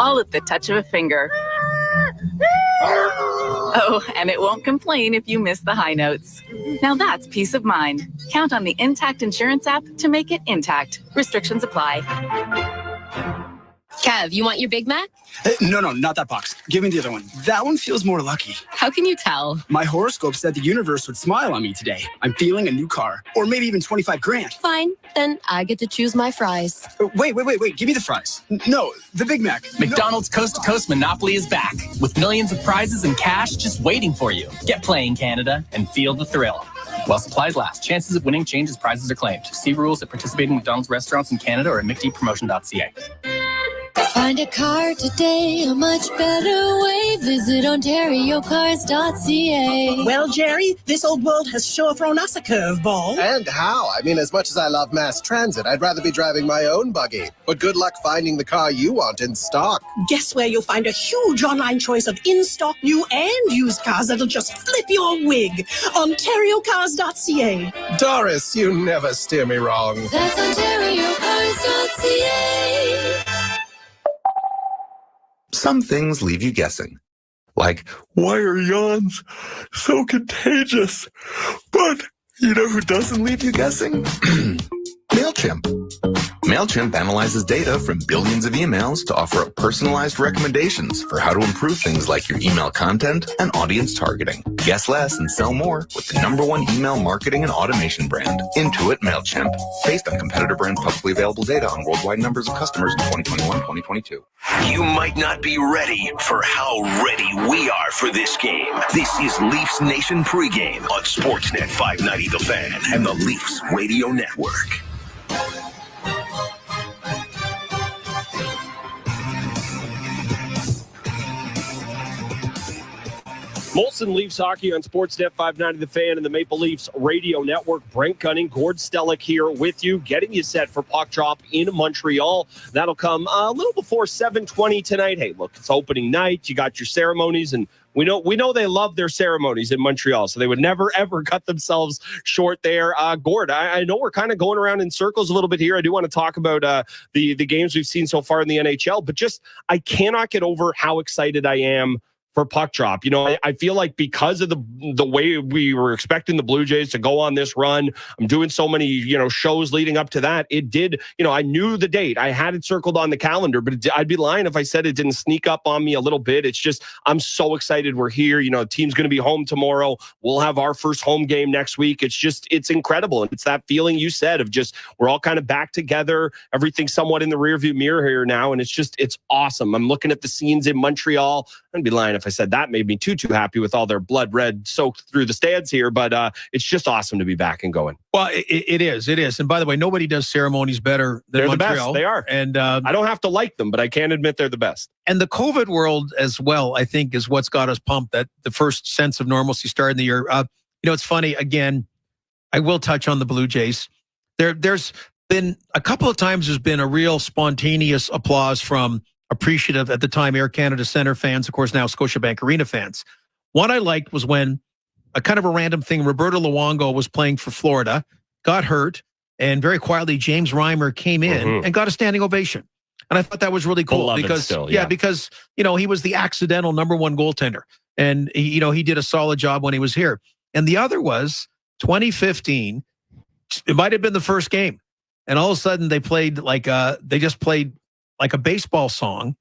all at the touch of a finger. Oh, and it won't complain if you miss the high notes. Now that's peace of mind. Count on the Intact Insurance app to make it intact. Restrictions apply. Kev, you want your Big Mac? No, not that box. Give me the other one. That one feels more lucky. How can you tell? My horoscope said the universe would smile on me today. I'm feeling a new car. Or maybe even 25 grand. Fine, then I get to choose my fries. Wait. Give me the fries. No, the Big Mac. McDonald's Coast to Coast Monopoly is back with millions of prizes and cash just waiting for you. Get playing, Canada, and feel the thrill. While supplies last, chances of winning change as prizes are claimed. See rules at participating McDonald's restaurants in Canada or at mcdpromotion.ca. Find a car today, a much better way. Visit OntarioCars.ca. Well, Jerry, this old world has sure thrown us a curveball. And how? I mean, as much as I love mass transit, I'd rather be driving my own buggy. But good luck finding the car you want in stock. Guess where you'll find a huge online choice of in-stock new and used cars that'll just flip your wig. OntarioCars.ca. Doris, you never steer me wrong. That's OntarioCars.ca. Some things leave you guessing. Like, why are yawns so contagious? But you know who doesn't leave you guessing? MailChimp. MailChimp analyzes data from billions of emails to offer up personalized recommendations for how to improve things like your email content and audience targeting. Guess less and sell more with the #1 email marketing and automation brand, Intuit MailChimp, based on competitor brands' publicly available data on worldwide numbers of customers in 2021-2022. You might not be ready for how ready we are for this game. This is Leafs Nation pregame on Sportsnet 590 The Fan and the Leafs Radio Network. Molson Leafs hockey on Sportsnet 590 The Fan and the Maple Leafs Radio Network. Brent Gunning, Gord Stellick here with you, getting you set for puck drop in Montreal. That'll come a little before 7:20 tonight. Hey, look, it's opening night. You got your ceremonies, and we know they love their ceremonies in Montreal, so they would never, ever cut themselves short there. Gord, I know we're kind of going around in circles a little bit here. I do want to talk about the games we've seen so far in the NHL, but just I cannot get over how excited I am for puck drop. You know, I feel like because of the way we were expecting the Blue Jays to go on this run, I'm doing so many, shows leading up to that. It did, I knew the date. I had it circled on the calendar, but I'd be lying if I said it didn't sneak up on me a little bit. It's just, I'm so excited we're here. The team's going to be home tomorrow. We'll have our first home game next week. It's incredible. And it's that feeling you said of just, we're all kind of back together. Everything's somewhat in the rearview mirror here now. And it's awesome. I'm looking at the scenes in Montreal. I'd be lying if I said that made me too happy with all their blood red soaked through the stands here, but it's just awesome to be back and going. Well, it is. And by the way, nobody does ceremonies better than they're Montreal. The best. They are. And I don't have to like them, but I can admit they're the best. And the COVID world as well, I think, is what's got us pumped, that the first sense of normalcy starting the year. It's funny, again, I will touch on the Blue Jays. There's been a couple of times there's been a real spontaneous applause from appreciative at the time Air Canada Centre fans, of course now Scotiabank Arena fans. What I liked was when a kind of a random thing, Roberto Luongo was playing for Florida, got hurt, and very quietly James Reimer came in and got a standing ovation. And I thought that was really cool because he was the accidental #1 goaltender, and he did a solid job when he was here. And the other was 2015. It might have been the first game, and all of a sudden they played like a baseball song,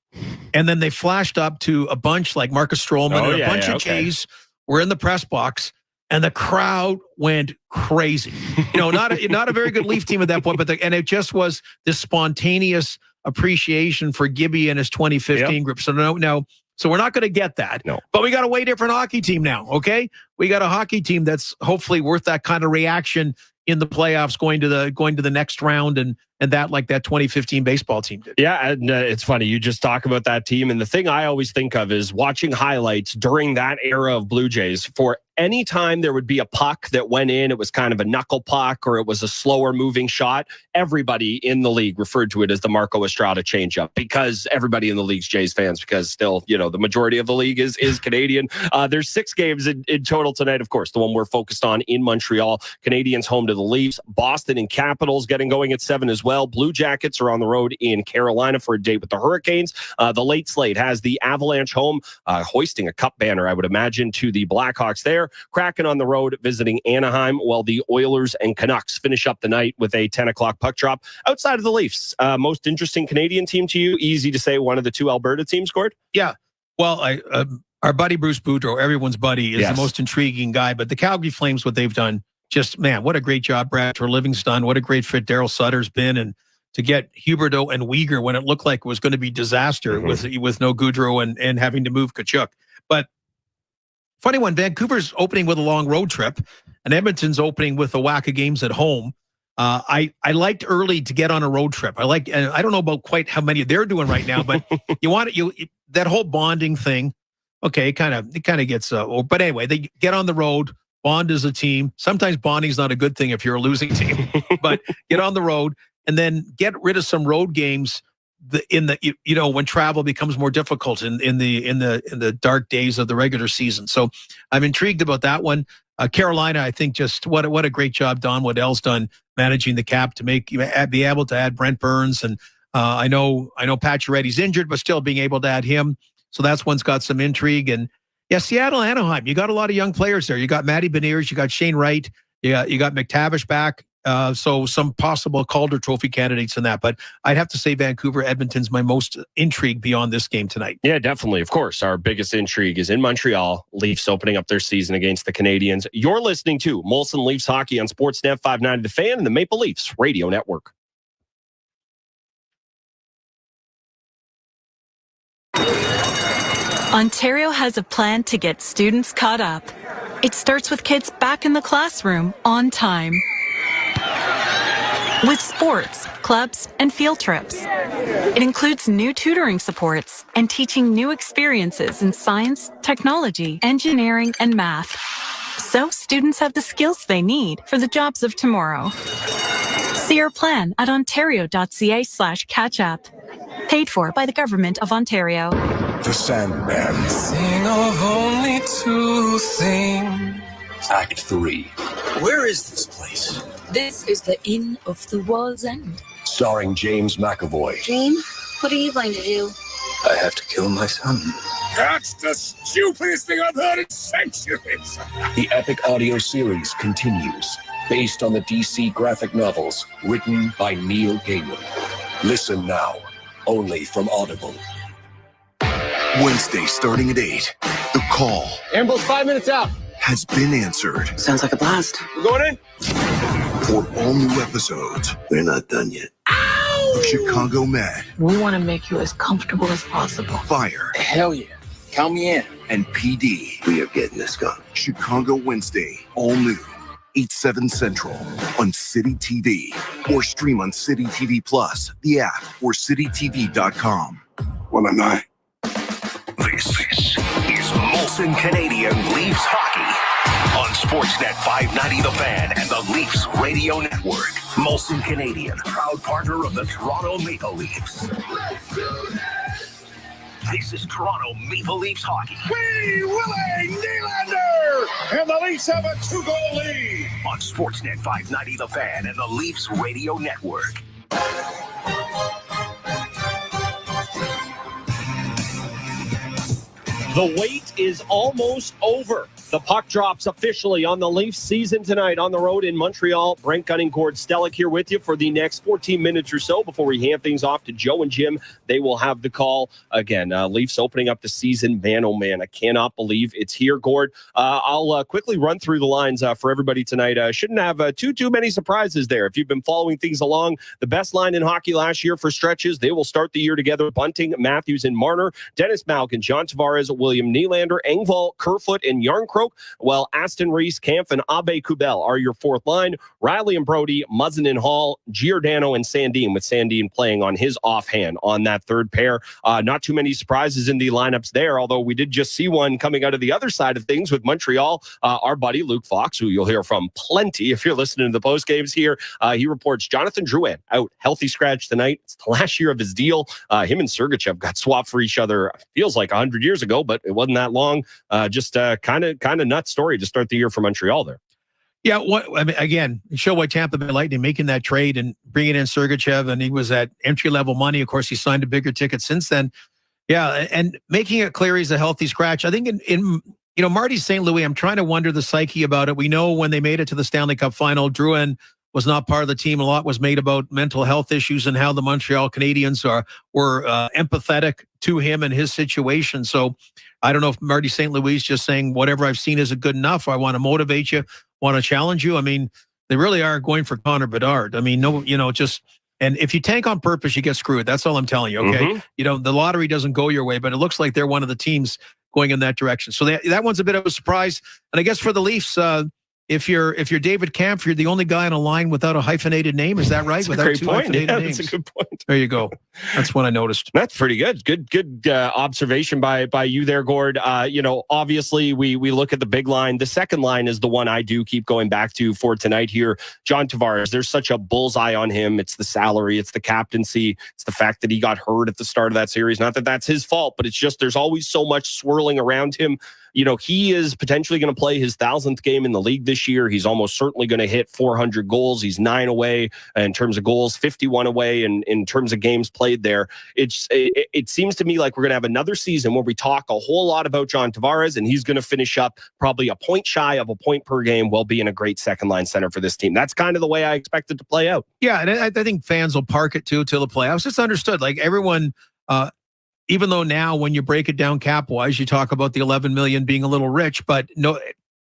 and then they flashed up to a bunch like Marcus Stroman and a bunch of Jays were in the press box, and the crowd went crazy. Not a very good Leaf team at that point, and it just was this spontaneous appreciation for Gibby and his 2015 group. So so we're not going to get that. No. But we got a way different hockey team now, okay? We got a hockey team that's hopefully worth that kind of reaction in the playoffs, going to the next round, and that like that 2015 baseball team did. Yeah, and it's funny you just talk about that team, and the thing I always think of is watching highlights during that era of Blue Jays for anytime there would be a puck that went in, it was kind of a knuckle puck or it was a slower moving shot, everybody in the league referred to it as the Marco Estrada changeup, because everybody in the league's Jays fans, because still, the majority of the league is Canadian. There's 6 games in total tonight. Of course, the one we're focused on in Montreal. Canadiens home to the Leafs. Boston and Capitals getting going at 7 as well. Blue Jackets are on the road in Carolina for a date with the Hurricanes. The late slate has the Avalanche home, hoisting a cup banner, I would imagine, to the Blackhawks there. Kraken on the road visiting Anaheim, while the Oilers and Canucks finish up the night with a 10 o'clock puck drop. Outside of the Leafs, most interesting Canadian team to you? Easy to say one of the 2 Alberta teams, Gord? Yeah. Well, our buddy Bruce Boudreau, everyone's buddy, is the most intriguing guy. But the Calgary Flames, what they've done, just, man, what a great job Brad Livingston. What a great fit Daryl Sutter's been. And to get Huberdeau and Weegar when it looked like it was going to be disaster with no Goudreau and having to move Tkachuk. But funny one, Vancouver's opening with a long road trip, and Edmonton's opening with a whack of games at home. I liked early to get on a road trip. And I don't know about quite how many they're doing right now, but that whole bonding thing. Okay, it kind of gets. But anyway, they get on the road, bond as a team. Sometimes bonding's not a good thing if you're a losing team, but get on the road and then get rid of some road games. When travel becomes more difficult in the dark days of the regular season. So I'm intrigued about that one. Carolina, I think, just what a great job Don Waddell's done managing the cap to be able to add Brent Burns, and I know Pacioretty's injured, but still being able to add him. So that's one's got some intrigue. And yeah, Seattle, Anaheim, you got a lot of young players there. You got Matty Beniers, you got Shane Wright, you got McTavish back. So some possible Calder Trophy candidates in that. But I'd have to say Vancouver, Edmonton's my most intrigue beyond this game tonight. Yeah, definitely. Of course, our biggest intrigue is in Montreal. Leafs opening up their season against the Canadiens. You're listening to Molson Leafs Hockey on Sportsnet 590 The Fan and the Maple Leafs Radio Network. Ontario has a plan to get students caught up. It starts with kids back in the classroom on time. With sports, clubs, and field trips. It includes new tutoring supports and teaching new experiences in science, technology, engineering, and math. So students have the skills they need for the jobs of tomorrow. See our plan at ontario.ca/catch-up. Paid for by the Government of Ontario. The Sandman. Sing of only 2 things. Act 3. Where is this place? This is the Inn of the World's End. Starring James McAvoy. Jane, what are you going to do? I have to kill my son. That's the stupidest thing I've heard in centuries. The epic audio series continues, based on the DC graphic novels written by Neil Gaiman. Listen now, only from Audible. Wednesday starting at 8. The call. Ambulance 5 minutes out. Has been answered. Sounds like a blast. We're going in. For all new episodes. We're not done yet. Ow! Of Chicago Med. We want to make you as comfortable as possible. Fire. Hell yeah. Count me in. And PD. We are getting this gun. Chicago Wednesday. All new. 8/7 Central on City TV. Or stream on City TV Plus, the app, or citytv.com. Well, I'm not. This is Molson Canadian Leafs Hockey on Sportsnet 590 The Fan and the Leafs Radio Network. Molson Canadian, proud partner of the Toronto Maple Leafs. This is Toronto Maple Leafs Hockey. Wee Willie Nylander! And the Leafs have a 2-goal lead. On Sportsnet 590 The Fan and the Leafs Radio Network. The wait is almost over. The puck drops officially on the Leafs season tonight on the road in Montreal. Brent Gunning, Gord Stellick here with you for the next 14 minutes or so before we hand things off to Joe and Jim. They will have the call. Again, Leafs opening up the season. Man, oh man, I cannot believe it's here, Gord. I'll quickly run through the lines for everybody tonight. Shouldn't have too many surprises there. If you've been following things along, the best line in hockey last year for stretches. They will start the year together. Bunting, Matthews, and Marner. Dennis Malkin, John Tavares, William Nylander, Engvall, Kerfoot, and Yarncroke Sherbrooke? Well, Aston Reese, Kampf, and Abe Kubel are your fourth line. Riley and Brody, Muzzin and Hall, Giordano and Sandin, with Sandin playing on his offhand on that third pair. Not too many surprises in the lineups there, although we did just see one coming out of the other side of things with Montreal. Our buddy Luke Fox, who you'll hear from plenty if you're listening to the post games here, he reports Jonathan Drouin out healthy scratch tonight. It's the last year of his deal. Him and Sergachev got swapped for each other, feels like 100 years ago, but it wasn't that long. Just kind of nuts story to start the year for Montreal there. Yeah, again, show why Tampa Bay Lightning making that trade and bringing in Sergachev, and he was at entry-level money. Of course, he signed a bigger ticket since then. Yeah, and making it clear he's a healthy scratch. I think in Marty St. Louis, I'm trying to wonder the psyche about it. We know when they made it to the Stanley Cup final, Drouin was not part of the team. A lot was made about mental health issues and how the Montreal Canadiens were empathetic to him and his situation. So I don't know if Marty St. Louis is just saying whatever I've seen isn't good enough. I want to motivate you, want to challenge you. I mean, they really are going for Connor Bedard. I mean, and if you tank on purpose, you get screwed. That's all I'm telling you. Okay. Mm-hmm. The lottery doesn't go your way, but it looks like they're one of the teams going in that direction. So that one's a bit of a surprise. And I guess for the Leafs, if you're David Kampf, you're the only guy on a line without a hyphenated name. Is that right? That's a great point. Yeah, that's a good point. There you go. That's what I noticed. That's pretty good. Good observation by you there, Gord. Obviously we look at the big line. The second line is the one I do keep going back to for tonight here. John Tavares, there's such a bullseye on him. It's the salary. It's the captaincy. It's the fact that he got hurt at the start of that series. Not that that's his fault, but it's just there's always so much swirling around him. He is potentially going to play his 1,000th game in the league this year. He's almost certainly going to hit 400 goals. He's 9 away in terms of goals, 51 away in terms of games played there. It seems to me like we're going to have another season where we talk a whole lot about John Tavares, and he's going to finish up probably a point shy of a point per game while being a great second line center for this team. That's kind of the way I expect it to play out. Yeah, and I think fans will park it too till the playoffs. It's understood. Like everyone, even though now when you break it down cap-wise, you talk about the $11 million being a little rich, but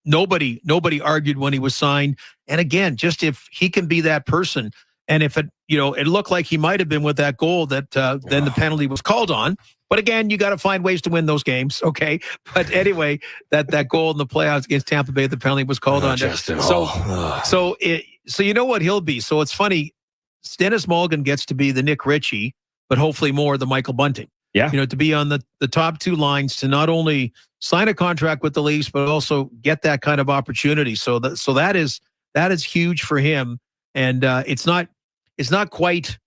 nobody argued when he was signed. And again, just if he can be that person, and if it looked like he might have been with that goal that then the penalty was called on. But again, you got to find ways to win those games, okay? But anyway, that goal in the playoffs against Tampa Bay, the penalty was called on. So you know what he'll be. So it's funny, Dennis Mulligan gets to be the Nick Ritchie, but hopefully more the Michael Bunting. Yeah. To be on the top two lines, to not only sign a contract with the Leafs, but also get that kind of opportunity. So that is huge for him. And it's not quite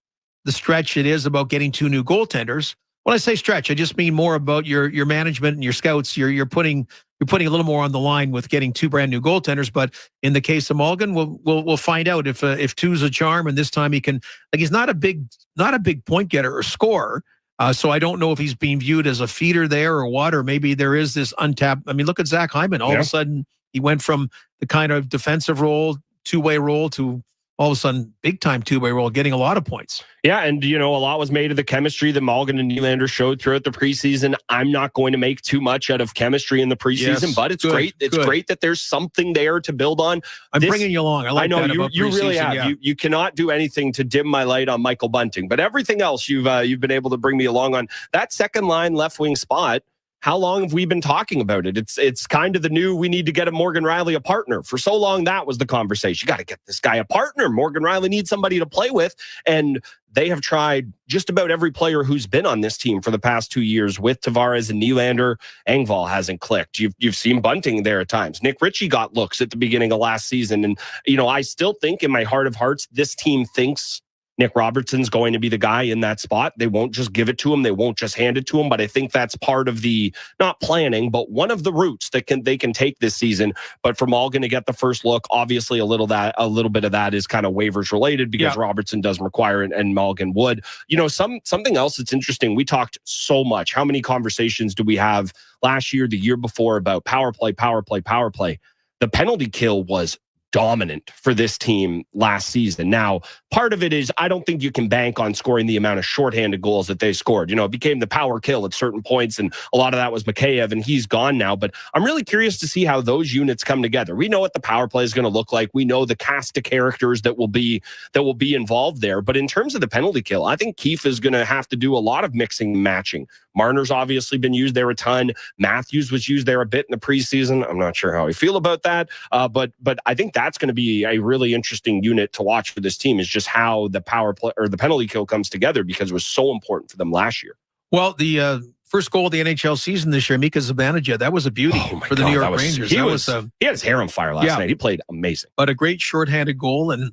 the stretch it is about getting 2 new goaltenders. When I say stretch, I just mean more about your management and your scouts. You're putting a little more on the line with getting 2 brand new goaltenders. But in the case of Mulligan, we'll find out if 2's a charm, and this time he can. Like, he's not a big point getter or scorer. So I don't know if he's being viewed as a feeder there or what, or maybe there is this untapped. I mean, look at Zach Hyman. All of a sudden, he went from the kind of defensive role, two-way role, to all of a sudden big-time two-way role, getting a lot of points. Yeah, and a lot was made of the chemistry that Mulligan and Nylander showed throughout the preseason. I'm not going to make too much out of chemistry in the preseason, but it's great. It's great that there's something there to build on. I'm bringing you along. I know you really have. Yeah. You cannot do anything to dim my light on Michael Bunting, but everything else you've been able to bring me along on. That second line left wing spot, how long have we been talking about it? It's kind of the new, we need to get Morgan Riley a partner. For so long, that was the conversation. You got to get this guy a partner. Morgan Riley needs somebody to play with. And they have tried just about every player who's been on this team for the past 2 years with Tavares and Nylander. Engvall hasn't clicked. You've seen Bunting there at times. Nick Ritchie got looks at the beginning of last season. And, I still think in my heart of hearts, this team thinks Nick Robertson's going to be the guy in that spot. They won't just give it to him. They won't just hand it to him. But I think that's part of the, not planning, but one of the routes that they can take this season. But for Mulligan to get the first look, obviously a little bit of that is kind of waivers related, because Robertson doesn't require it and Mulligan would. Something else that's interesting. We talked so much. How many conversations do we have last year, the year before, about power play? The penalty kill was dominant for this team last season. Now, part of it is I don't think you can bank on scoring the amount of shorthanded goals that they scored. It became the power kill at certain points, and a lot of that was Mikheyev, and he's gone now. But I'm really curious to see how those units come together. We know what the power play is going to look like. We know the cast of characters that will be involved there. But in terms of the penalty kill, I think Keefe is going to have to do a lot of mixing and matching Marner's obviously been used there a ton. Matthews was used there a bit in the preseason. I'm not sure how I feel about that, but I think that's going to be a really interesting unit to watch for this team, is just how the power play or the penalty kill comes together, because it was so important for them last year. Well, the first goal of the NHL season this year, Mika Zibanejad, that was a beauty for the New York Rangers. He had his hair on fire last night. He played amazing. But a great shorthanded goal, and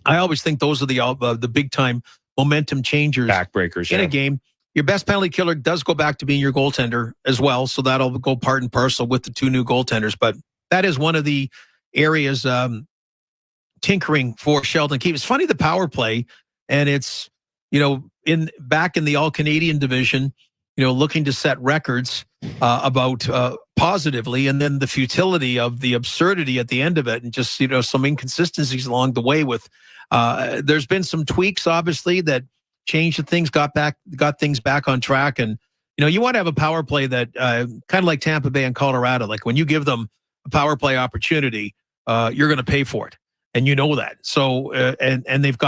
I always think those are the big time momentum changers, backbreakers in a game. Your best penalty killer does go back to being your goaltender as well, so that'll go part and parcel with the two new goaltenders. But that is one of the areas tinkering for Sheldon Keefe. It's funny, the power play, and it's back in the All Canadian division, looking to set records about positively, and then the futility of the absurdity at the end of it, and just some inconsistencies along the way. With there's been some tweaks, obviously, that changed things, got things back on track, and you want to have a power play that kind of like Tampa Bay and Colorado. Like when you give them a power play opportunity, you're going to pay for it, and that. So and they've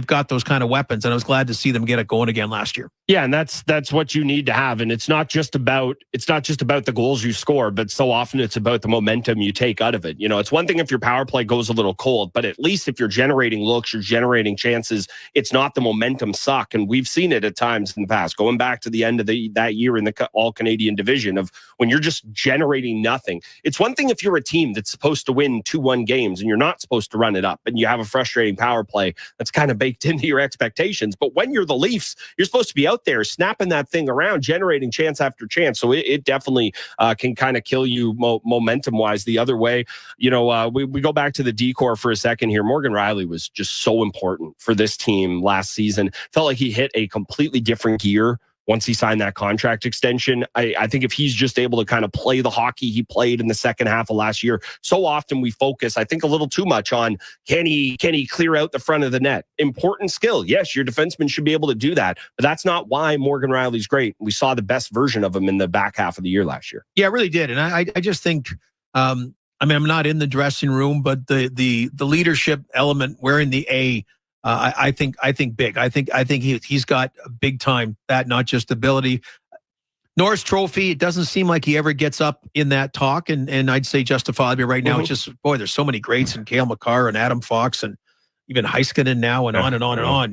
got those kind of weapons, and I was glad to see them get it going again last year. Yeah, and that's what you need to have. And it's not just about the goals you score, but so often it's about the momentum you take out of it. It's one thing if your power play goes a little cold, but at least if you're generating looks, you're generating chances, it's not the momentum suck. And we've seen it at times in the past, going back to the end of that year in the All Canadian division, of when you're just generating nothing. It's one thing if you're a team that's supposed to win 2-1 games and you're not supposed to run it up, and you have a frustrating power play that's kind of baked into your expectations. But when you're the Leafs, you're supposed to be out there snapping that thing around, generating chance after chance. So it definitely can kind of kill you momentum wise the other way. We go back to the decor for a second here. Morgan Rielly was just so important for this team last season. Felt like he hit a completely different gear once he signed that contract extension. I think if he's just able to kind of play the hockey he played in the second half of last year, so often we focus, I think, a little too much on can he clear out the front of the net? Important skill. Yes, your defenseman should be able to do that, but that's not why Morgan Rielly's great. We saw the best version of him in the back half of the year last year. Yeah, it really did. And I just think, I'm not in the dressing room, but the leadership element, wearing the A, I think big. I think he's got a big time, that not just ability. Norris Trophy, it doesn't seem like he ever gets up in that talk, and I'd say justifiably right now. It's just, boy, there's so many greats, and Cale Makar and Adam Fox and even Heiskanen now, and on and on and on.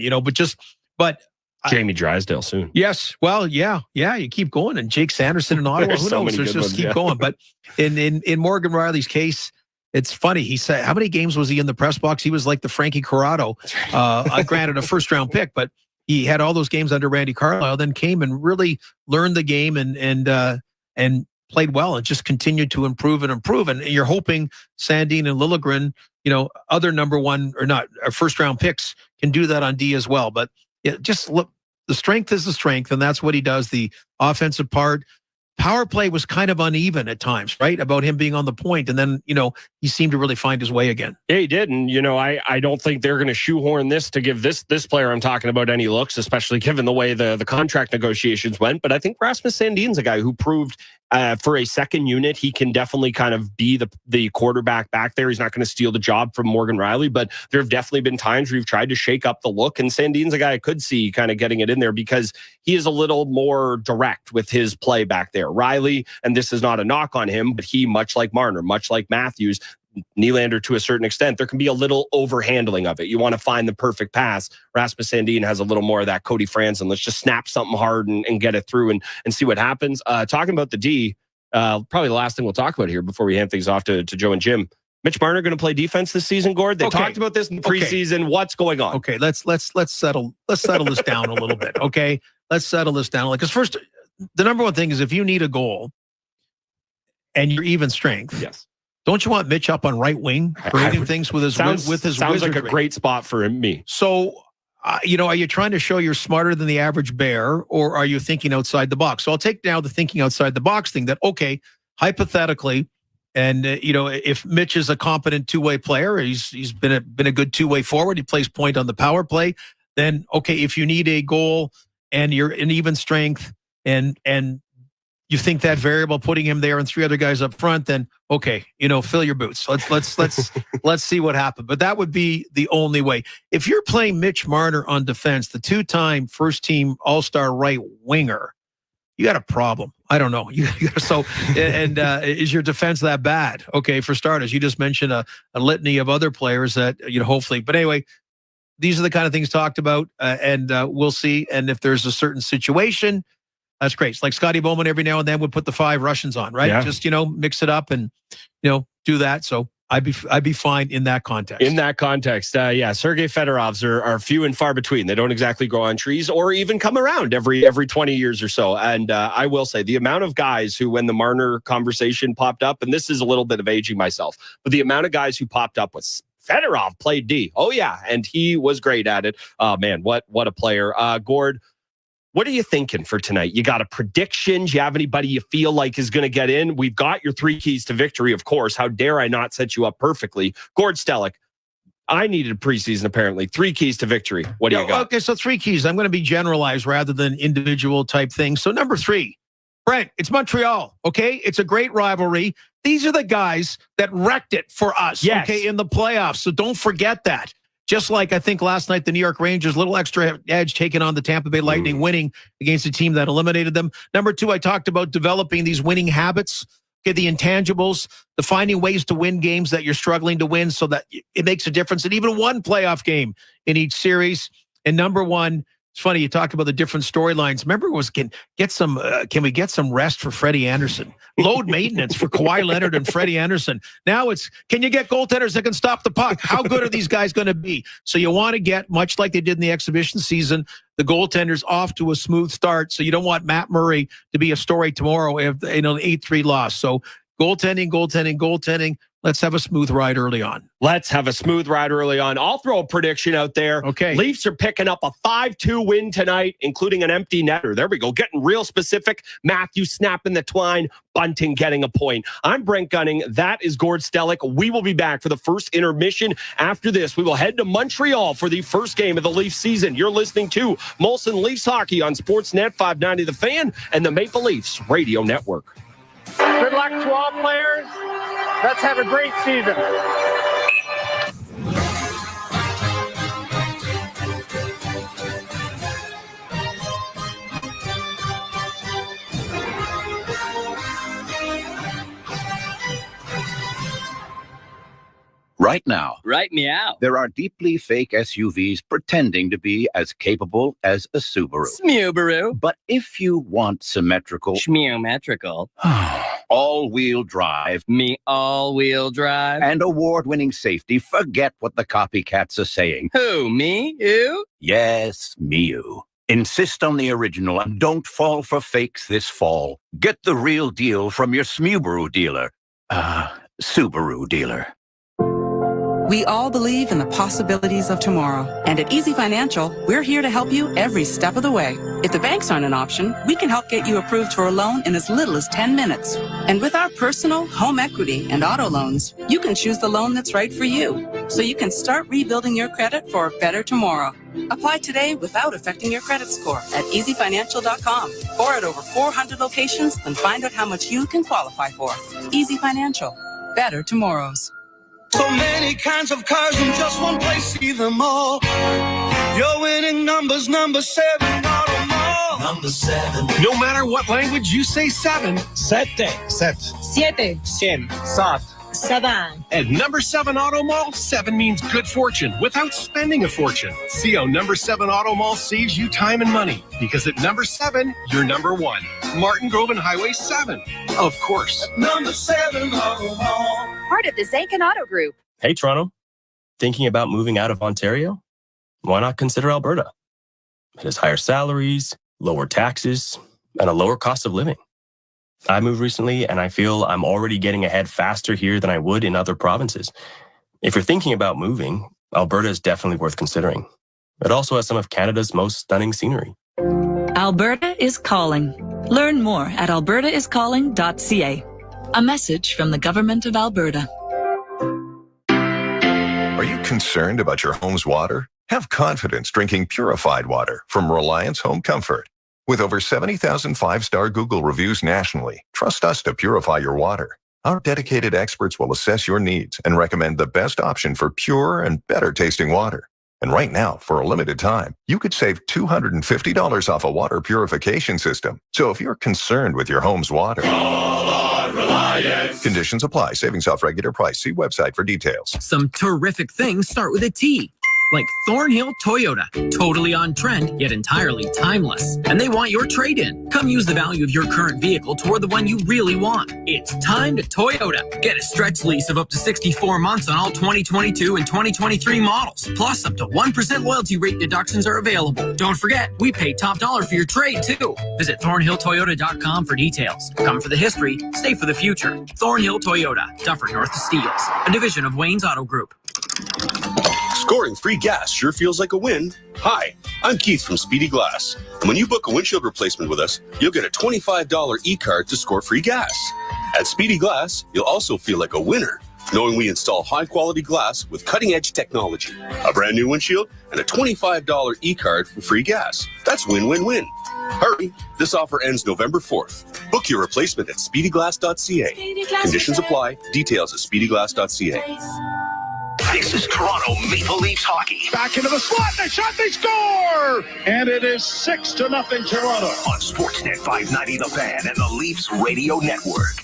But Jamie Drysdale soon. Yes, well, yeah, you keep going, and Jake Sanderson in Ottawa. Who knows? There's just keep going. But in Morgan Rielly's case, it's funny. He said, how many games was he in the press box? He was like the Frankie Corrado, granted a first-round pick, but he had all those games under Randy Carlyle, then came and really learned the game and played well, and just continued to improve. And you're hoping Sandin and Liljegren, other number one or not, first-round picks, can do that on D as well. But just look, the strength is the strength, and that's what he does. The offensive part. Power play was kind of uneven at times, right? About him being on the point, and then he seemed to really find his way again. Yeah, he did, and I don't think they're going to shoehorn this to give this player I'm talking about any looks, especially given the way the contract negotiations went. But I think Rasmus Sandin's a guy who proved for a second unit he can definitely kind of be the quarterback back there. He's not going to steal the job from Morgan Rielly, but there have definitely been times where you've tried to shake up the look, and Sandin's a guy I could see kind of getting it in there because he is a little more direct with his play back there. Rielly, and this is not a knock on him, but he, much like Marner, much like Matthews, Nylander to a certain extent, there can be a little overhandling of it. You want to find the perfect pass. Rasmus Sandin has a little more of that Cody Franson. Let's just snap something hard and get it through and see what happens. Talking about the D, probably the last thing we'll talk about here before we hand things off to Joe and Jim. Mitch Marner going to play defense this season, Gord? They talked about this in the preseason. What's going on? Okay, let's settle this down a little bit. Okay, let's settle this down. Because first, the number one thing is if you need a goal and you're even strength, yes. Don't you want Mitch up on right wing, creating things with his sounds wizardry? Like a great spot for me. So, are you trying to show you're smarter than the average bear, or are you thinking outside the box? So I'll take now the thinking outside the box thing. That hypothetically, and if Mitch is a competent two-way player, he's been a good two-way forward. He plays point on the power play. Then if you need a goal and you're in even strength and you think that variable, putting him there and 3 other guys up front, then okay, fill your boots. Let's see what happened. But that would be the only way. If you're playing Mitch Marner on defense, the 2-time first-team All-Star right winger, you got a problem. I don't know. Is your defense that bad? Okay, for starters, you just mentioned a litany of other players that hopefully. But anyway, these are the kind of things talked about, and we'll see. And if there's a certain situation, that's great. It's like Scotty Bowman every now and then would put the 5 Russians on, right? Yeah. Just mix it up and do that. So I'd be fine in that context. In that context, Sergei Fedorovs are few and far between. They don't exactly grow on trees or even come around every 20 years or so. And I will say the amount of guys who, when the Marner conversation popped up, and this is a little bit of aging myself, but the amount of guys who popped up was Fedorov played D. Oh yeah, and he was great at it. Oh man, what a player. Gord, what are you thinking for tonight? You got a prediction? Do you have anybody you feel like is going to get in? We've got your 3 keys to victory, of course. How dare I not set you up perfectly? Gord Stellick, I needed a preseason, apparently. 3 keys to victory. What do you got? Okay, so 3 keys. I'm going to be generalized rather than individual type things. So number 3, Brent, it's Montreal, okay? It's a great rivalry. These are the guys that wrecked it for us, okay, in the playoffs. So don't forget that. Just like I think last night, the New York Rangers, little extra edge taking on the Tampa Bay Lightning, winning against a team that eliminated them. Number 2, I talked about developing these winning habits, okay, the intangibles, the finding ways to win games that you're struggling to win so that it makes a difference in even one playoff game in each series. And number 1, it's funny, you talked about the different storylines. Remember, it was can we get some rest for Freddie Anderson? Load maintenance for Kawhi Leonard and Freddie Anderson. Now it's, can you get goaltenders that can stop the puck? How good are these guys going to be? So you want to get, much like they did in the exhibition season, the goaltenders off to a smooth start. So you don't want Matt Murray to be a story tomorrow if an 8-3 loss. So goaltending. Let's have a smooth ride early on. I'll throw a prediction out there. Okay. Leafs are picking up a 5-2 win tonight, including an empty netter. There we go. Getting real specific. Matthew snapping the twine. Bunting getting a point. I'm Brent Gunning. That is Gord Stellick. We will be back for the first intermission. After this, we will head to Montreal for the first game of the Leafs season. You're listening to Molson Leafs Hockey on Sportsnet 590 The Fan and the Maple Leafs Radio Network. Good luck to all players. Let's have a great season. Right now, Right meow. there are deeply fake SUVs pretending to be as capable as a Subaru. Smubaru. But if you want symmetrical, Schmeometrical. all-wheel drive, Me all-wheel drive. and award-winning safety, forget what the copycats are saying. Who, me? You? Yes, Miu. Insist on the original and don't fall for fakes this fall. Get the real deal from your Smubaru dealer. Subaru dealer. We all believe in the possibilities of tomorrow. And at Easy Financial, we're here to help you every step of the way. If the banks aren't an option, we can help get you approved for a loan in as little as 10 minutes. And with our personal, home equity, and auto loans, you can choose the loan that's right for you. So you can start rebuilding your credit for a better tomorrow. Apply today without affecting your credit score at easyfinancial.com or at over 400 locations and find out how much you can qualify for. Easy Financial. Better tomorrows. So many kinds of cars in just one place, see them all. Your winning numbers, number 7, Auto Mall. Number 7. No matter what language you say 7. Sete. Siete. Cien. Sat. Seven. At number 7 Auto Mall, 7 means good fortune without spending a fortune. See how number 7 Auto Mall saves you time and money. Because at number 7, you're number 1. Martin Grove and Highway 7. Of course. Number 7 Auto Mall. Part of the Zankin Auto Group. Hey, Toronto. Thinking about moving out of Ontario? Why not consider Alberta? It has higher salaries, lower taxes, and a lower cost of living. I moved recently, and I feel I'm already getting ahead faster here than I would in other provinces. If you're thinking about moving, Alberta is definitely worth considering. It also has some of Canada's most stunning scenery. Alberta is calling. Learn more at albertaiscalling.ca. A message from the Government of Alberta. Are you concerned about your home's water? Have confidence drinking purified water from Reliance Home Comfort. With over 70,000 five-star Google reviews nationally, trust us to purify your water. Our dedicated experts will assess your needs and recommend the best option for pure and better tasting water. And right now, for a limited time, you could save $250 off a water purification system. So if you're concerned with your home's water, conditions apply. Savings off regular price. See website for details. Some terrific things start with a T. Like Thornhill Toyota. Totally on trend, yet entirely timeless. And they want your trade-in. Come use the value of your current vehicle toward the one you really want. It's time to Toyota. Get a stretch lease of up to 64 months on all 2022 and 2023 models. Plus, up to 1% loyalty rate deductions are available. Don't forget, we pay top dollar for your trade, too. Visit thornhilltoyota.com for details. Come for the history, stay for the future. Thornhill Toyota, Dufferin North of Steeles, a division of Wayne's Auto Group. Scoring free gas sure feels like a win. Hi, I'm Keith from Speedy Glass. And when you book a windshield replacement with us, you'll get a $25 e-card to score free gas. At Speedy Glass, you'll also feel like a winner, knowing we install high-quality glass with cutting-edge technology, a brand new windshield, and a $25 e-card for free gas. That's win-win-win. Hurry, this offer ends November 4th. Book your replacement at speedyglass.ca. Conditions apply. Details at speedyglass.ca. This is Toronto Maple Leafs hockey. Back into the slot, they shot, they score! And it is 6-0 Toronto. On Sportsnet 590 The Fan and the Leafs Radio Network.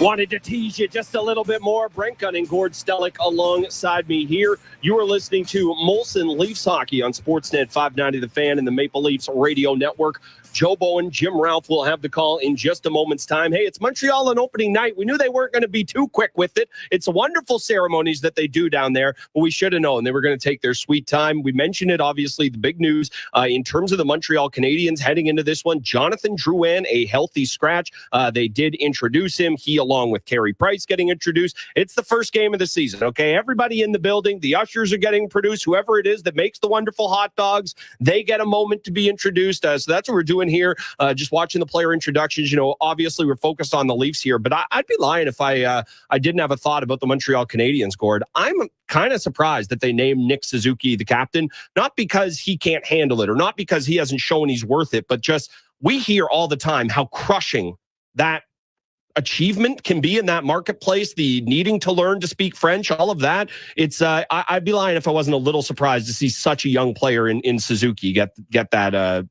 Wanted to tease you just a little bit more. Brent Gunn and Gord Stellick alongside me here. You are listening to Molson Leafs Hockey on Sportsnet 590 The Fan and the Maple Leafs Radio Network. Joe Bowen, Jim Ralph will have the call in just a moment's time. Hey, it's Montreal on opening night. We knew they weren't going to be too quick with it. It's wonderful ceremonies that they do down there, but we should have known they were going to take their sweet time. We mentioned it, obviously, the big news in terms of the Montreal Canadiens heading into this one. Jonathan Drouin, a healthy scratch. They did introduce him. He, along with Carey Price, getting introduced. It's the first game of the season, okay? Everybody in the building, the ushers are getting produced. Whoever it is that makes the wonderful hot dogs, they get a moment to be introduced. So that's what we're doing here. Just watching the player introductions. You know, obviously we're focused on the Leafs here, but I'd be lying if I didn't have a thought about the Montreal Canadiens, Gord. I'm kind of surprised that they named Nick Suzuki the captain, not because he can't handle it or not because he hasn't shown he's worth it, but just we hear all the time how crushing that achievement can be in that marketplace, the needing to learn to speak French, all of that. It's I'd be lying if I wasn't a little surprised to see such a young player in Suzuki get that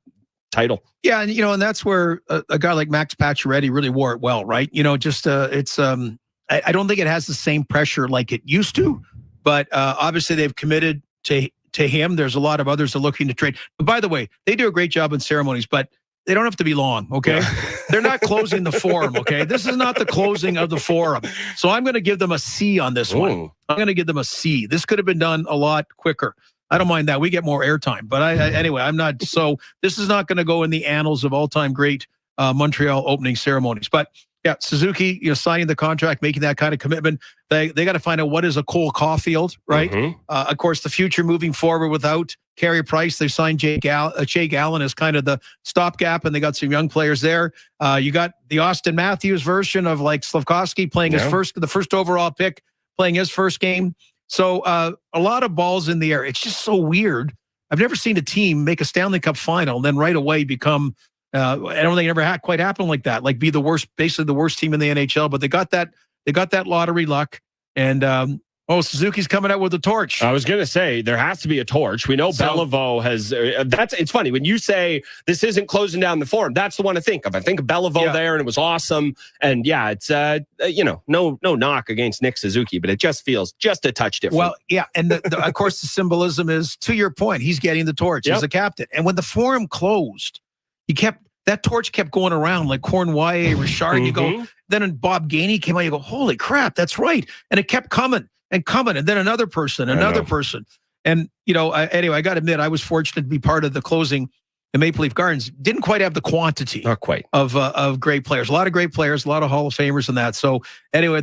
title. Yeah, and and that's where a guy like Max Pacioretty really wore it well, right? Just it's I don't think it has the same pressure like it used to, but obviously they've committed to him. There's a lot of others that are looking to trade. But by the way, they do a great job in ceremonies, but they don't have to be long, okay? Yeah. They're not closing the forum, okay? This is not the closing of the forum. So I'm going to give them a C on this one. I'm going to give them a C. This could have been done a lot quicker. I don't mind that. We get more airtime. But anyway, I'm not. So this is not going to go in the annals of all-time great Montreal opening ceremonies. But yeah, Suzuki, signing the contract, making that kind of commitment. They got to find out what is a Cole Caulfield, right? Mm-hmm. Of course, the future moving forward without Carey Price. They signed Jay Gallen as kind of the stopgap, and they got some young players there. You got the Austin Matthews version of like Slafkovsky playing the first overall pick, playing his first game. So a lot of balls in the air. It's just so weird. I've never seen a team make a Stanley Cup final and then right away become, I don't think it ever quite happened like that, like be the worst, basically the worst team in the NHL. But they got that lottery luck. And Suzuki's coming out with a torch. I was going to say, there has to be a torch. We know Beliveau has, it's funny. When you say this isn't closing down the forum, that's the one to think of. I think of Beliveau there, and it was awesome. And yeah, it's, no knock against Nick Suzuki, but it just feels just a touch different. Well, yeah. And of course, the symbolism is, to your point, he's getting the torch as a captain. And when the forum closed, that torch kept going around like Cornwall, Richard. You go, then Bob Gainey came out, you go, holy crap, that's right. And it kept coming. And then another person. And, anyway, I got to admit, I was fortunate to be part of the closing the Maple Leaf Gardens. Didn't quite have the quantity. Not quite. Of great players. A lot of great players, a lot of Hall of Famers and that. So anyway,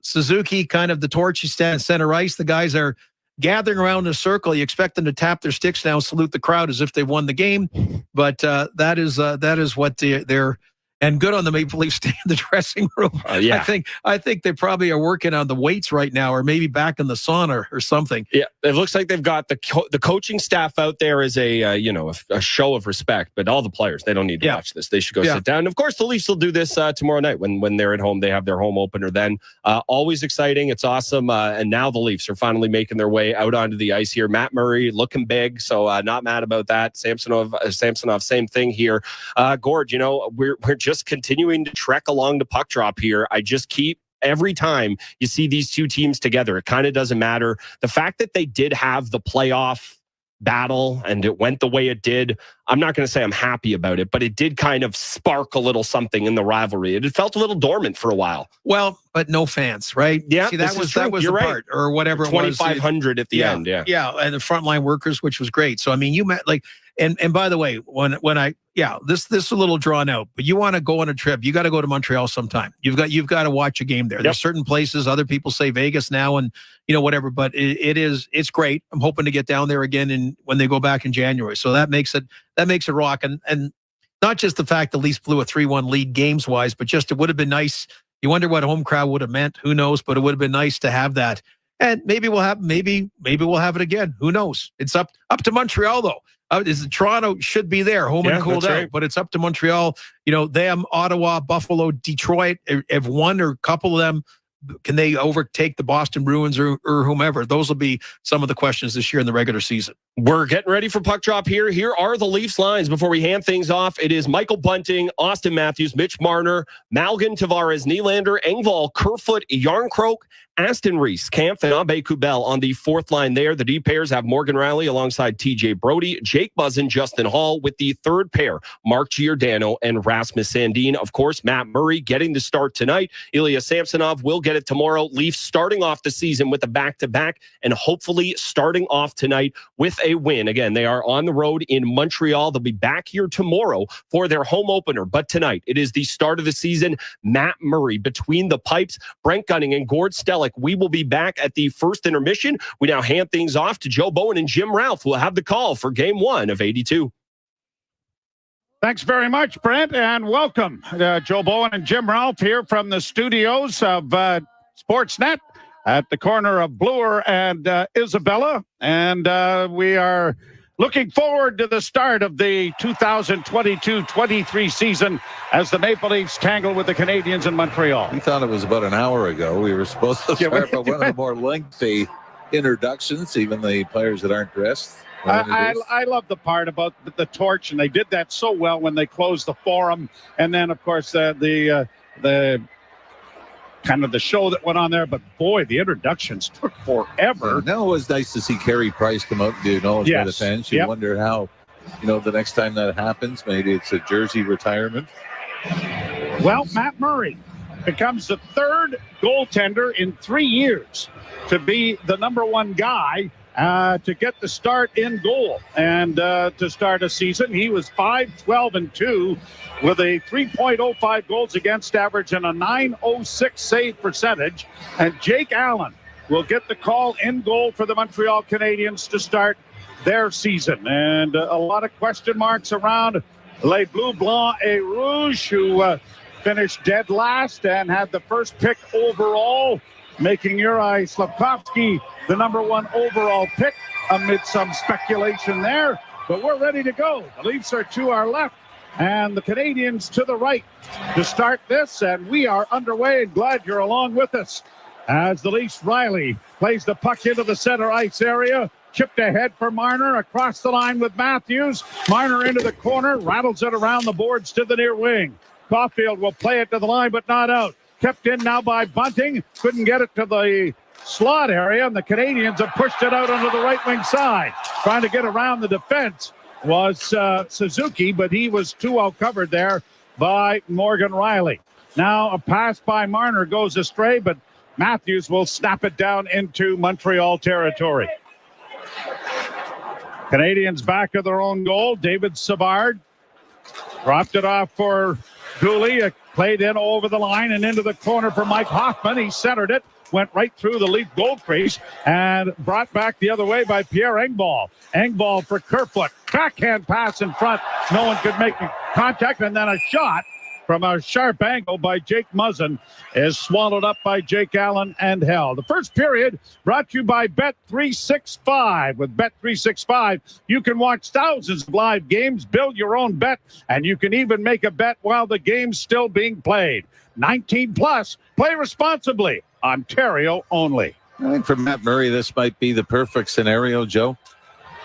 Suzuki, kind of the torch, you stand center ice. The guys are gathering around in a circle. You expect them to tap their sticks now, salute the crowd as if they won the game. But that is what they're And good on the Maple Leafs stay in the dressing room. Yeah. I think they probably are working on the weights right now, or maybe back in the sauna or something. Yeah, it looks like they've got the coaching staff out there as a show of respect. But all the players, they don't need to watch this. They should go sit down. And of course, the Leafs will do this tomorrow night when they're at home. They have their home opener. Then always exciting. It's awesome. And now the Leafs are finally making their way out onto the ice here. Matt Murray looking big, so not mad about that. Samsonov, same thing here. Gord, we're just continuing to trek along the puck drop here. I just keep every time you see these two teams together, it kind of doesn't matter. The fact that they did have the playoff battle and it went the way it did, I'm not going to say I'm happy about it, but it did kind of spark a little something in the rivalry. It felt a little dormant for a while. Well, but no fans, right? Yeah, see, that was You're the right. part, or whatever it was. 2,500 at the end. Yeah, and the frontline workers, which was great. So I mean, you met and by the way, when this is a little drawn out, but you want to go on a trip, you got to go to Montreal sometime. You've got to watch a game there. There's certain places, other people say Vegas now, and whatever, but it's great. I'm hoping to get down there again when they go back in January. So that makes it rock, and not just the fact the Leafs blew a 3-1 lead games wise, but just it would have been nice. You wonder what a home crowd would have meant. Who knows? But it would have been nice to have that. And maybe we'll have it again. Who knows? It's up to Montreal though. Toronto should be there, home and cooled out, right. But it's up to Montreal. Them, Ottawa, Buffalo, Detroit have won, or a couple of them. Can they overtake the Boston Bruins or whomever? Those will be some of the questions this year in the regular season. We're getting ready for puck drop here. Here are the Leafs lines before we hand things off. It is Michael Bunting, Austin Matthews, Mitch Marner, Malgin, Tavares, Nylander, Engvall, Kerfoot, Yarncroke, Aston Reese, Kampf, and Abe Kubel on the fourth line there. The D pairs have Morgan Riley alongside TJ Brody, Jake Buzzin, Justin Hall, with the third pair, Mark Giordano and Rasmus Sandin. Of course, Matt Murray getting the start tonight. Ilya Samsonov will get it tomorrow. Leafs starting off the season with a back-to-back and hopefully starting off tonight with a win. Again, they are on the road in Montreal. They'll be back here tomorrow for their home opener. But tonight, it is the start of the season. Matt Murray between the pipes, Brent Gunning and Gord Stellick. We will be back at the first intermission. We now hand things off to Joe Bowen and Jim Ralph, who will have the call for Game 1 of 82. Thanks very much, Brent, and welcome. Joe Bowen and Jim Ralph here from the studios of Sportsnet at the corner of Bloor and Isabella. And we are looking forward to the start of the 2022-23 season as the Maple Leafs tangle with the Canadiens in Montreal. We thought it was about an hour ago. We were supposed to start one of the more lengthy introductions, even the players that aren't dressed. I love the part about the torch, and they did that so well when they closed the forum. And then, of course, the kind of the show that went on there. But boy, the introductions took forever. Now it was nice to see Carey Price come out and do knowledge by the fans. You wonder how, the next time that happens, maybe it's a jersey retirement. Well, Matt Murray becomes the third goaltender in 3 years to be the number one guy to get the start in goal. And to start a season, he was 5-12-2 with a 3.05 goals against average and a 9.06 save percentage. And Jake Allen will get the call in goal for the Montreal Canadiens to start their season. And a lot of question marks around Les Bleu Blanc et Rouge, who finished dead last and had the first pick overall, making Uri Slafkovsky the number one overall pick amid some speculation there. But we're ready to go. The Leafs are to our left and the Canadiens to the right to start this. And we are underway, and glad you're along with us as the Leafs. Riley plays the puck into the center ice area. Chipped ahead for Marner, across the line with Matthews. Marner into the corner, rattles it around the boards to the near wing. Caulfield will play it to the line, but not out. Kept in now by Bunting. Couldn't get it to the slot area, and the Canadiens have pushed it out onto the right wing side. Trying to get around the defense was Suzuki, but he was too well covered there by Morgan Riley. Now a pass by Marner goes astray, but Matthews will snap it down into Montreal territory. Canadiens back of their own goal. David Savard dropped it off for Dooley. It played in over the line and into the corner for Mike Hoffman. He centered it, went right through the Leaf goal crease, and brought back the other way by Pierre Engvall. Engvall for Kerfoot. Backhand pass in front. No one could make contact, and then a shot from a sharp angle by Jake Muzzin is swallowed up by Jake Allen and held. The first period brought to you by Bet365. With Bet365, you can watch thousands of live games, build your own bet, and you can even make a bet while the game's still being played. 19 plus. Play responsibly. Ontario only. I think for Matt Murray, this might be the perfect scenario, Joe.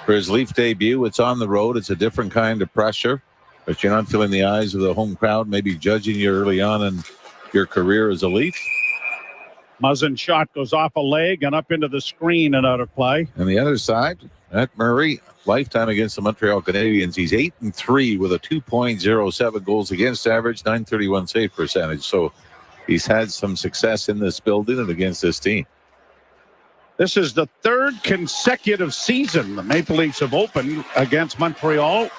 For his Leaf debut, it's on the road. It's a different kind of pressure. But you're not feeling the eyes of the home crowd, maybe judging you early on in your career as a Leaf. Muzzin shot goes off a leg and up into the screen and out of play. And the other side, Matt Murray, lifetime against the Montreal Canadiens. He's 8-3 with a 2.07 goals against average, .931 save percentage. So he's had some success in this building and against this team. This is the third consecutive season the Maple Leafs have opened against Montreal.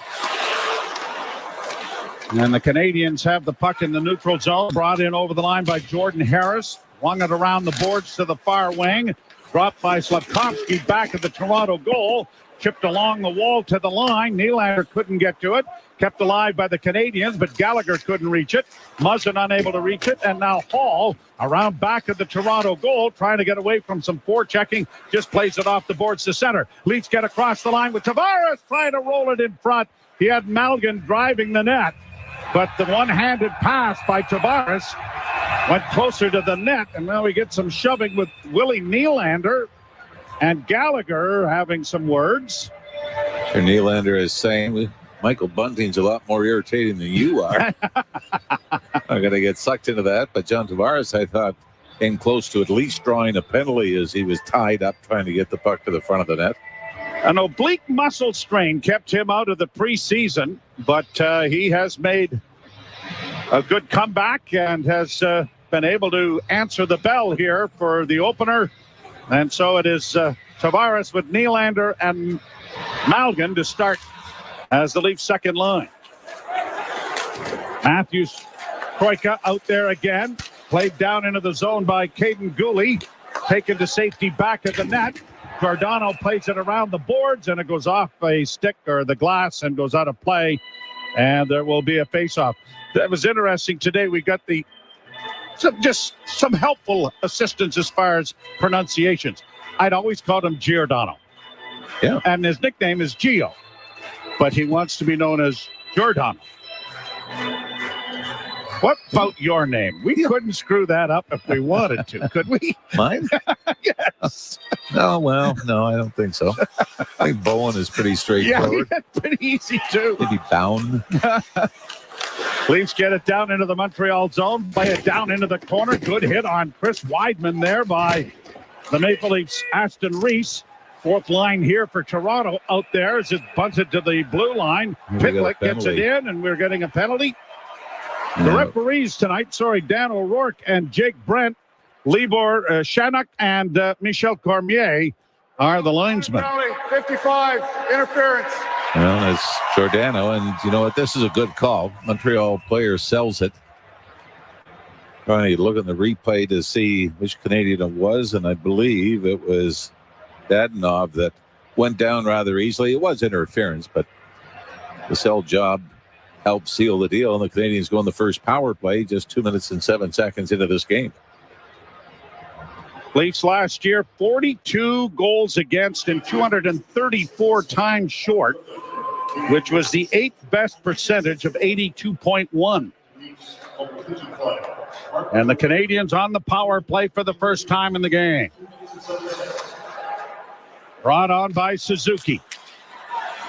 And the Canadiens have the puck in the neutral zone. Brought in over the line by Jordan Harris. Swung it around the boards to the far wing. Dropped by Slavkovsky back at the Toronto goal. Chipped along the wall to the line. Nylander couldn't get to it. Kept alive by the Canadiens, but Gallagher couldn't reach it. Muzzin unable to reach it. And now Hall around back of the Toronto goal, trying to get away from some forechecking. Just plays it off the boards to center. Leafs get across the line with Tavares trying to roll it in front. He had Malgin driving the net. But the one-handed pass by Tavares went closer to the net. And now we get some shoving with Willie Nylander and Gallagher having some words. Sure, Nylander is saying, Michael Bunting's a lot more irritating than you are. I'm going to get sucked into that. But John Tavares, I thought, came close to at least drawing a penalty as he was tied up trying to get the puck to the front of the net. An oblique muscle strain kept him out of the preseason, but he has made a good comeback and has been able to answer the bell here for the opener. And so it is Tavares with Nylander and Malgin to start as the Leafs' second line. Matthews, Troika out there again. Played down into the zone by Caden Gooley. Taken to safety back at the net. Giordano plays it around the boards, and it goes off a stick or the glass and goes out of play. And there will be a face-off. That was interesting today. We got some helpful assistance as far as pronunciations. I'd always called him Giordano. Yeah. And his nickname is Gio. But he wants to be known as Giordano. What about your name? We couldn't screw that up if we wanted to, could we? Mine? Yes. No, well, no, I don't think so. I think Bowen is pretty straightforward. Yeah, pretty easy, too. Maybe Bound. Leafs get it down into the Montreal zone, play it down into the corner. Good hit on Chris Weidman there by the Maple Leafs' Aston Reese. Fourth line here for Toronto out there as it bunted to the blue line. Pitlick gets it in, and we're getting a penalty. The referees tonight, Dan O'Rourke and Jake Brent, Libor Shanuk, and Michel Cormier are the linesmen. 55, interference. Well, it's Giordano, and you know what? This is a good call. Montreal player sells it. Trying to look at the replay to see which Canadian it was, and I believe it was Dadonov that went down rather easily. It was interference, but the sell job helped seal the deal, and the Canadians go in the first power play just 2 minutes and 7 seconds into this game. Leafs last year, 42 goals against and 234 times short, which was the 8th best percentage of 82.1. And the Canadians on the power play for the first time in the game. Brought on by Suzuki.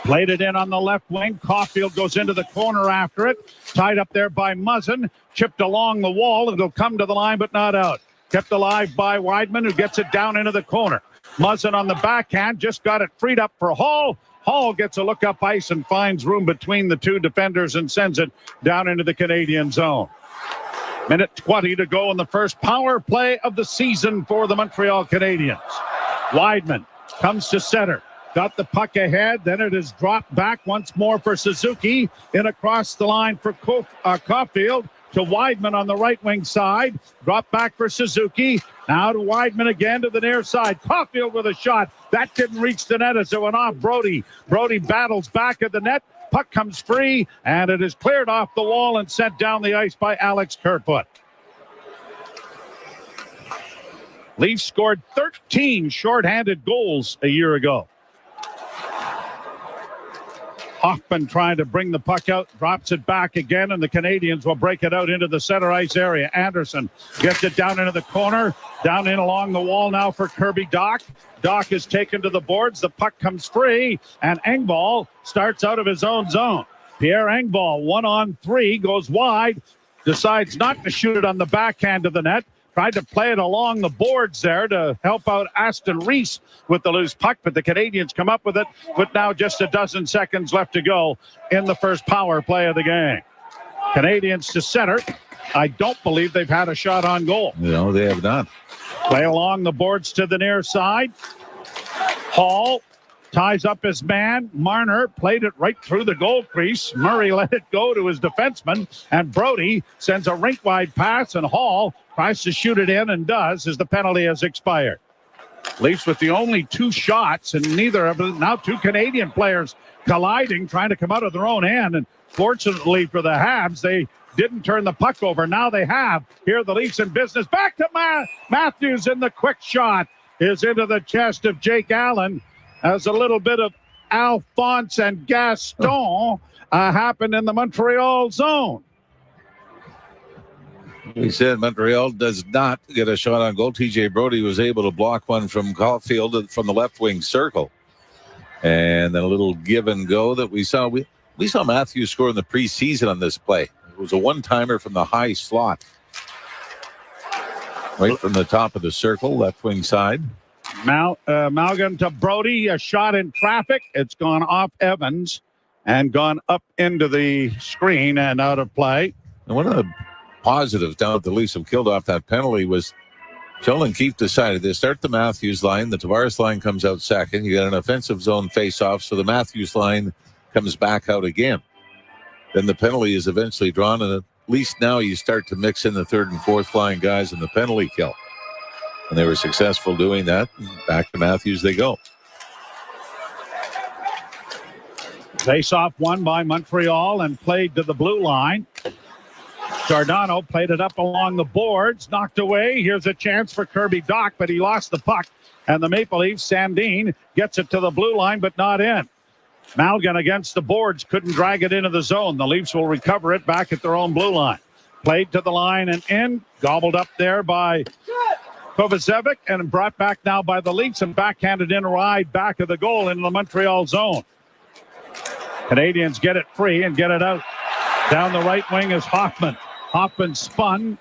Played it in on the left wing. Caulfield goes into the corner after it. Tied up there by Muzzin. Chipped along the wall. It'll come to the line, but not out. Kept alive by Weidman, who gets it down into the corner. Muzzin on the backhand. Just got it freed up for Hall. Hall gets a look up ice and finds room between the two defenders and sends it down into the Canadian zone. Minute 20 to go in the first power play of the season for the Montreal Canadiens. Weidman comes to center. Got the puck ahead. Then it is dropped back once more for Suzuki. In across the line for Caulfield to Weidman on the right wing side. Drop back for Suzuki. Now to Weidman again to the near side. Caulfield with a shot. That didn't reach the net as it went off Brody. Brody battles back at the net. puck comes free, and it is cleared off the wall and sent down the ice by Alex Kerfoot. Leafs scored 13 shorthanded goals a year ago. Hoffman trying to bring the puck out, drops it back again, and the Canadiens will break it out into the center ice area. Anderson gets it down into the corner, down in along the wall now for Kirby Dach. Dach is taken to the boards. The puck comes free, and Engvall starts out of his own zone. Pierre Engvall, 1-on-3, goes wide, decides not to shoot it on the backhand of the net. Tried to play it along the boards there to help out Aston Reese with the loose puck, but the Canadiens come up with it with now just a dozen seconds left to go in the first power play of the game. Canadiens to center. I don't believe they've had a shot on goal. No, they have not. Play along the boards to the near side. Hall ties up his man. Marner played it right through the goal crease. Murray let it go to his defenseman, and Brody sends a rink-wide pass, and Hall tries to shoot it in and does as the penalty has expired. Leafs with the only 2 shots, and neither of them, now 2 Canadian players colliding, trying to come out of their own end. And fortunately for the Habs, they didn't turn the puck over. Now they have. Here the Leafs in business. Back to Matthews, and the quick shot is into the chest of Jake Allen. As a little bit of Alphonse and Gaston happened in the Montreal zone. We said Montreal does not get a shot on goal. TJ Brody was able to block one from Caulfield from the left wing circle. And then a little give and go that we saw. We saw Matthews score in the preseason on this play. It was a one-timer from the high slot. Right from the top of the circle, left wing side. Malgin to Brody, a shot in traffic. It's gone off Evans and gone up into the screen and out of play. And one of the positives down at the Leafs have killed off that penalty was Sheldon Keefe decided to start the Matthews line. The Tavares line comes out second. You got an offensive zone face-off, so the Matthews line comes back out again. Then the penalty is eventually drawn, and at least now you start to mix in the third and fourth line guys in the penalty kill. And they were successful doing that. Back to Matthews they go. Face-off won by Montreal and played to the blue line. Giordano played it up along the boards, knocked away. Here's a chance for Kirby Dach, but he lost the puck. And the Maple Leafs, Sandin, gets it to the blue line, but not in. Malgin against the boards, couldn't drag it into the zone. The Leafs will recover it back at their own blue line. Played to the line and in, gobbled up there by Kovacevic, and brought back now by the Leafs and backhanded in wide back of the goal into the Montreal zone. Canadiens get it free and get it out. Down the right wing is Hoffman. Hoffman spun,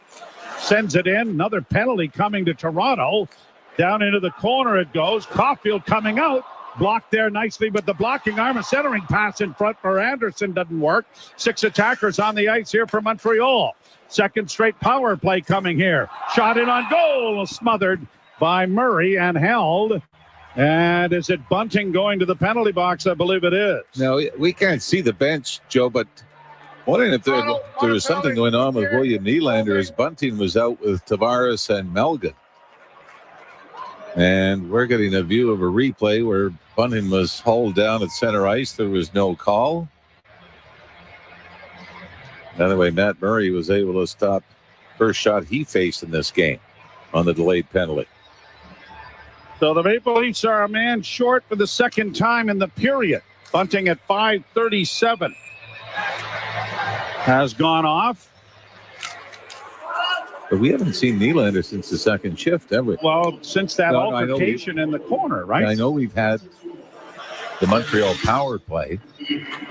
sends it in. Another penalty coming to Toronto. Down into the corner it goes. Caulfield coming out. Blocked there nicely, but the blocking arm, a centering pass in front for Anderson doesn't work. 6 attackers on the ice here for Montreal. Second straight power play coming here. Shot in on goal, smothered by Murray and held. And is it Bunting going to the penalty box? I believe it is. No, we can't see the bench, Joe, but wondering if there was something going on with William Nylander as Bunting was out with Tavares and Malgin. And we're getting a view of a replay where Bunting was hauled down at center ice. There was no call. Anyway, Matt Murray was able to stop first shot he faced in this game on the delayed penalty. So the Maple Leafs are a man short for the second time in the period. Bunting at 5:37 has gone off. But we haven't seen Nylander since the second shift, have we? Well, since that altercation in the corner, right? I know we've had the Montreal power play,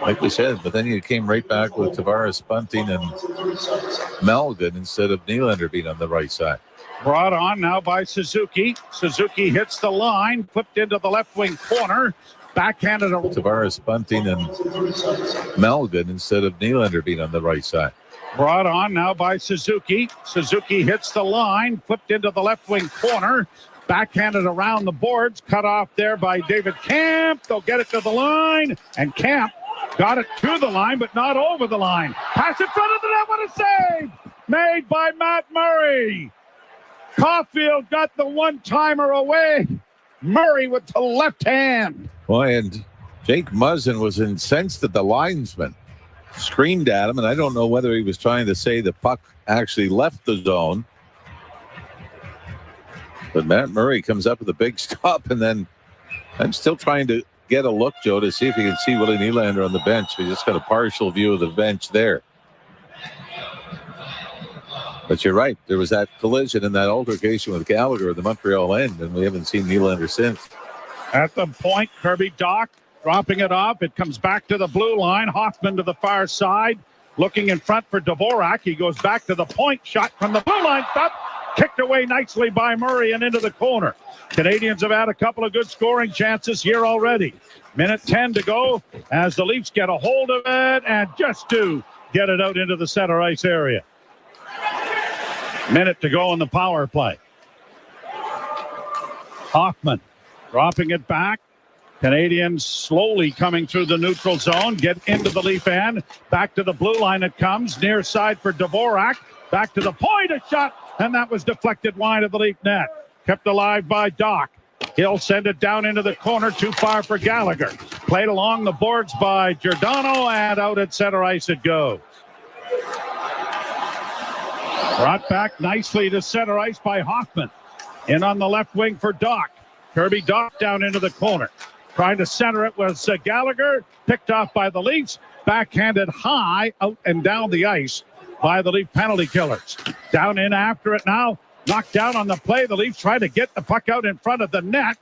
like we said, but then you came right back with Tavares, Bunting, and Malgin instead of Nylander being on the right side. Brought on now by Suzuki. Suzuki hits the line, flipped into the left wing corner. Backhanded a Tavares, Bunting, and Malgin instead of Nylander being on the right side. Brought on now by Suzuki. Suzuki hits the line, flipped into the left wing corner. Backhanded around the boards, cut off there by David Camp. They'll get it to the line, and Camp got it to the line, but not over the line. Pass in front of the net. What a save! Made by Matt Murray. Caulfield got the one-timer away. Murray with the left hand. Well, and Jake Muzzin was incensed at the linesman, screamed at him, and I don't know whether he was trying to say the puck actually left the zone. But Matt Murray comes up with a big stop, and then I'm still trying to get a look, Joe, to see if you can see Willie Nylander on the bench. We just got a partial view of the bench there. But you're right. There was that collision and that altercation with Gallagher at the Montreal end, and we haven't seen Nylander since. At the point, Kirby Dach dropping it off. It comes back to the blue line. Hoffman to the far side. Looking in front for Dvorak. He goes back to the point. Shot from the blue line. Stop. Kicked away nicely by Murray and into the corner. Canadians have had a couple of good scoring chances here already. Minute 10 to go as the Leafs get a hold of it and just to get it out into the center ice area. Minute to go in the power play. Hoffman dropping it back. Canadians slowly coming through the neutral zone, get into the Leaf end. Back to the blue line it comes. Near side for Dvorak. Back to the point, a shot, and that was deflected wide of the Leaf net. Kept alive by Dach. He'll send it down into the corner, too far for Gallagher. Played along the boards by Giordano, and out at center ice it goes. Brought back nicely to center ice by Hoffman. In on the left wing for Dach. Kirby Dach down into the corner. Trying to center it was Gallagher. Picked off by the Leafs. Backhanded high out and down the ice by the Leaf penalty killers. Down in after it now. Knocked down on the play. The Leafs try to get the puck out in front of the net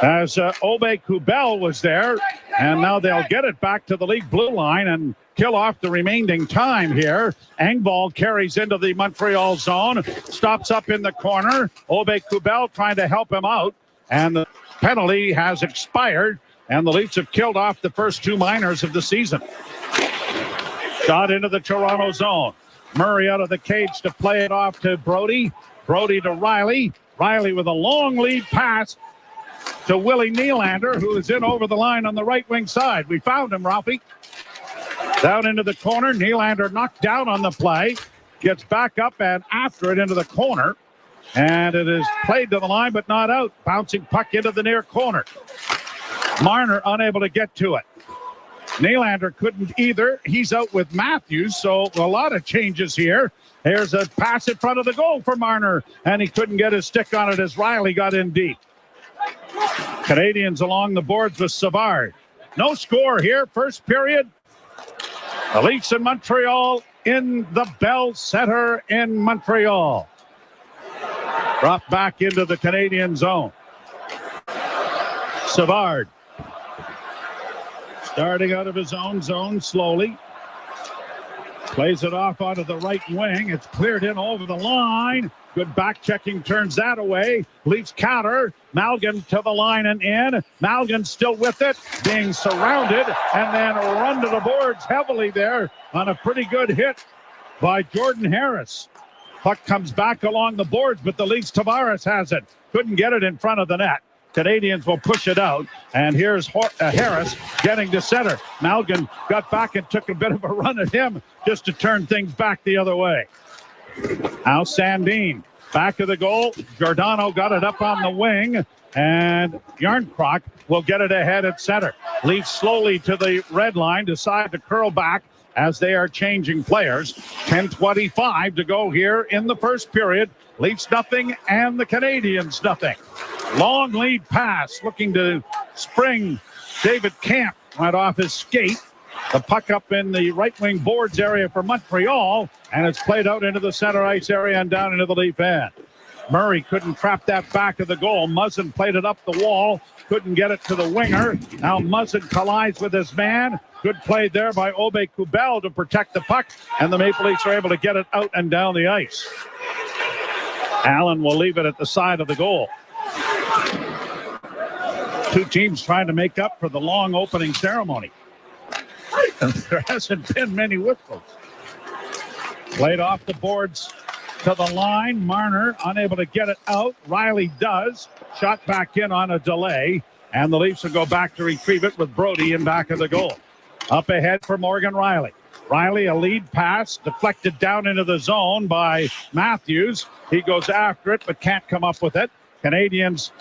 as Aube-Kubel was there. And now they'll get it back to the League blue line and kill off the remaining time here. Engvall carries into the Montreal zone. Stops up in the corner. Aube-Kubel trying to help him out. And the penalty has expired. And the Leafs have killed off the first two minors of the season. Shot into the Toronto zone. Murray out of the cage to play it off to Brody. Brody to Riley. Riley with a long lead pass to Willie Nylander, who is in over the line on the right wing side. We found him, Ralphie. Down into the corner. Nylander knocked down on the play. Gets back up and after it into the corner. And it is played to the line, but not out. Bouncing puck into the near corner. Marner unable to get to it. Nylander couldn't either. He's out with Matthews, so a lot of changes here. Here's a pass in front of the goal for Marner, and he couldn't get his stick on it as Riley got in deep. Canadians along the boards with Savard. No score here, first period. The Leafs in Montreal in the Bell Center in Montreal. Drop back into the Canadian zone. Savard. Starting out of his own zone slowly. Plays it off onto the right wing. It's cleared in over the line. Good back checking turns that away. Leafs counter. Malgin to the line and in. Malgin still with it. Being surrounded and then run to the boards heavily there on a pretty good hit by Jordan Harris. Puck comes back along the boards, but the Leafs Tavares has it. Couldn't get it in front of the net. Canadians will push it out, and here's Harris getting to center. Malgin got back and took a bit of a run at him just to turn things back the other way. Now Sandin back of the goal. Giordano got it up on the wing, and Yarncroc will get it ahead at center. Leafs slowly to the red line, decide to curl back as they are changing players. 10:25 to go here in the first period. Leafs nothing and the Canadians nothing. Long lead pass looking to spring. David Camp went off his skate. The puck up in the right wing boards area for Montreal, and it's played out into the center ice area and down into the Leaf end. Murray couldn't trap that back of the goal. Muzzin played it up the wall, couldn't get it to the winger. Now Muzzin collides with his man. Good play there by Aube-Kubel to protect the puck, and the Maple Leafs are able to get it out and down the ice. Allen will leave it at the side of the goal. Two teams trying to make up for the long opening ceremony. There hasn't been many whistles. Played off the boards to the line. Marner unable to get it out. Riley does. Shot back in on a delay. And the Leafs will go back to retrieve it with Brody in back of the goal. Up ahead for Morgan Riley. Riley, a lead pass, deflected down into the zone by Matthews. He goes after it, but can't come up with it. Canadiens,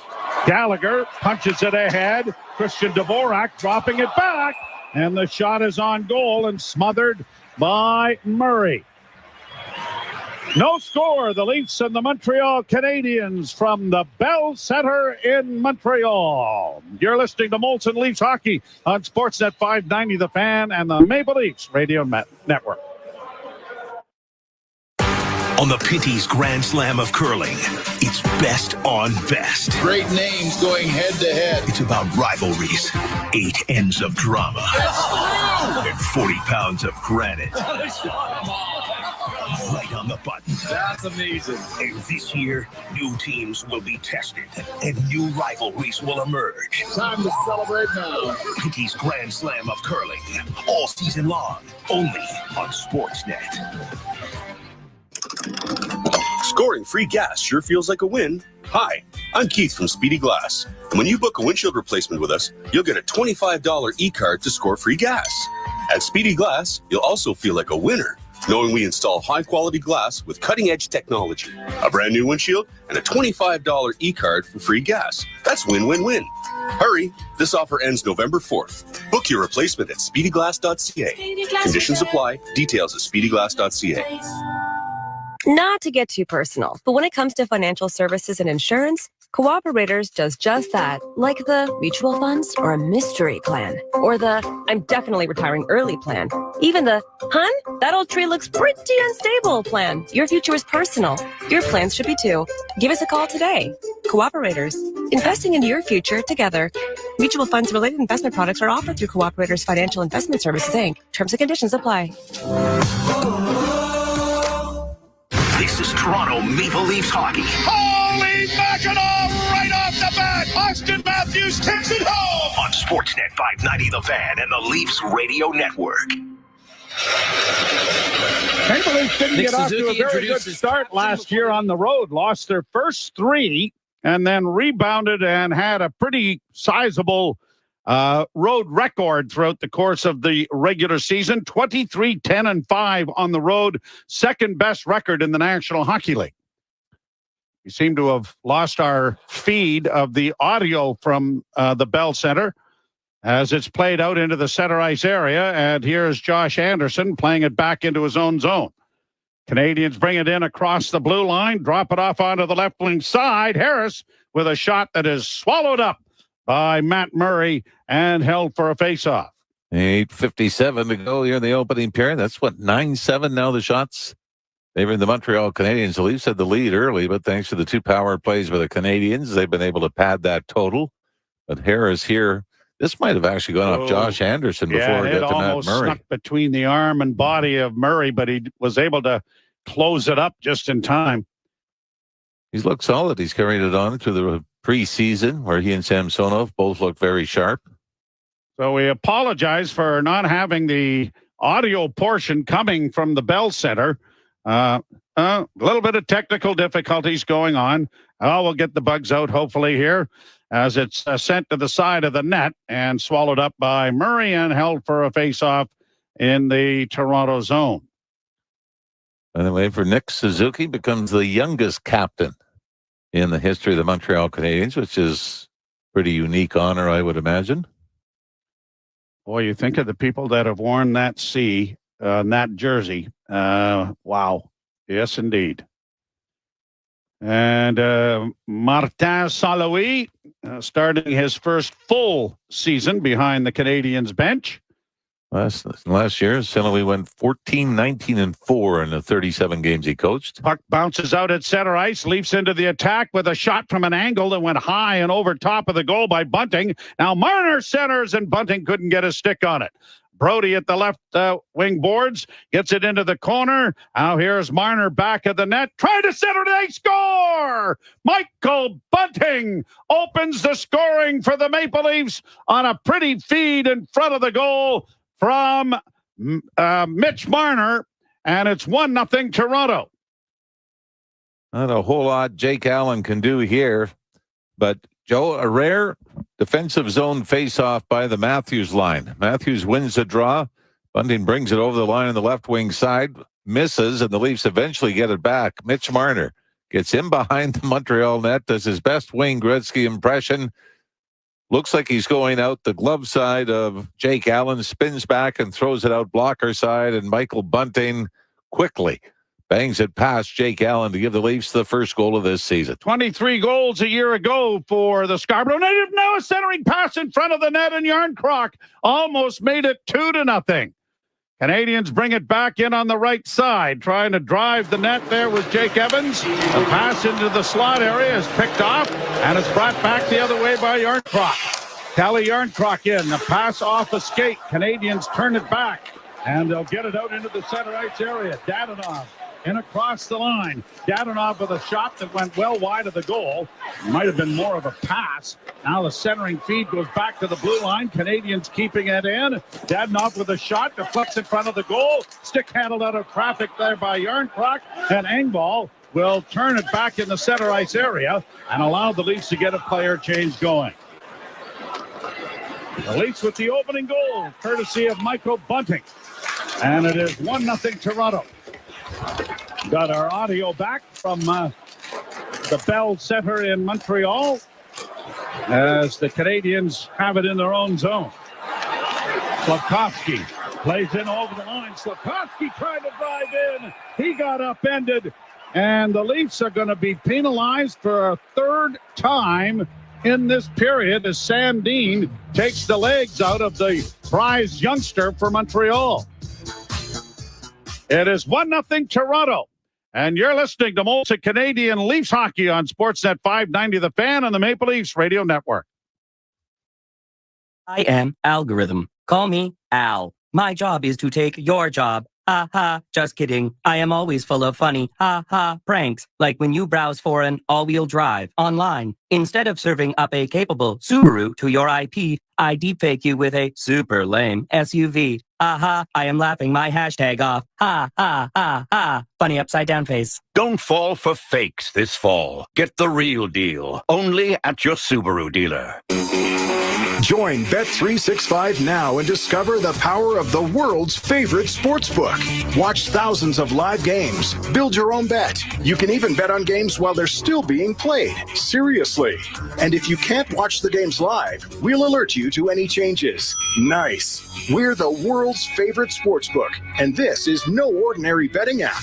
Gallagher punches it ahead. Christian Dvorak dropping it back. And the shot is on goal and smothered by Murray. No score. The Leafs and the Montreal Canadiens from the Bell Center in Montreal. You're listening to Molson Leafs Hockey on Sportsnet 590 The Fan and the Maple Leafs Radio Network. On the Pinty's Grand Slam of Curling, it's best on best. Great names going head to head. It's about rivalries, 8 ends of drama, and 40 pounds of granite. Right on the button. That's amazing. And this year, new teams will be tested, and new rivalries will emerge. Time to celebrate now. Pinty's Grand Slam of Curling, all season long, only on Sportsnet. Scoring free gas sure feels like a win. Hi, I'm Keith from Speedy Glass. And when you book a windshield replacement with us, you'll get a $25 e-card to score free gas. At Speedy Glass, you'll also feel like a winner, knowing we install high-quality glass with cutting-edge technology, a brand new windshield, and a $25 e-card for free gas. That's win-win-win. Hurry, this offer ends November 4th. Book your replacement at speedyglass.ca. Conditions apply. Details at speedyglass.ca. Not to get too personal, but when it comes to financial services and insurance, Cooperators does just that, like the mutual funds or a mystery plan, or the I'm definitely retiring early plan, even the hun, that old tree looks pretty unstable plan. Your future is personal. Your plans should be too. Give us a call today. Cooperators, investing in your future together. Mutual funds related investment products are offered through Cooperators Financial Investment Services, Inc. Terms and conditions apply. This is Toronto Maple Leafs hockey. Holy Mackinac, right off the bat, Austin Matthews takes it home. On Sportsnet 590 The Fan and the Leafs Radio Network. Maple Leafs didn't get off to a very good start last year on the road. Lost their first three and then rebounded and had a pretty sizable road record throughout the course of the regular season. 23-10-5 on the road, second best record in the National Hockey League. We seem to have lost our feed of the audio from the Bell Center as it's played out into the center ice area. And here's Josh Anderson playing it back into his own zone. Canadians bring it in across the blue line, drop it off onto the left wing side. Harris with a shot that is swallowed up by Matt Murray and held for a faceoff. 8:57 to go here in the opening period. That's what, 9-7 now the shots favoring the Montreal Canadiens. The Leafs had the lead early, but thanks to the two power plays by the Canadians, they've been able to pad that total. But Harris here, this might have actually gone off Josh Anderson before it got to Matt Murray. Snuck between the arm and body of Murray, but he was able to close it up just in time. He's looked solid. He's carried it on to the preseason where he and Samsonov both look very sharp. So we apologize for not having the audio portion coming from the Bell Center. A little bit of technical difficulties going on. We'll get the bugs out hopefully here as it's sent to the side of the net and swallowed up by Murray and held for a face-off in the Toronto zone. By the way, for Nick Suzuki, becomes the youngest captain in the history of the Montreal Canadiens, which is a pretty unique honor, I would imagine. Boy, you think of the people that have worn that that jersey. Wow. Yes, indeed. And Martin St-Louis starting his first full season behind the Canadiens bench. Last year, St-Louis went 14-19-4 in the 37 games he coached. Puck bounces out at center ice, leaps into the attack with a shot from an angle that went high and over top of the goal by Bunting. Now Marner centers and Bunting couldn't get a stick on it. Brody at the left wing boards, gets it into the corner. Now here's Marner back at the net, trying to center, they score! Michael Bunting opens the scoring for the Maple Leafs on a pretty feed in front of the goal from Mitch Marner, and it's 1-0 Toronto. Not a whole lot Jake Allen can do here, but Joe, a rare defensive zone face-off by the Matthews line. Matthews wins the draw. Bunting brings it over the line on the left wing side, misses, and the Leafs eventually get it back. Mitch Marner Gets in behind the Montreal net, does his best Wayne Gretzky impression. Looks like he's going out the glove side of Jake Allen, spins back and throws it out blocker side, and Michael Bunting quickly bangs it past Jake Allen to give the Leafs the first goal of this season. 23 goals a year ago for the Scarborough Native. Now a centering pass in front of the net, and Yarncroc almost made it 2-0. Canadians bring it back in on the right side. Trying to drive the net there was Jake Evans. The pass into the slot area is picked off, and it's brought back the other way by Yarncroc. Calle Yarncroc in. The pass off a skate. Canadians turn it back, and they'll get it out into the center ice area. Dadonov in across the line. Dadonov with a shot that went well wide of the goal. Might have been more of a pass. Now the centering feed goes back to the blue line. Canadians keeping it in. Dadonov with a shot, deflects in front of the goal. Stick handled out of traffic there by Yarncroc. And Engvall will turn it back in the center ice area and allow the Leafs to get a player change going. The Leafs with the opening goal, courtesy of Michael Bunting. And it is 1-0 Toronto. Got our audio back from the Bell Center in Montreal as the Canadians have it in their own zone. Slafkovsky plays in over the line. Slafkovsky tried to drive in. He got upended. And the Leafs are going to be penalized for a third time in this period as Sandin takes the legs out of the prize youngster for Montreal. It is 1-0 Toronto. And you're listening to Molson Canadian Leafs hockey on Sportsnet 590 The Fan and the Maple Leafs Radio Network. I am Algorithm. Call me Al. My job is to take your job. Ha ha, just kidding. I am always full of funny ha ha pranks, like when you browse for an all-wheel drive online. Instead of serving up a capable Subaru to your IP, I deepfake you with a super lame SUV. Aha, I am laughing my hashtag off. Ha ha ha ha. Funny upside down face. Don't fall for fakes this fall. Get the real deal. Only at your Subaru dealer. Join Bet365 now and discover the power of the world's favorite sportsbook. Watch thousands of live games. Build your own bet. You can even bet on games while they're still being played. Seriously. And if you can't watch the games live, we'll alert you to any changes. Nice. We're the world's favorite sportsbook, and this is no ordinary betting app.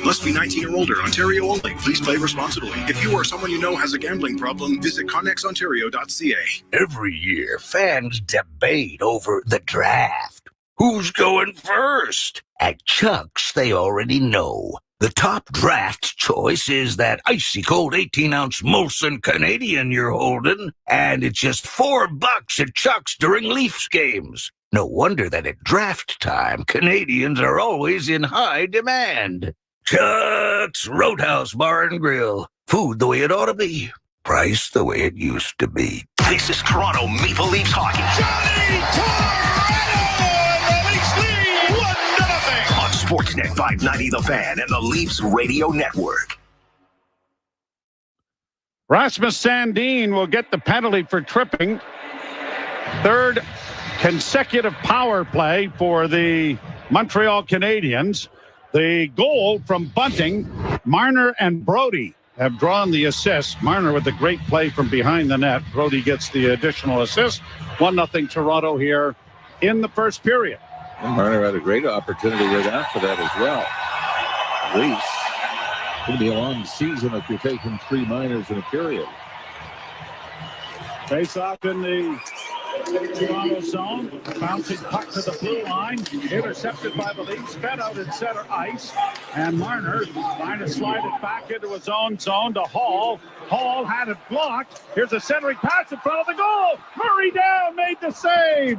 Must be 19 or older. Ontario only. Please play responsibly. If you or someone you know has a gambling problem, visit connexontario.ca. Every year, fans debate over the draft. Who's going first? At Chuck's, they already know. The top draft choice is that icy cold 18-ounce Molson Canadian you're holding, and it's just $4 at Chuck's during Leafs games. No wonder that at draft time, Canadians are always in high demand. Chuck's Roadhouse Bar and Grill. Food the way it ought to be. Price the way it used to be. This is Toronto Maple Leafs hockey. Johnny Tortorella makes lead 1-0 on Sportsnet 590 The Fan and the Leafs Radio Network. Rasmus Sandin will get the penalty for tripping. Third consecutive power play for the Montreal Canadiens. The goal from Bunting, Marner and Brody have drawn the assist. Marner with a great play from behind the net. Brody gets the additional assist. 1-0 Toronto here in the first period. And Marner had a great opportunity right after that as well. Leafs, going to be a long season if you're taking 3 minors in a period. Face off in the Toronto zone. Bouncing puck to the blue line. Intercepted by the Leafs. Fed out in center ice. And Marner trying to slide it back into his own zone to Hall. Hall had it blocked. Here's a centering pass in front of the goal. Murray down, made the save.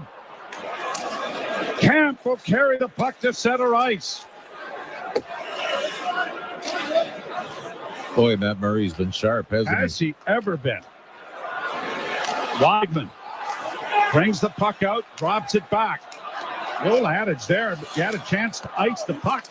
Camp will carry the puck to center ice. Boy, Matt Murray's been sharp, hasn't he? Has he ever been? Weidman brings the puck out, drops it back. Little adage there. He had a chance to ice the puck.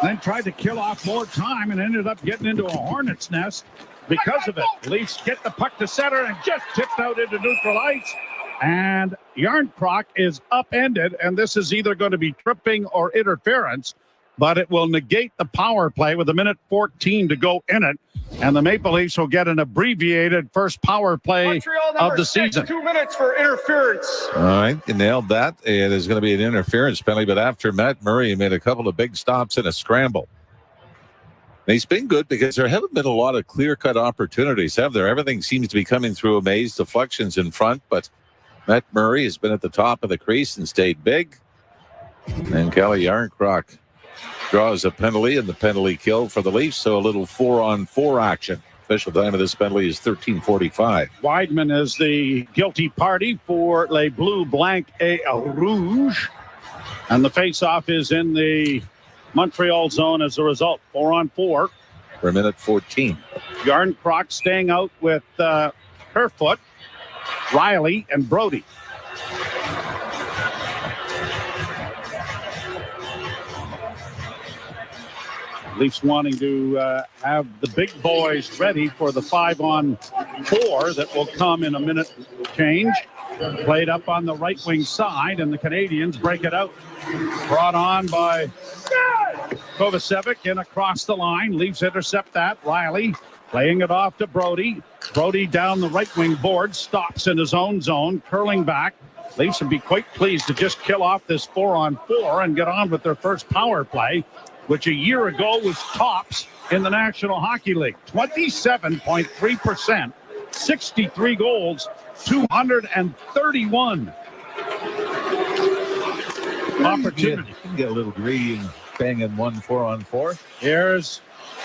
Then tried to kill off more time and ended up getting into a hornet's nest because of it. Leafs get the puck to center and just tipped out into neutral ice. And Yarncroc is upended, and this is either going to be tripping or interference. but it will negate the power play with 1:14 to go in it. And the Maple Leafs will get an abbreviated first power play of the season. 2 minutes for interference. All right, you nailed that. It is going to be an interference penalty, but after Matt Murray made a couple of big stops in a scramble. And he's been good because there haven't been a lot of clear-cut opportunities, have there? Everything seems to be coming through a maze, deflections in front, but Matt Murray has been at the top of the crease and stayed big. And Kelly Yarncroc draws a penalty, and the penalty kill for the Leafs, so a little 4-on-4 action. Official time of this penalty is 13:45. Weidman is the guilty party for Les Bleus Blanc et Rouge. And the face-off is in the Montreal zone as a result. 4-on-4. For 1:14. Yarncroc staying out with Kerfoot, Riley, and Brody. Leafs wanting to have the big boys ready for the 5-on-4 that will come in a minute change. Played up on the right wing side, and the Canadiens break it out. Brought on by Kovacevic in across the line. Leafs intercept that. Riley playing it off to Brody. Brody down the right wing board, stops in his own zone, curling back. Leafs would be quite pleased to just kill off this 4-on-4 and get on with their first power play, which a year ago was tops in the National Hockey League. 27.3%, 63 goals, 231 opportunity. Get a little greedy and bang in 1 4-on-4. Here's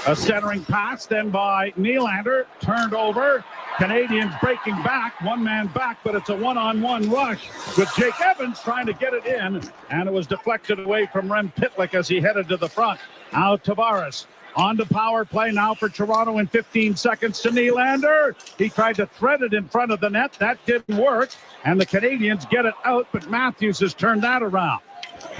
a centering pass, then by Nylander, turned over. Canadians breaking back, one man back, but it's a 1-on-1 rush with Jake Evans trying to get it in, and it was deflected away from Rem Pitlick as he headed to the front. Now Tavares on to power play now for Toronto in 15 seconds to Nylander. He tried to thread it in front of the net. That didn't work, and the Canadians get it out, but Matthews has turned that around.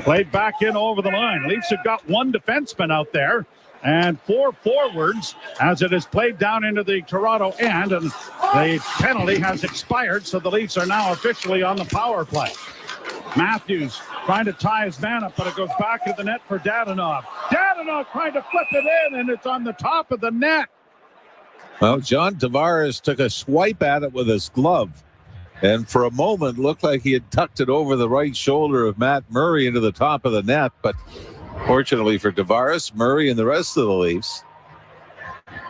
Played back in over the line. Leafs have got one defenseman out there and 4 forwards as it is played down into the Toronto end, and the penalty has expired, so the Leafs are now officially on the power play. Matthews trying to tie his man up, but it goes back to the net for Dadonov. Dadonov trying to flip it in, and it's on the top of the net. Well, John Tavares took a swipe at it with his glove, and for a moment looked like he had tucked it over the right shoulder of Matt Murray into the top of the net, but fortunately for Tavares, Murray, and the rest of the Leafs,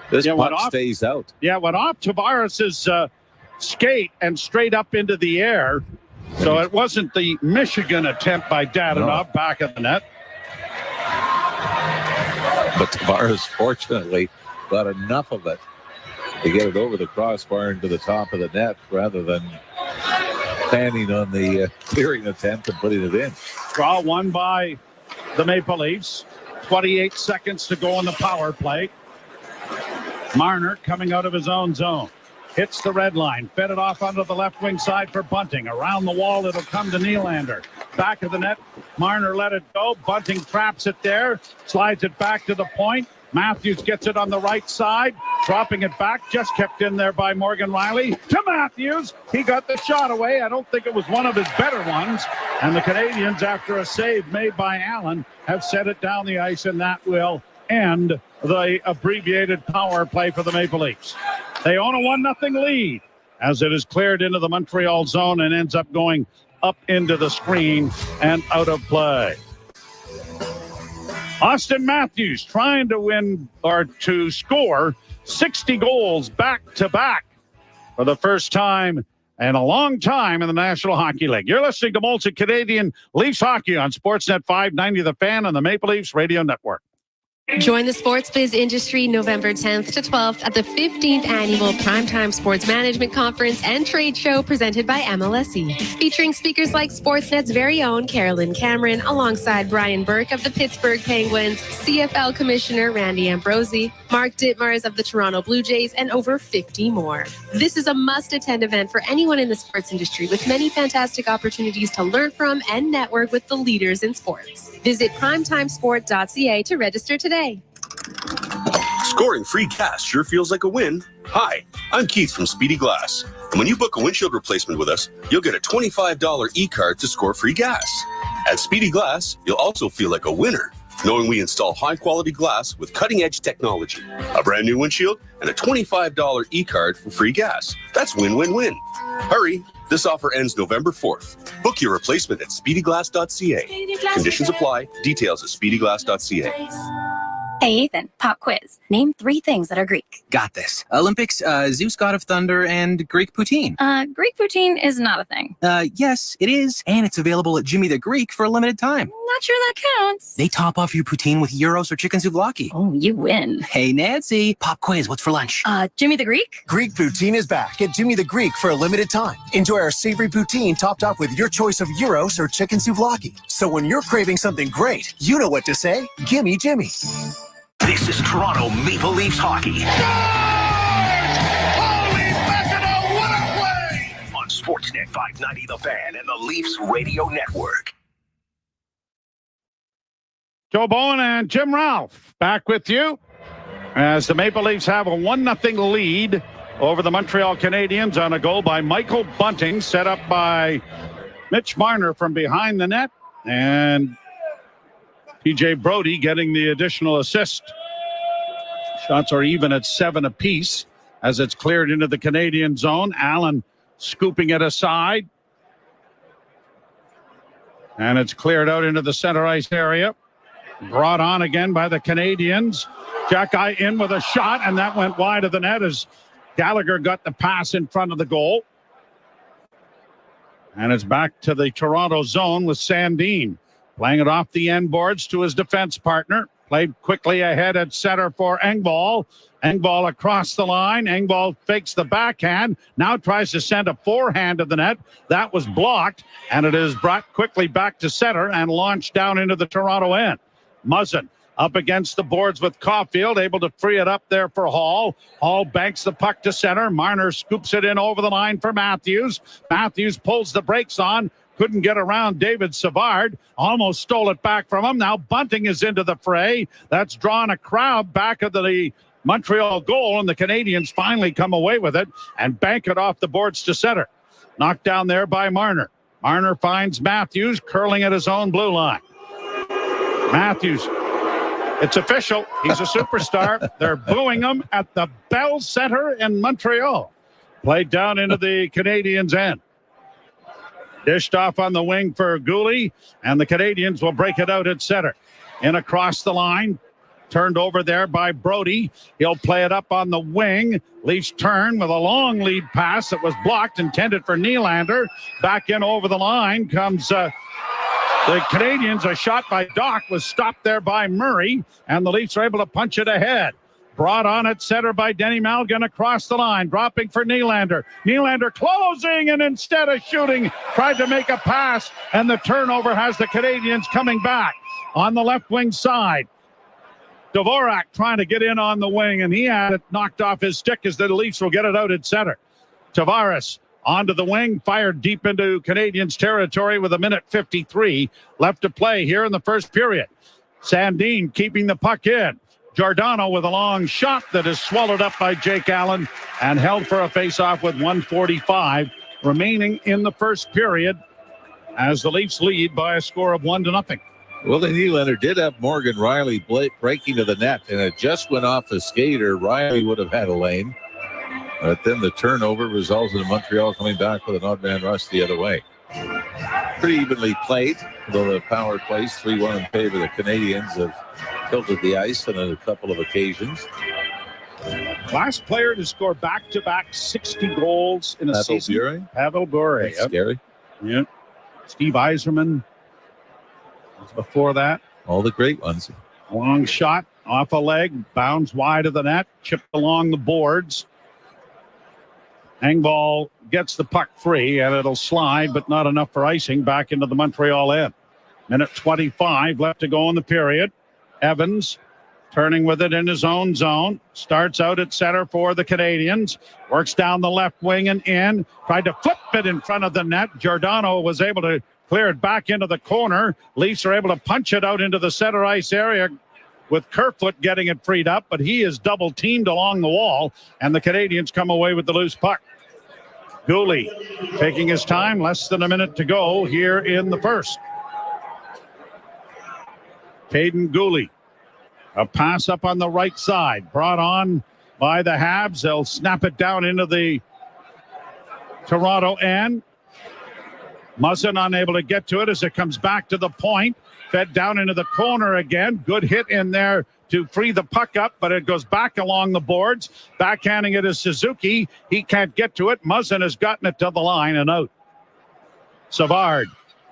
this puck stays out. Yeah, went off Tavares' skate and straight up into the air. So it wasn't the Michigan attempt by Dadonov back at the net. But Tavares, fortunately, got enough of it to get it over the crossbar into the top of the net rather than standing on the clearing attempt and putting it in. Draw one by the Maple Leafs. 28 seconds to go on the power play. Marner coming out of his own zone. Hits the red line. Fed it off onto the left wing side for Bunting. Around the wall, it'll come to Nylander. Back of the net. Marner let it go. Bunting traps it there. Slides it back to the point. Matthews gets it on the right side. Dropping it back. Just kept in there by Morgan Riley. To Matthews. He got the shot away. I don't think it was one of his better ones. And the Canadians, after a save made by Allen, have set it down the ice, and that will end the abbreviated power play for the Maple Leafs. They own a 1-0 lead as it is cleared into the Montreal zone and ends up going up into the screen and out of play. Austin Matthews trying to win or to score 60 goals back-to-back for the first time in a long time in the National Hockey League. You're listening to Molson Canadian Leafs Hockey on Sportsnet 590 The Fan and the Maple Leafs Radio Network. Join the sports biz industry November 10th to 12th at the 15th Annual Primetime Sports Management Conference and Trade Show presented by MLSE. Featuring speakers like Sportsnet's very own Carolyn Cameron, alongside Brian Burke of the Pittsburgh Penguins, CFL Commissioner Randy Ambrosie, Mark Dittmars of the Toronto Blue Jays, and over 50 more. This is a must-attend event for anyone in the sports industry, with many fantastic opportunities to learn from and network with the leaders in sports. Visit primetimesport.ca to register today. Scoring free gas sure feels like a win. Hi, I'm Keith from Speedy Glass. And when you book a windshield replacement with us, you'll get a $25 e-card to score free gas. At Speedy Glass, you'll also feel like a winner knowing we install high-quality glass with cutting-edge technology, a brand new windshield, and a $25 e-card for free gas. That's win-win-win. Hurry! This offer ends November 4th. Book your replacement at speedyglass.ca. Conditions apply. Details at speedyglass.ca. Hey, Ethan, pop quiz. Name 3 things that are Greek. Got this. Olympics, Zeus god of thunder, and Greek poutine. Greek poutine is not a thing. Yes, it is. And it's available at Jimmy the Greek for a limited time. Not sure that counts. They top off your poutine with gyros or chicken souvlaki. Oh, you win. Hey, Nancy, pop quiz. What's for lunch? Jimmy the Greek? Greek poutine is back at Jimmy the Greek for a limited time. Enjoy our savory poutine topped off with your choice of gyros or chicken souvlaki. So when you're craving something great, you know what to say. Gimme Jimmy. This is Toronto Maple Leafs hockey. Holy mackerel, what a play! On Sportsnet 590 The Fan and the Leafs Radio Network. Joe Bowen and Jim Ralph back with you as the Maple Leafs have a 1-0 lead over the Montreal Canadiens on a goal by Michael Bunting, set up by Mitch Marner from behind the net, and TJ Brody getting the additional assist. Shots are even at 7 apiece as it's cleared into the Canadian zone. Allen scooping it aside. And it's cleared out into the center ice area. Brought on again by the Canadians. Jack-Eye in with a shot, and that went wide of the net as Gallagher got the pass in front of the goal. And it's back to the Toronto zone with Sandin. Playing it off the end boards to his defense partner. Played quickly ahead at center for Engvall. Engvall across the line. Engvall fakes the backhand. Now tries to send a forehand to the net. That was blocked, and it is brought quickly back to center and launched down into the Toronto end. Muzzin up against the boards with Caulfield, able to free it up there for Hall. Hall banks the puck to center. Marner scoops it in over the line for Matthews. Matthews pulls the brakes on. Couldn't get around David Savard. Almost stole it back from him. Now Bunting is into the fray. That's drawn a crowd back of the Montreal goal, and the Canadiens finally come away with it and bank it off the boards to center. Knocked down there by Marner. Marner finds Matthews curling at his own blue line. Matthews, it's official. He's a superstar. They're booing him at the Bell Center in Montreal. Played down into the Canadiens' end. Dished off on the wing for Gooley, and the Canadiens will break it out at center. In across the line, turned over there by Brody. He'll play it up on the wing. Leafs turn with a long lead pass that was blocked, intended for Nylander. Back in over the line comes the Canadiens. A shot by Doc was stopped there by Murray, and the Leafs are able to punch it ahead. Brought on at center by Denny Malgin across the line, dropping for Nylander. Nylander closing, and instead of shooting, tried to make a pass, and the turnover has the Canadiens coming back on the left wing side. Dvorak trying to get in on the wing, and he had it knocked off his stick as the Leafs will get it out at center. Tavares onto the wing, fired deep into Canadiens territory with 1:53 left to play here in the first period. Sandin keeping the puck in. Giordano with a long shot that is swallowed up by Jake Allen and held for a faceoff with 1:45 remaining in the first period as the Leafs lead by a score of 1-0. Willie Nylander did have Morgan Riley breaking to the net, and it just went off a skater. Riley would have had a lane, but then the turnover resulted in Montreal coming back with an odd man rush the other way. Pretty evenly played, though the power plays 3-1 in favor of the Canadiens have tilted the ice on a couple of occasions. Last player to score back-to-back 60 goals in a season. Pavel Bure. That's scary. Yeah. Steve Yzerman was before that. All the great ones. Long shot off a leg, bounds wide of the net, chipped along the boards. Engvall gets the puck free, and it'll slide, but not enough for icing back into the Montreal end. Minute 25 left to go in the period. Evans turning with it in his own zone. Starts out at center for the Canadiens. Works down the left wing and in. Tried to flip it in front of the net. Giordano was able to clear it back into the corner. Leafs are able to punch it out into the center ice area with Kerfoot getting it freed up, but he is double teamed along the wall, and the Canadiens come away with the loose puck. Gooley taking his time, less than a minute to go here in the first. Caden Gooley. A pass up on the right side. Brought on by the Habs. They'll snap it down into the Toronto end. Muzzin unable to get to it as it comes back to the point. Fed down into the corner again. Good hit in there to free the puck up, but it goes back along the boards. Backhanding it is Suzuki. He can't get to it. Muzzin has gotten it to the line and out. Savard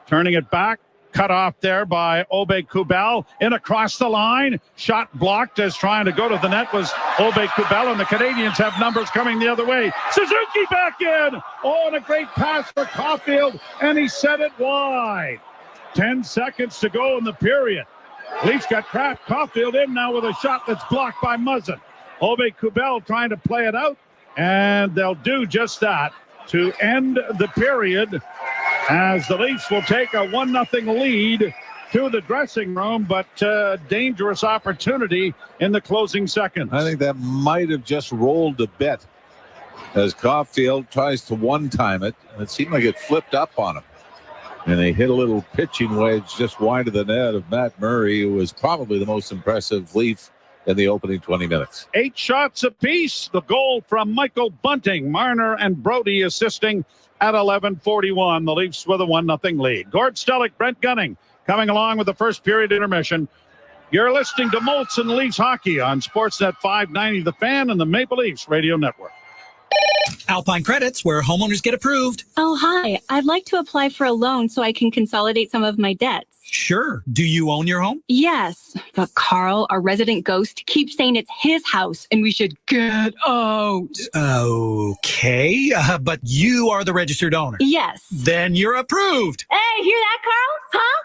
turning it back. Cut off there by Obe Kubel. In across the line. Shot blocked as trying to go to the net was Obe Kubel, and the Canadiens have numbers coming the other way. Suzuki back in. Oh, and a great pass for Caulfield, and he set it wide. 10 seconds to go in the period. Leafs got trapped. Caulfield in now with a shot that's blocked by Muzzin. Obe Kubel trying to play it out, and they'll do just that to end the period, as the Leafs will take a 1-0 lead to the dressing room, but dangerous opportunity in the closing seconds. I think that might have just rolled a bit as Caulfield tries to one-time it, and it seemed like it flipped up on him. And they hit a little pitching wedge just wide of the net of Matt Murray, who was probably the most impressive Leaf in the opening 20 minutes. 8 shots apiece. The goal from Michael Bunting. Marner and Brody assisting at 11:41. The Leafs with a 1-0 lead. Gord Stellick, Brent Gunning coming along with the first period intermission. You're listening to Molson Leafs Hockey on Sportsnet 590, The Fan, and the Maple Leafs Radio Network. Alpine Credits, where homeowners get approved. Oh, hi. I'd like to apply for a loan so I can consolidate some of my debts. Sure. Do you own your home? Yes, but Carl, our resident ghost, keeps saying it's his house and we should get out. Okay, but you are the registered owner. Yes. Then you're approved. Hey, hear that, Carl? Huh?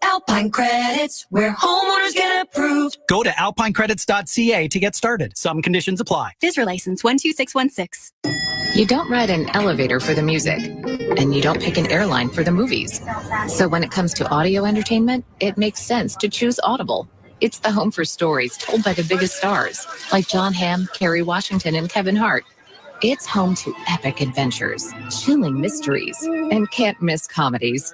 Alpine Credits, where homeowners get approved. Go to alpinecredits.ca to get started. Some conditions apply. FSRA license 12616. You don't ride an elevator for the music, and you don't pick an airline for the movies. So when it comes to audio entertainment, it makes sense to choose Audible. It's the home for stories told by the biggest stars, like John Hamm, Kerry Washington, and Kevin Hart. It's home to epic adventures, chilling mysteries, and can't-miss comedies.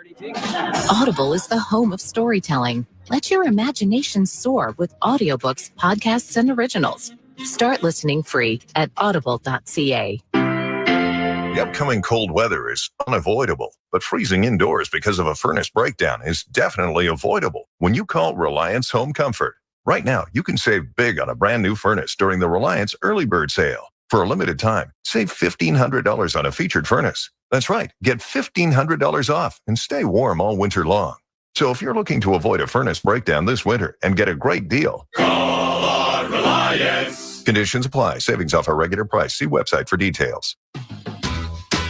Audible is the home of storytelling. Let your imagination soar with audiobooks, podcasts, and originals. Start listening free at audible.ca. The upcoming cold weather is unavoidable, but freezing indoors because of a furnace breakdown is definitely avoidable when you call Reliance Home Comfort. Right now, you can save big on a brand new furnace during the Reliance Early Bird Sale. For a limited time, save $1,500 on a featured furnace. That's right, get $1,500 off and stay warm all winter long. So if you're looking to avoid a furnace breakdown this winter and get a great deal, call on Reliance. Conditions apply. Savings off a regular price. See website for details.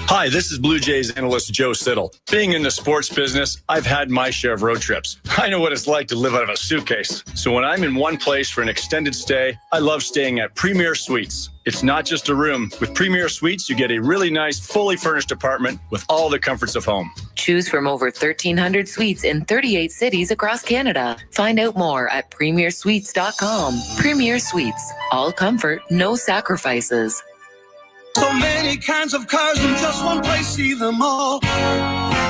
Hi, this is Blue Jays analyst Joe Siddle. Being in the sports business, I've had my share of road trips. I know what it's like to live out of a suitcase. So when I'm in one place for an extended stay, I love staying at Premier Suites. It's not just a room. With Premier Suites, you get a really nice, fully furnished apartment with all the comforts of home. Choose from over 1,300 suites in 38 cities across Canada. Find out more at premiersuites.com. Premier Suites. All comfort, no sacrifices. So many kinds of cars in just one place, see them all.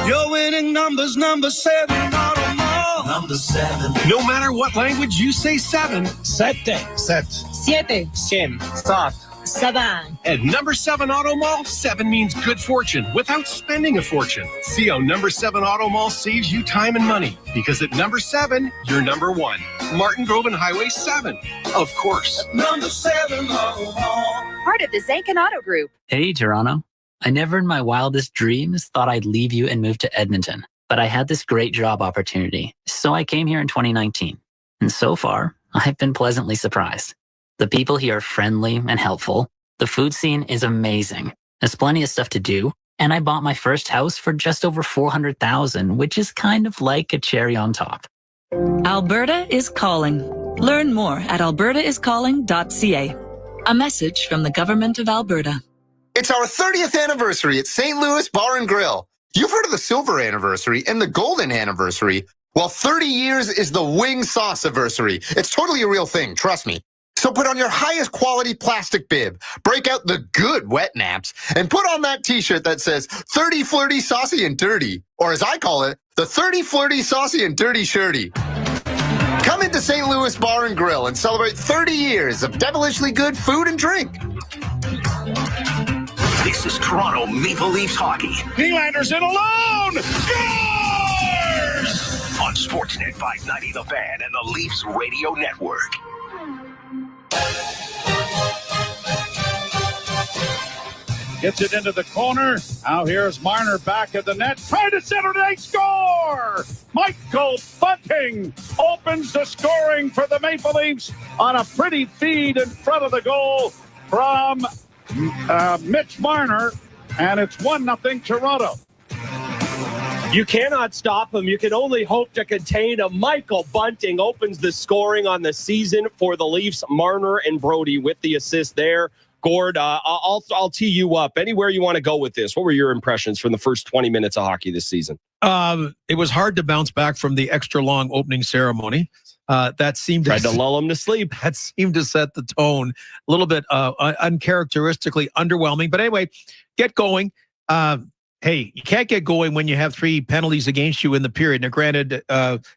You're winning numbers, number 7 Auto Mall. Number 7. No matter what language you say 7. Sete. Set. Siete. Cien. Sat. Seven. At number 7 Auto Mall, 7 means good fortune without spending a fortune. See how number 7 Auto Mall saves you time and money. Because at number 7, you're number 1. Martin Grove and Highway 7. Of course. Number 7 Auto Mall. Part of the Zankin Auto Group. Hey, Toronto. I never in my wildest dreams thought I'd leave you and move to Edmonton. But I had this great job opportunity. So I came here in 2019. And so far, I've been pleasantly surprised. The people here are friendly and helpful. The food scene is amazing. There's plenty of stuff to do. And I bought my first house for just over $400,000, which is kind of like a cherry on top. Alberta is calling. Learn more at albertaiscalling.ca. A message from the Government of Alberta. It's our 30th anniversary at St. Louis Bar and Grill. You've heard of the silver anniversary and the golden anniversary. Well, 30 years is the wing sauce anniversary. It's totally a real thing, trust me. So put on your highest quality plastic bib, break out the good wet naps, and put on that t-shirt that says 30 flirty, saucy, and dirty. Or as I call it, the 30 flirty, saucy, and dirty shirty. Come into St. Louis Bar and Grill and celebrate 30 years of devilishly good food and drink. This is Toronto Maple Leafs hockey. Nylander's in alone. Scores! On Sportsnet 590 The Fan and the Leafs Radio Network. Gets it into the corner. Now here's Marner back at the net. Trying to center, they score! Michael Bunting opens the scoring for the Maple Leafs on a pretty feed in front of the goal from Mitch Marner, and it's 1-0 Toronto. You cannot stop him. You can only hope to contain him. Michael Bunting opens the scoring on the season for the Leafs. Marner and Brody with the assist there. Gord, I'll tee you up. Anywhere you want to go with this. What were your impressions from the first 20 minutes of hockey this season? It was hard to bounce back from the extra long opening ceremony. That seemed tried to lull him to sleep. That seemed to set the tone a little bit uncharacteristically underwhelming. But anyway, get going. Hey, you can't get going when you have 3 penalties against you in the period. Now, granted,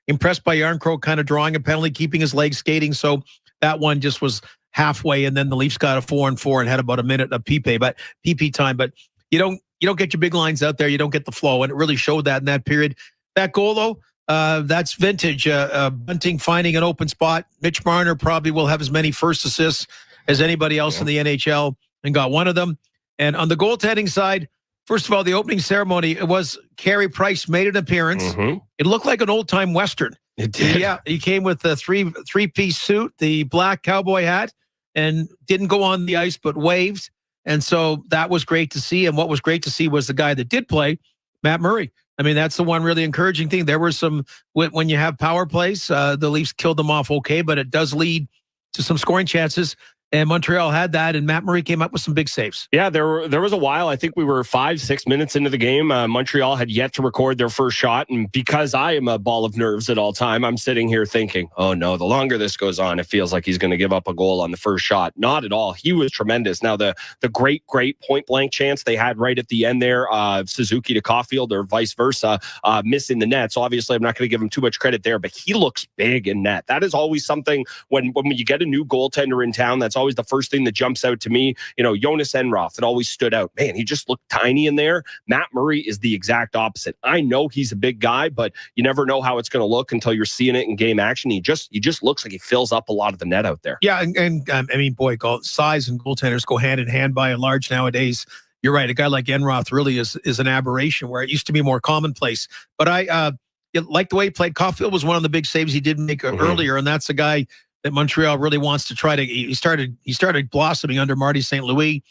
impressed by Yarncroke kind of drawing a penalty, keeping his legs skating. So that one just was halfway, and then the Leafs got a 4-on-4 and had about a minute of PP time. But you don't get your big lines out there. You don't get the flow, and it really showed that in that period. That goal, though, that's vintage. Bunting finding an open spot. Mitch Marner probably will have as many first assists as anybody else in the NHL, and got one of them. And on the goaltending side, first of all, the opening ceremony, it was Carey Price made an appearance. Mm-hmm. It looked like an old-time Western. It did. Yeah, he came with the three-piece suit, the black cowboy hat, and didn't go on the ice but waved. And so that was great to see. And what was great to see was the guy that did play, Matt Murray. I mean, that's the one really encouraging thing. There were some, when you have power plays, the Leafs killed them off okay, but it does lead to some scoring chances. And Montreal had that, and Matt Murray came up with some big saves. Yeah, there was a while. I think we were 5-6 minutes into the game. Montreal had yet to record their first shot, and because I am a ball of nerves at all time, I'm sitting here thinking, oh no, the longer this goes on, it feels like he's going to give up a goal on the first shot. Not at all. He was tremendous. Now, the great point-blank chance they had right at the end there, Suzuki to Caulfield or vice versa, missing the net. So obviously, I'm not going to give him too much credit there, but he looks big in net. That is always something when you get a new goaltender in town, that's always the first thing that jumps out to me. Jonas Enroth, it always stood out. Man, he just looked tiny in there. Matt Murray is the exact opposite. I know he's a big guy, but you never know how it's going to look until you're seeing it in game action. He just looks like he fills up a lot of the net out there. Yeah, and I mean, boy, size and goaltenders go hand in hand by and large nowadays. You're right. A guy like Enroth really is an aberration where it used to be more commonplace. But I like the way he played. Caulfield was one of the big saves he did make earlier, and that's a guy that Montreal really wants to try to. He started blossoming under Marty St. Louis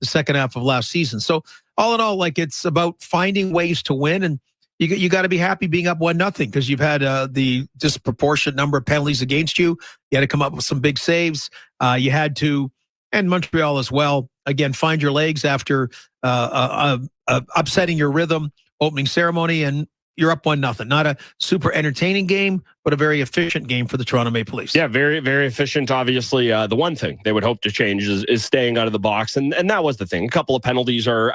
the second half of last season. So all in all, like, it's about finding ways to win, and you got to be happy being up 1-0 because you've had the disproportionate number of penalties against you. You had to come up with some big saves. You had to, and Montreal as well, again, find your legs after upsetting your rhythm opening ceremony, and you're up 1-0. Not a super entertaining game, but a very efficient game for the Toronto Maple Leafs. Yeah, very, very efficient. Obviously, the one thing they would hope to change is staying out of the box. And that was the thing. A couple of penalties are,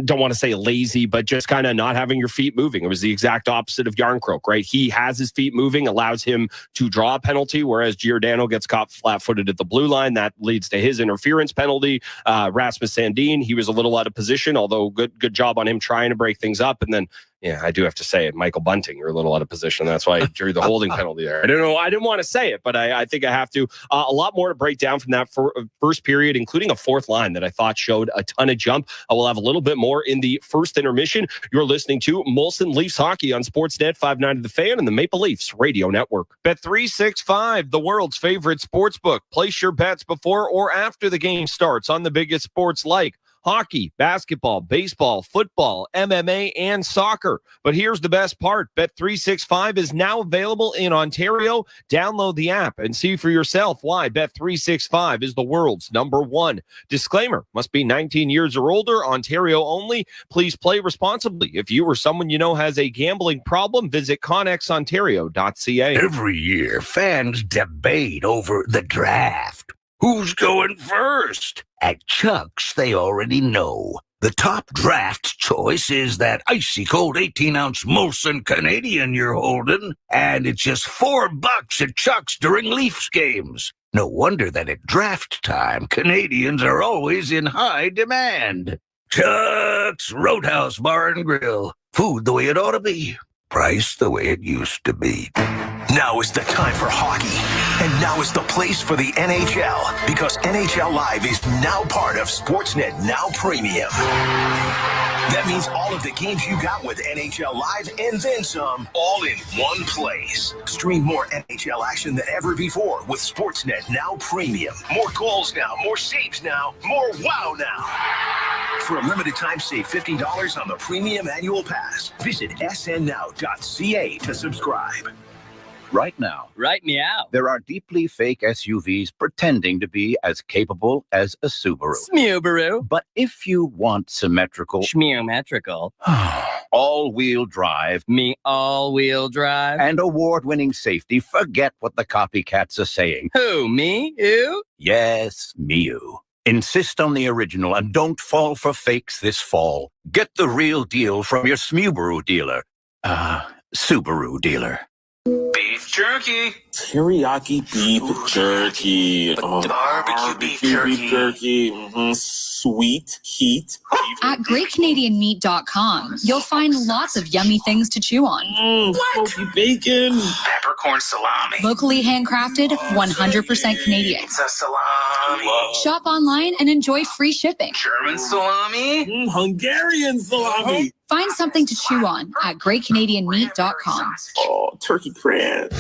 don't want to say lazy, but just kind of not having your feet moving. It was the exact opposite of Yarncroke, right? He has his feet moving, allows him to draw a penalty, whereas Giordano gets caught flat-footed at the blue line. That leads to his interference penalty. Rasmus Sandin, he was a little out of position, although good job on him trying to break things up. And then, yeah, I do have to say it, Michael Bunting, you're a little out of position. That's why I drew the holding penalty there. I don't know. I didn't want to say it, but I think I have to. A lot more to break down from that first period, including a fourth line that I thought showed a ton of jump. I will have a little bit more in the first intermission. You're listening to Molson Leafs Hockey on Sportsnet 590 The Fan and the Maple Leafs Radio Network. Bet365, the world's favorite sports book. Place your bets before or after the game starts on the biggest sports like hockey, basketball, baseball, football, MMA, and soccer. But here's the best part. Bet365 is now available in Ontario. Download the app and see for yourself why Bet365 is the world's #1. Disclaimer, must be 19 years or older, Ontario only. Please play responsibly. If you or someone you know has a gambling problem, visit connexontario.ca. Every year, fans debate over the draft. Who's going first? At Chuck's, they already know. The top draft choice is that icy cold 18-ounce Molson Canadian you're holding, and it's just $4 at Chuck's during Leafs games. No wonder that at draft time, Canadians are always in high demand. Chuck's Roadhouse Bar and Grill. Food the way it ought to be. Price the way it used to be. Now is the time for hockey, and now is the place for the NHL, because NHL Live is now part of Sportsnet Now Premium. That means all of the games you got with NHL Live and then some, all in one place. Stream more NHL action than ever before with Sportsnet Now Premium. More goals now, more saves now, more wow now. For a limited time, save $50 on the premium annual pass. Visit snnow.ca to subscribe. Right now, Right meow. there are deeply fake SUVs pretending to be as capable as a Subaru. Smubaru. But if you want symmetrical, Schmeometrical. all-wheel drive, Me all-wheel drive. and award-winning safety, forget what the copycats are saying. Who, me? You? Yes, Miu. Insist on the original and don't fall for fakes this fall. Get the real deal from your Smubaru dealer. Subaru dealer. Beef jerky. Teriyaki beef jerky. Barbecue beef jerky. Sweet heat. At GreatCanadianMeat.com, you'll find lots of yummy things to chew on. Smoky bacon. Peppercorn salami. Locally handcrafted, 100% Canadian. Pizza salami. Shop online and enjoy free shipping. German salami. Hungarian salami. Find something to chew on at GreatCanadianMeat.com. Oh, turkey crab.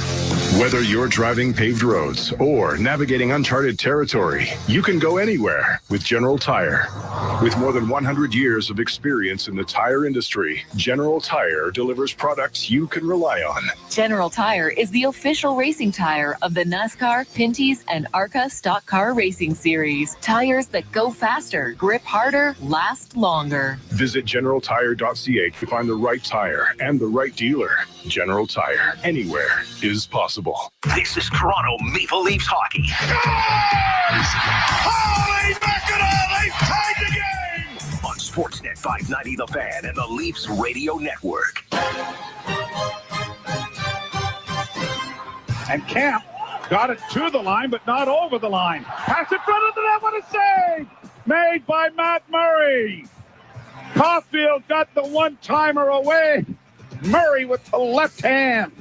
Whether you're driving paved roads or navigating uncharted territory, you can go anywhere with General Tire. With more than 100 years of experience in the tire industry, General Tire delivers products you can rely on. General Tire is the official racing tire of the NASCAR, Pinty's, and ARCA Stock Car Racing Series. Tires that go faster, grip harder, last longer. Visit GeneralTire.ca to find the right tire and the right dealer. General Tire. Anywhere is possible. This is Toronto Maple Leafs hockey. Holy mackerel, they've tied the game! On Sportsnet 590 The Fan and the Leafs Radio Network. And Camp got it to the line, but not over the line. Pass in front of the net. What a save! Made by Matt Murray. Caulfield got the one-timer away. Murray with the left hand.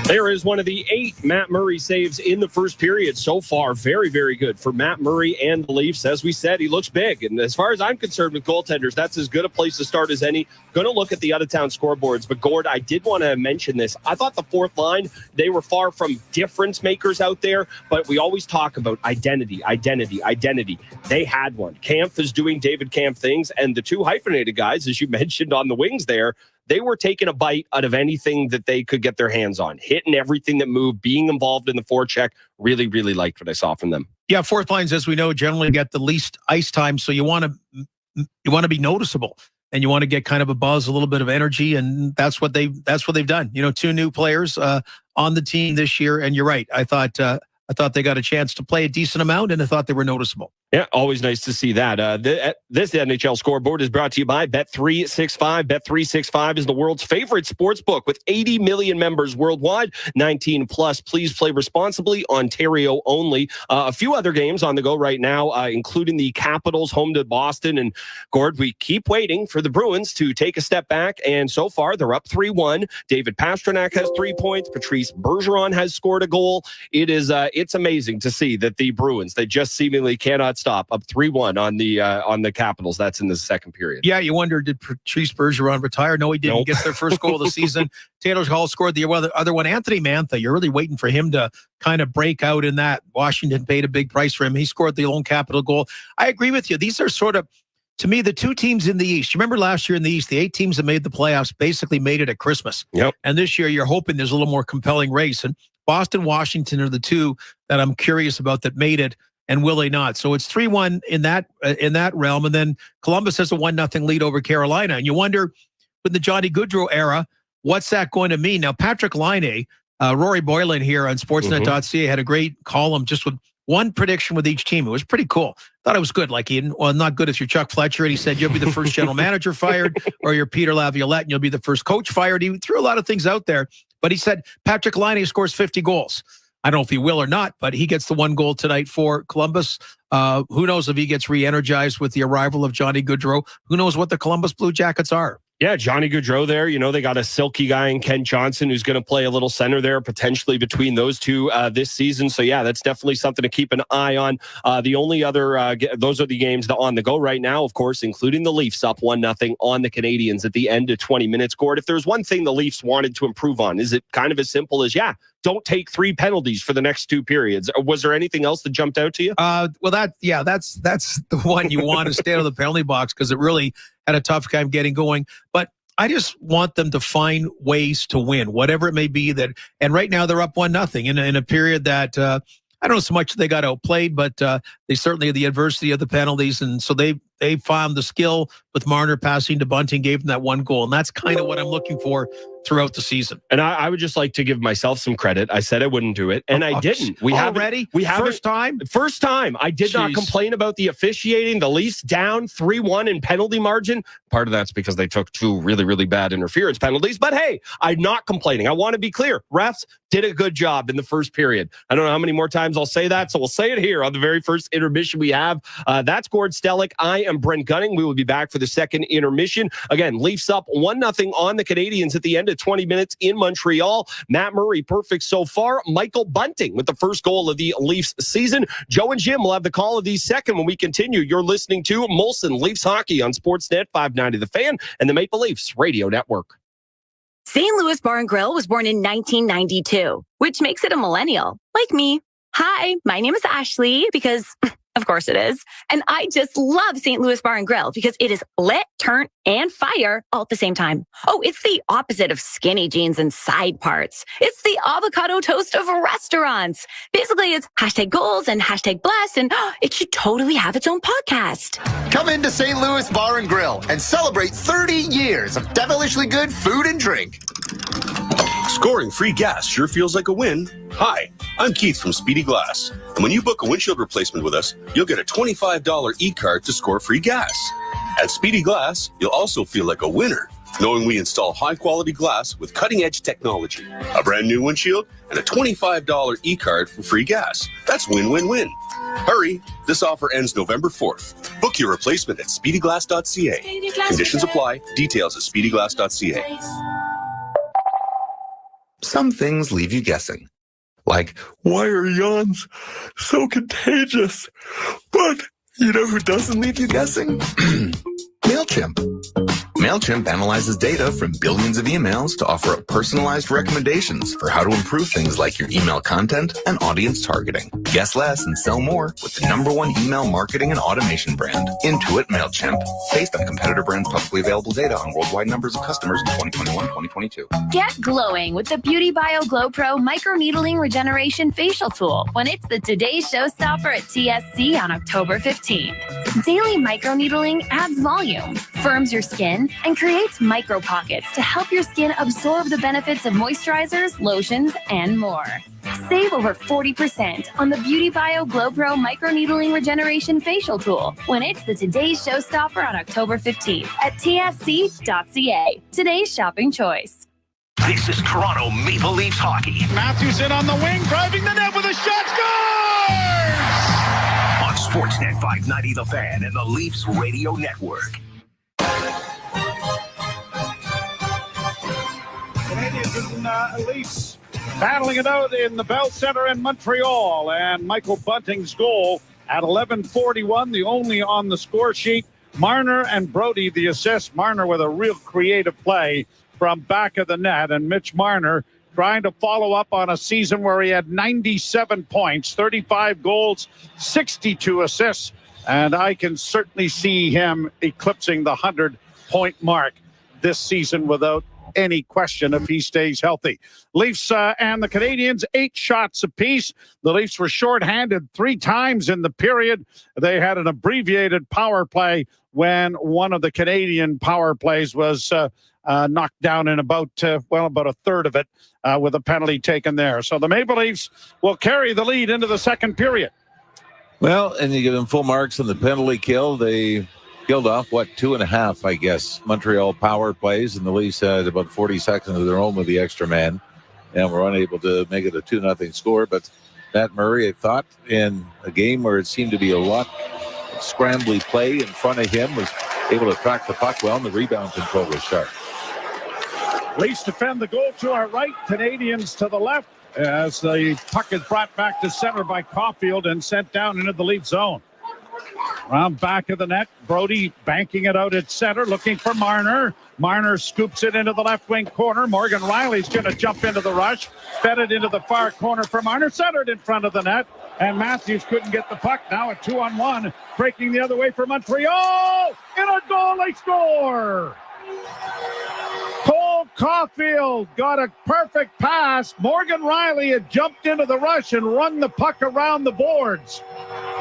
There is one of the 8 Matt Murray saves in the first period so far. Very, very good for Matt Murray and the Leafs. As we said, he looks big. And as far as I'm concerned with goaltenders, that's as good a place to start as any. Going to look at the out-of-town scoreboards. But, Gord, I did want to mention this. I thought the fourth line, they were far from difference makers out there. But we always talk about identity. They had one. Kampf is doing David Kampf things. And the 2 hyphenated guys, as you mentioned on the wings there, they were taking a bite out of anything that they could get their hands on, hitting everything that moved, being involved in the forecheck. Really, really liked what I saw from them. Yeah, fourth lines, as we know, generally get the least ice time, so you want to be noticeable, and you want to get kind of a buzz, a little bit of energy, and that's what they've done. 2 new players on the team this year, and you're right. I thought they got a chance to play a decent amount, and I thought they were noticeable. Yeah, always nice to see that. This NHL scoreboard is brought to you by Bet365. Bet365 is the world's favorite sports book with 80 million members worldwide, 19 plus. Please play responsibly, Ontario only. A few other games on the go right now, including the Capitals home to Boston. And Gord, we keep waiting for the Bruins to take a step back. And so far, they're up 3-1. David Pastrnak has 3 points. Patrice Bergeron has scored a goal. It's amazing to see that the Bruins, they just seemingly cannot stop, up 3-1 on the Capitals. That's in the second period. Yeah, you wonder, did Patrice Bergeron retire? No, he didn't. Nope. Gets their first goal of the season. Taylor Hall scored the other one. Anthony Mantha, you're really waiting for him to kind of break out in that. Washington paid a big price for him. He scored the lone Capital goal. I agree with you. These are sort of, to me, the 2 teams in the East. You remember last year in the East, the 8 teams that made the playoffs basically made it at Christmas. Yep. And this year, you're hoping there's a little more compelling race. And Boston, Washington are the 2 that I'm curious about that made it, and will they not? So it's 3-1 in that realm, and then Columbus has a 1-0 lead over Carolina. And you wonder, with the Johnny Gaudreau era, what's that going to mean? Now, Patrick Laine, Rory Boylan here on Sportsnet.ca had a great column just with one prediction with each team. It was pretty cool. Thought it was good. Like, not good if you're Chuck Fletcher, and he said, you'll be the first general manager fired, or you're Peter Laviolette, and you'll be the first coach fired. He threw a lot of things out there, but he said Patrick Laine scores 50 goals. I don't know if he will or not, but he gets the 1 goal tonight for Columbus. Who knows if he gets re-energized with the arrival of Johnny Gaudreau? Who knows what the Columbus Blue Jackets are? Yeah, Johnny Gaudreau there. They got a silky guy in Ken Johnson who's going to play a little center there, potentially between those two this season. So, yeah, that's definitely something to keep an eye on. The only other, those are the games that on the go right now, of course, including the Leafs up 1-0 on the Canadiens at the end of 20 minutes. Gord, if there's one thing the Leafs wanted to improve on, is it kind of as simple as, don't take 3 penalties for the next 2 periods? Or was there anything else that jumped out to you? Well, that's the one you want to stay out of the penalty box, because it really had a tough time getting going. But I just want them to find ways to win, whatever it may be. And right now they're up 1-0 in a period that I don't know so much they got outplayed, but they certainly had the adversity of the penalties, and so they found the skill with Marner passing to Bunting, gave them that 1 goal, and that's kind of what I'm looking for throughout the season. And I would just like to give myself some credit. I said I wouldn't do it, and I didn't. We have first time. I did not complain about the officiating. The Leafs down 3-1 in penalty margin. Part of that's because they took 2 really, really bad interference penalties. But hey, I'm not complaining. I want to be clear. Refs did a good job in the first period. I don't know how many more times I'll say that, so we'll say it here on the very first intermission we have. That's Gord Stellick. I am Brent Gunning. We will be back for the second intermission. Again, Leafs up 1-0 on the Canadiens at the end of 20 minutes in Montreal. Matt Murray, perfect so far. Michael Bunting with the first goal of the Leafs season. Joe and Jim will have the call of these second when we continue. You're listening to Molson Leafs Hockey on Sportsnet 590 The Fan and the Maple Leafs Radio Network. St. Louis Bar and Grill was born in 1992, which makes it a millennial, like me. Hi, my name is Ashley because, of course it is. And I just love St. Louis Bar and Grill because it is lit, turnt, and fire all at the same time. Oh, it's the opposite of skinny jeans and side parts. It's the avocado toast of restaurants. Basically, it's #goals and #blessed, and it should totally have its own podcast. Come into St. Louis Bar and Grill and celebrate 30 years of devilishly good food and drink. Scoring free gas sure feels like a win. Hi, I'm Keith from Speedy Glass. And when you book a windshield replacement with us, you'll get a $25 e-card to score free gas. At Speedy Glass, you'll also feel like a winner, knowing we install high-quality glass with cutting-edge technology, a brand new windshield, and a $25 e-card for free gas. That's win-win-win. Hurry, this offer ends November 4th. Book your replacement at speedyglass.ca. Conditions apply. Details at speedyglass.ca. Some things leave you guessing. Like, why are yawns so contagious? But you know who doesn't leave you guessing? MailChimp. MailChimp analyzes data from billions of emails to offer up personalized recommendations for how to improve things like your email content and audience targeting. Guess less and sell more with the #1 email marketing and automation brand, Intuit MailChimp, based on competitor brands' publicly available data on worldwide numbers of customers in 2021-2022. Get glowing with the Beauty Bio Glow Pro Microneedling Regeneration Facial Tool when it's the Today Showstopper at TSC on October 15th. Daily microneedling adds volume, firms your skin, and creates micro pockets to help your skin absorb the benefits of moisturizers, lotions, and more. Save over 40% on the Beauty Bio Glow Pro Microneedling Regeneration Facial Tool when it's the Today's Showstopper on October 15th at tsc.ca. Today's shopping choice. This is Toronto Maple Leafs hockey. Matthews in on the wing, driving the net with a shot, scores! On Sportsnet 590 The Fan and the Leafs Radio Network. Canadiens and Leafs battling it out in the Bell Center in Montreal, and Michael Bunting's goal at 11:41, the only on the score sheet. Marner and Brody the assist. Marner with a real creative play from back of the net, and Mitch Marner trying to follow up on a season where he had 97 points, 35 goals, 62 assists, and I can certainly see him eclipsing the 100-point mark this season without any question if he stays healthy. Leafs and the Canadiens, 8 shots apiece. The Leafs were shorthanded 3 times in the period. They had an abbreviated power play when one of the Canadian power plays was knocked down in about a third of it with a penalty taken there. So the Maple Leafs will carry the lead into the second period. Well, and you give them full marks on the penalty kill. They killed off, 2.5, I guess, Montreal power plays, and the Leafs had about 40 seconds of their own with the extra man, and were unable to make it a 2-0 score. But Matt Murray, I thought, in a game where it seemed to be a lot of scrambly play in front of him, was able to track the puck well, and the rebound control was sharp. Leafs defend the goal to our right, Canadiens to the left, as the puck is brought back to center by Caulfield and sent down into the Leaf zone. Around back of the net, Brody banking it out at center, looking for Marner. Marner scoops it into the left wing corner. Morgan Riley's going to jump into the rush. Fed it into the far corner for Marner, centered in front of the net. And Matthews couldn't get the puck. Now a 2-on-1, breaking the other way for Montreal. In a goal, they score! Cole Caulfield got a perfect pass. Morgan Riley had jumped into the rush and run the puck around the boards.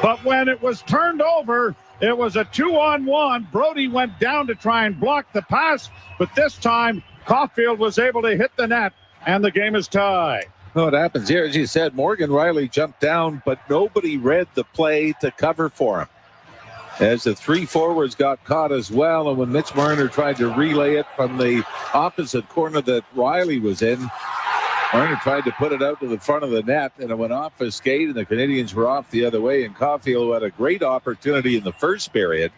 But when it was turned over, it was a 2-on-1. Brody went down to try and block the pass, but this time Caulfield was able to hit the net, and the game is tied. Well, what happens here, as you said, Morgan Riley jumped down, but nobody read the play to cover for him, as the three forwards got caught as well. And when Mitch Marner tried to relay it from the opposite corner that Riley was in, Marner tried to put it out to the front of the net, and it went off his skate, and the Canadians were off the other way. And Caulfield, who had a great opportunity in the first period,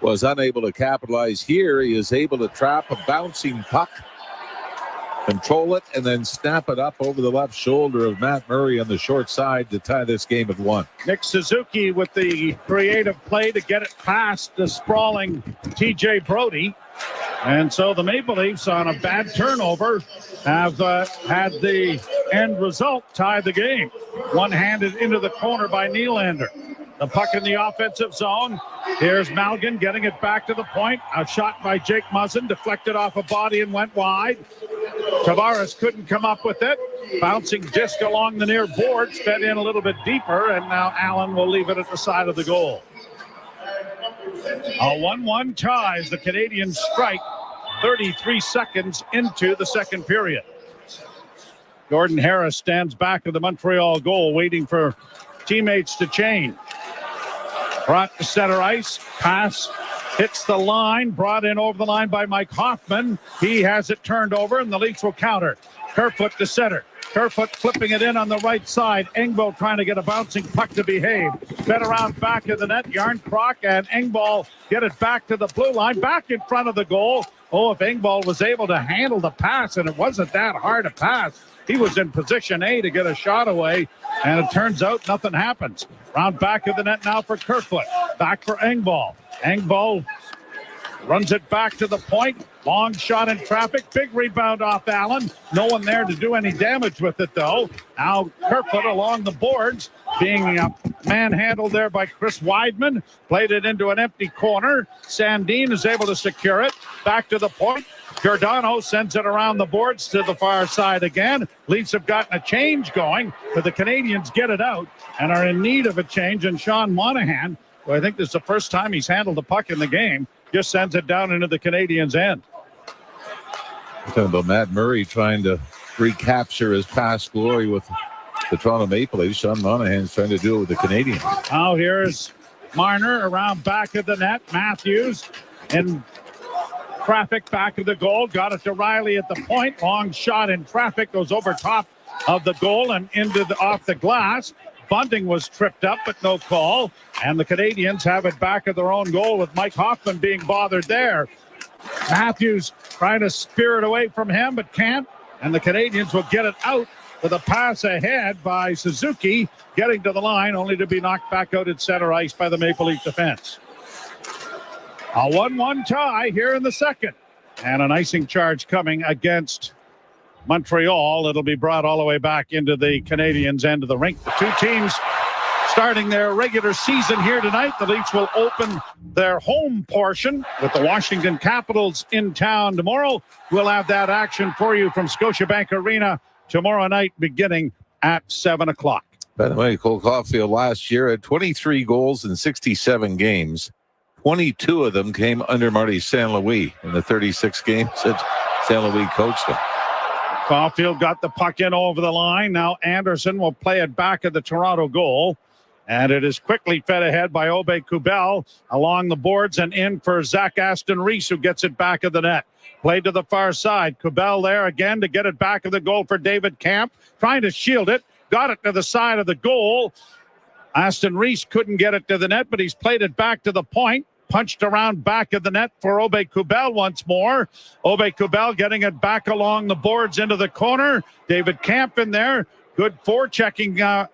was unable to capitalize here. He is able to trap a bouncing puck, control it, and then snap it up over the left shoulder of Matt Murray on the short side to tie this game at 1. Nick Suzuki with the creative play to get it past the sprawling T.J. Brody. And so the Maple Leafs, on a bad turnover, have had the end result tie the game. One-handed into the corner by Nylander. The puck in the offensive zone. Here's Malgin getting it back to the point. A shot by Jake Muzzin, deflected off a body and went wide. Tavares couldn't come up with it. Bouncing disc along the near boards, fed in a little bit deeper, and now Allen will leave it at the side of the goal. A 1-1 tie as the Canadiens strike 33 seconds into the second period. Gordon Harris stands back of the Montreal goal, waiting for teammates to change. Brought to center ice, pass hits the line, brought in over the line by Mike Hoffman. He has it turned over, and the Leafs will counter. Kerfoot to center. Kerfoot flipping it in on the right side. Engvall trying to get a bouncing puck to behave. Fed around back of the net. Yarncroc and Engvall get it back to the blue line, back in front of the goal. Oh, if Engvall was able to handle the pass, and it wasn't that hard a pass. He was in position A to get a shot away, and it turns out nothing happens. Round back of the net now for Kerfoot. Back for Engvall. Engvall runs it back to the point. Long shot in traffic. Big rebound off Allen. No one there to do any damage with it, though. Now Kerfoot along the boards, being manhandled there by Chris Weidman. Played it into an empty corner. Sandin is able to secure it. Back to the point. Giordano sends it around the boards to the far side again. Leafs have gotten a change going, but the Canadians get it out and are in need of a change. And Sean Monahan, who I think this is the first time he's handled the puck in the game, just sends it down into the Canadians' end. Talking about Matt Murray trying to recapture his past glory with the Toronto Maple Leafs. Sean Monahan's trying to do it with the Canadians. Now here's Marner around back of the net. Matthews in traffic back of the goal. Got it to Riley at the point. Long shot in traffic goes over top of the goal and into off the glass. Bunting was tripped up, but no call. And the Canadians have it back at their own goal with Mike Hoffman being bothered there. Matthews trying to spear it away from him, but can't. And the Canadians will get it out with a pass ahead by Suzuki, getting to the line, only to be knocked back out at center ice by the Maple Leaf defense. A 1-1 tie here in the second. And an icing charge coming against Montreal. It'll be brought all the way back into the Canadiens' end of the rink. The two teams starting their regular season here tonight. The Leafs will open their home portion with the Washington Capitals in town tomorrow. We'll have that action for you from Scotiabank Arena tomorrow night beginning at 7 o'clock. By the way, Cole Caulfield last year had 23 goals in 67 games. 22 of them came under Marty St. Louis in the 36 games that St. Louis coached him. Caulfield got the puck in over the line. Now Anderson will play it back at the Toronto goal. And it is quickly fed ahead by Obe Kubel along the boards and in for Zach Aston Reese, who gets it back of the net. Played to the far side. Kubel there again to get it back of the goal for David Camp. Trying to shield it. Got it to the side of the goal. Aston Reese couldn't get it to the net, but he's played it back to the point. Punched around back of the net for Obe Kubel once more. Obe Kubel getting it back along the boards into the corner. David Camp in there. Good forechecking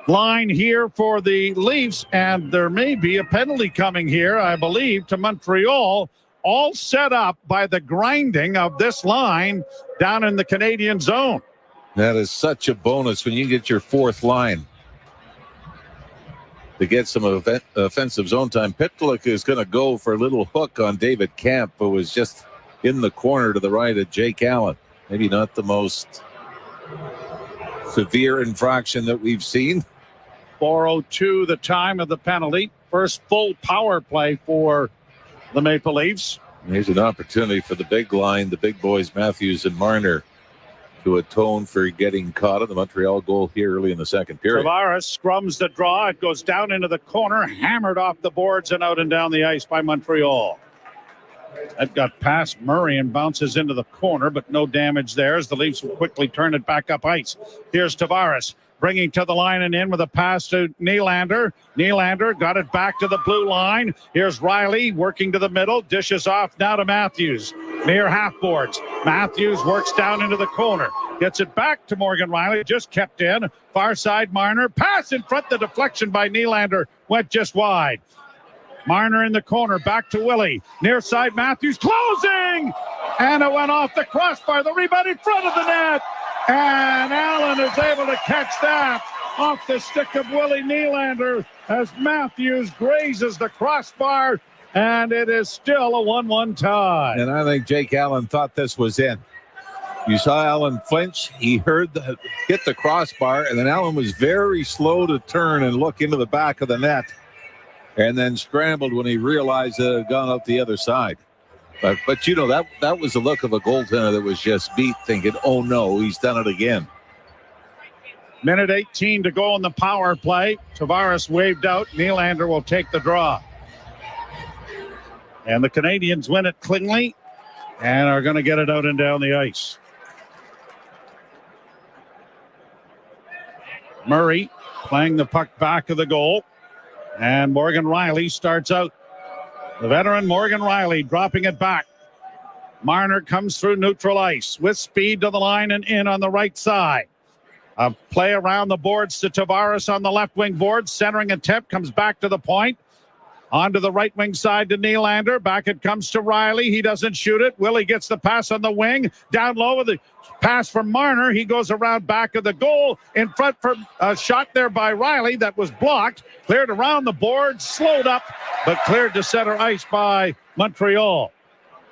line here for the Leafs, and there may be a penalty coming here, I believe, to Montreal, all set up by the grinding of this line down in the Canadian zone. That is such a bonus when you get your fourth line to get some offensive zone time. Pitlick is going to go for a little hook on David Camp, who was just in the corner to the right of Jake Allen. Maybe not the most severe infraction that we've seen. 4:02 the time of the penalty. First full power play for the Maple Leafs. Here's an opportunity for the big line, the big boys, Matthews and Marner, to atone for getting caught on the Montreal goal here early in the second period. Tavares scrums the draw. It goes down into the corner, hammered off the boards and out and down the ice by Montreal. That got past Murray and bounces into the corner, but no damage there as the Leafs will quickly turn it back up ice. Here's Tavares bringing to the line and in with a pass to Nylander. Nylander got it back to the blue line. Here's Riley working to the middle, dishes off now to Matthews. Near half boards. Matthews works down into the corner. Gets it back to Morgan Riley, just kept in. Far side Marner. Pass in front, the deflection by Nylander went just wide. Marner in the corner, back to Willie. Near side Matthews, closing! And it went off the crossbar. The rebound in front of the net. And Allen is able to catch that off the stick of Willie Nylander as Matthews grazes the crossbar, and it is still a 1-1 tie. And I think Jake Allen thought this was in. You saw Allen flinch. He heard hit the crossbar, and then Allen was very slow to turn and look into the back of the net, and then scrambled when he realized it had gone out the other side. But you know, that was the look of a goaltender that was just beat, thinking, oh no, he's done it again. Minute 18 to go on the power play. Tavares waved out. Nylander will take the draw. And the Canadiens win it cleanly and are going to get it out and down the ice. Murray playing the puck back of the goal. And Morgan Riley starts out. The veteran Morgan Riley dropping it back. Marner comes through neutral ice with speed to the line and in on the right side. A play around the boards to Tavares on the left wing board. Centering attempt comes back to the point. Onto the right wing side to Nylander. Back it comes to Riley. He doesn't shoot it. Willie gets the pass on the wing. Down low with the pass from Marner. He goes around back of the goal. In front for a shot there by Riley that was blocked. Cleared around the board. Slowed up, but cleared to center ice by Montreal.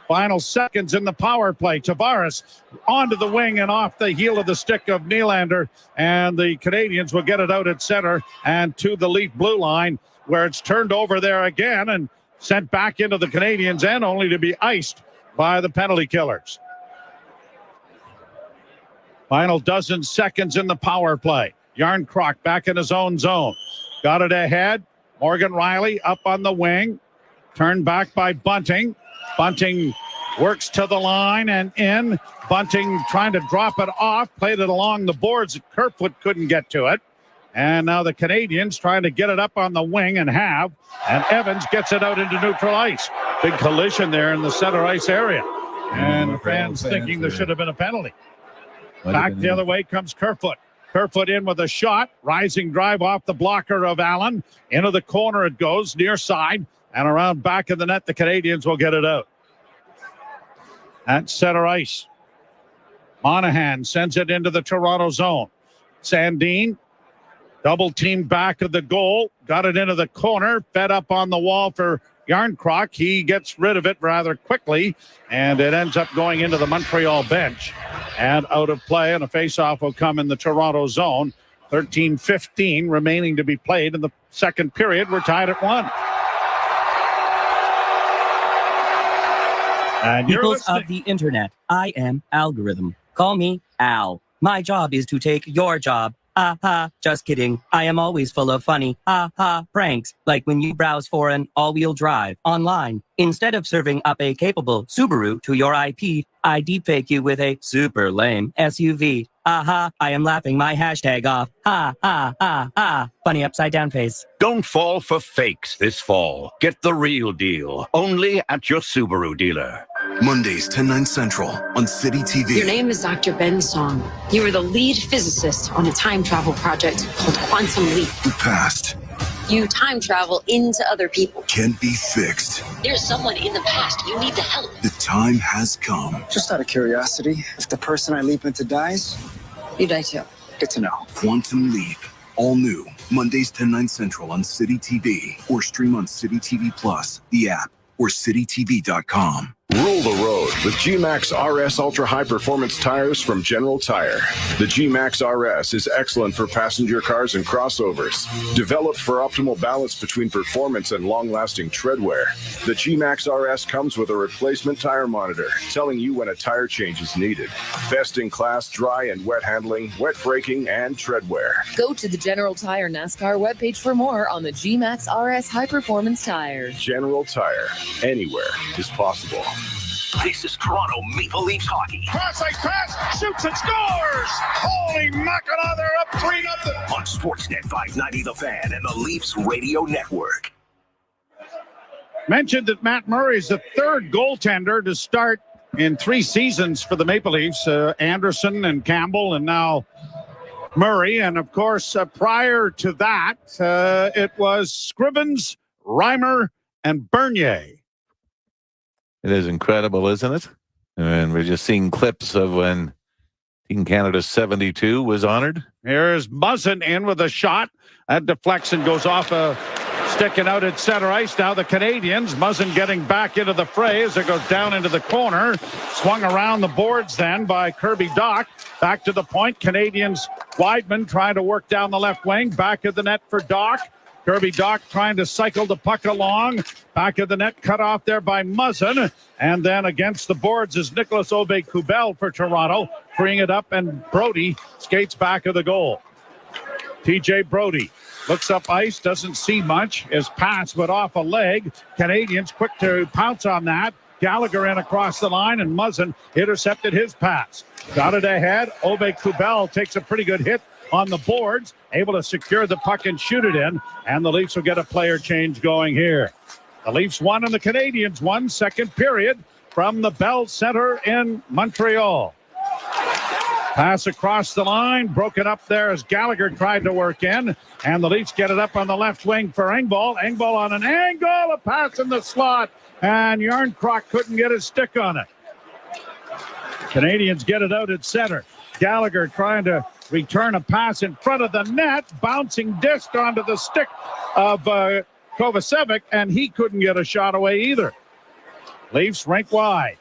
Final seconds in the power play. Tavares onto the wing and off the heel of the stick of Nylander. And the Canadiens will get it out at center and to the Leaf blue line, where it's turned over there again and sent back into the Canadiens' end, only to be iced by the penalty killers. Final dozen seconds in the power play. Yarncroc back in his own zone. Got it ahead. Morgan Riley up on the wing. Turned back by Bunting. Bunting works to the line and in. Bunting trying to drop it off. Played it along the boards. Kerfoot couldn't get to it. And now the Canadiens trying to get it up on the wing and have. And Evans gets it out into neutral ice. Big collision there in the center ice area. And the fans thinking there should have been a penalty. Back the other way comes Kerfoot. Kerfoot in with a shot. Rising drive off the blocker of Allen. Into the corner it goes, near side. And around back of the net, the Canadiens will get it out. At center ice. Monahan sends it into the Toronto zone. Sandin, double team back of the goal. Got it into the corner. Fed up on the wall for Yarncroc. He gets rid of it rather quickly. And it ends up going into the Montreal bench. And out of play. And a faceoff will come in the Toronto zone. 13:15 remaining to be played in the second period. We're tied at 1. And Peoples of the internet, I am Algorithm. Call me Al. My job is to take your job Ha ha, just kidding. I am always full of funny, ha ha, pranks, like when you browse for an all-wheel drive online. Instead of serving up a capable Subaru to your IP, I deepfake you with a super lame SUV. Ha ha, I am laughing my hashtag off. Ha ha ha ha. Funny upside down face. Don't fall for fakes this fall. Get the real deal, only at your Subaru dealer. Mondays, 10/9 Central on City TV. Your name is Dr. Ben Song. You were the lead physicist on a time travel project called Quantum Leap. The past You time travel into other people. can't be fixed. There's someone in the past. You need the help. The time has come. Just out of curiosity, if the person I leap into dies, You die too. good to know. Quantum Leap. All new. Mondays, 10/9 Central on City TV. Or stream on City TV Plus, the app, or citytv.com. Rule the road with G-Max RS Ultra High Performance tires from General Tire. The G-Max RS is excellent for passenger cars and crossovers. Developed for optimal balance between performance and long-lasting tread wear. The G-Max RS comes with a replacement tire monitor, telling you when a tire change is needed. Best-in-class dry and wet handling, wet braking, and tread wear. Go to the General Tire NASCAR webpage for more on the G-Max RS High Performance tires. General Tire. Anywhere is possible. This is Toronto Maple Leafs hockey. Cross-ice pass, shoots and scores! Holy Mackinac, they're up 3-0. On Sportsnet 590 The Fan and the Leafs Radio Network. Mentioned that Matt Murray's the third goaltender to start in 3 seasons for the Maple Leafs. Anderson and Campbell and now Murray. And, of course, prior to that, it was Scrivens, Reimer, and Bernier. It is incredible, isn't it? And we're just seeing clips of when Team Canada 72 was honored. Here's Muzzin in with a shot. That deflects and goes off sticking out at center ice. Now the Canadiens. Muzzin getting back into the fray as it goes down into the corner. Swung around the boards then by Kirby Dach. Back to the point. Canadiens Weidman trying to work down the left wing. Back of the net for Dach. Kirby Dach trying to cycle the puck along. Back of the net, cut off there by Muzzin. And then against the boards is Nicholas Aube-Kubel for Toronto. Freeing it up, and Brody skates back of the goal. TJ Brody looks up ice, doesn't see much. His pass went off a leg. Canadians quick to pounce on that. Gallagher in across the line, and Muzzin intercepted his pass. Got it ahead. Aube-Kubel takes a pretty good hit on the boards, able to secure the puck and shoot it in, and the Leafs will get a player change going here. The Leafs won and the Canadiens won. Second period from the Bell Center in Montreal. Pass across the line, broken up there as Gallagher tried to work in, and the Leafs get it up on the left wing for Engvall. Engvall on an angle, a pass in the slot, and Järnkrok couldn't get his stick on it. Canadians get it out at center. Gallagher trying to return a pass in front of the net, bouncing disc onto the stick of Kovacevic, and he couldn't get a shot away either. Leafs rink wide.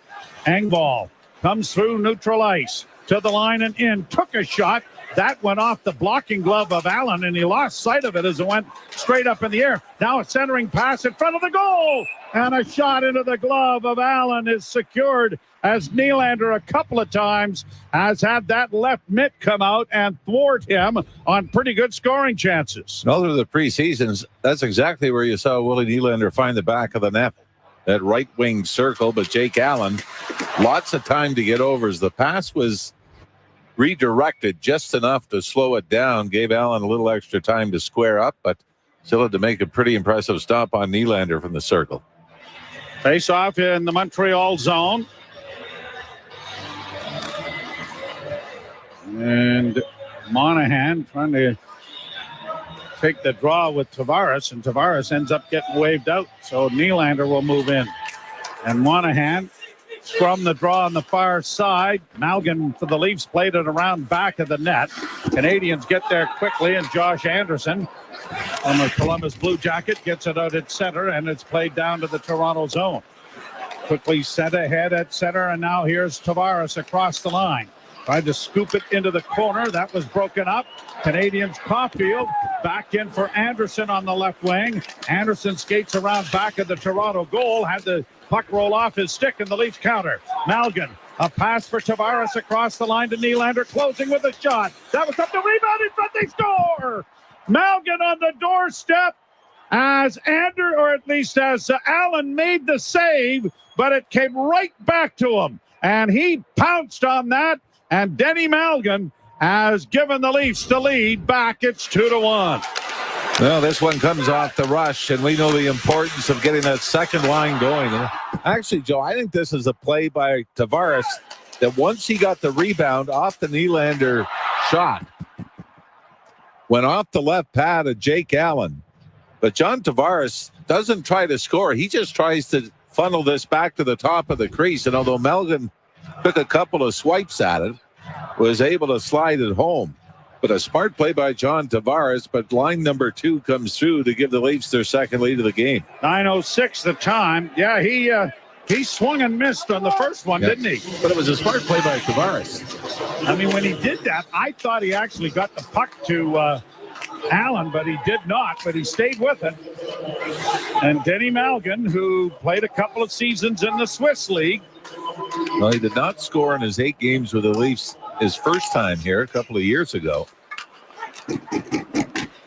Engvall comes through neutral ice to the line and in, took a shot. That went off the blocking glove of Allen, and he lost sight of it as it went straight up in the air. Now a centering pass in front of the goal, and a shot into the glove of Allen is secured as Nylander a couple of times has had that left mitt come out and thwart him on pretty good scoring chances. All through the preseasons, that's exactly where you saw Willie Nylander find the back of the net, that right wing circle. But Jake Allen, lots of time to get over as the pass was redirected just enough to slow it down, gave Allen a little extra time to square up, but still had to make a pretty impressive stop on Nylander from the circle. Face off in the Montreal zone. And Monahan trying to take the draw with Tavares, and Tavares ends up getting waved out. So Nylander will move in. And Monahan from the draw on the far side. Malgin for the Leafs played it around back of the net. Canadians get there quickly, and Josh Anderson on the Columbus Blue Jacket gets it out at center, and it's played down to the Toronto zone. Quickly sent ahead at center, and now here's Tavares across the line. Tried to scoop it into the corner. That was broken up. Canadians Caulfield back in for Anderson on the left wing. Anderson skates around back of the Toronto goal. Had the puck roll off his stick, and the Leafs counter. Malgin A pass for Tavares across the line to Nylander, closing with a shot. That was up the rebound in front. They score. Malgin on the doorstep as Allen made the save, but it came right back to him. And he pounced on that. And Denny Malgin has given the Leafs the lead back. It's 2-1. Well, this one comes off the rush, and we know the importance of getting that second line going. Actually, Joe, I think this is a play by Tavares that once he got the rebound off the Nylander shot, went off the left pad of Jake Allen. But John Tavares doesn't try to score. He just tries to funnel this back to the top of the crease. And although Malgin took a couple of swipes at it, was able to slide it home. But a smart play by John Tavares, but line number 2 comes through to give the Leafs their second lead of the game. 9:06 the time. Yeah, he swung and missed on the first one, didn't he? But it was a smart play by Tavares. I mean, when he did that, I thought he actually got the puck to Allen, but he did not, but he stayed with it. And Denny Malgin, who played a couple of seasons in the Swiss League. Well, he did not score in his 8 games with the Leafs his first time here a couple of years ago.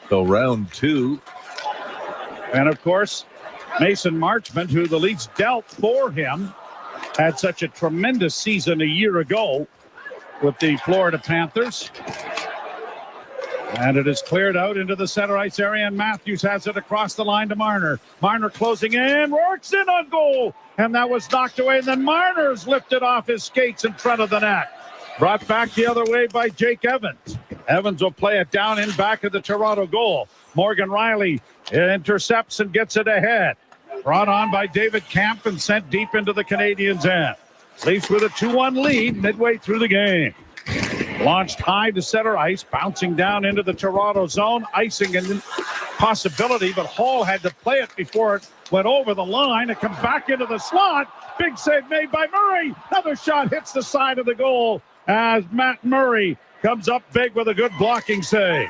So round 2. And of course, Mason Marchment, who the Leafs dealt for him, had such a tremendous season a year ago with the Florida Panthers. And it is cleared out into the center ice area, and Matthews has it across the line to Marner. Marner closing in, Rourke's in on goal, and that was knocked away. And then Marner's lifted off his skates in front of the net. Brought back the other way by Jake Evans. Evans will play it down in back of the Toronto goal. Morgan Riley intercepts and gets it ahead. Brought on by David Camp and sent deep into the Canadiens' end. Leafs with a 2-1 lead midway through the game. Launched high to center ice, bouncing down into the Toronto zone. Icing and possibility, but Hall had to play it before it went over the line. It comes back into the slot. Big save made by Murray. Another shot hits the side of the goal as Matt Murray comes up big with a good blocking save.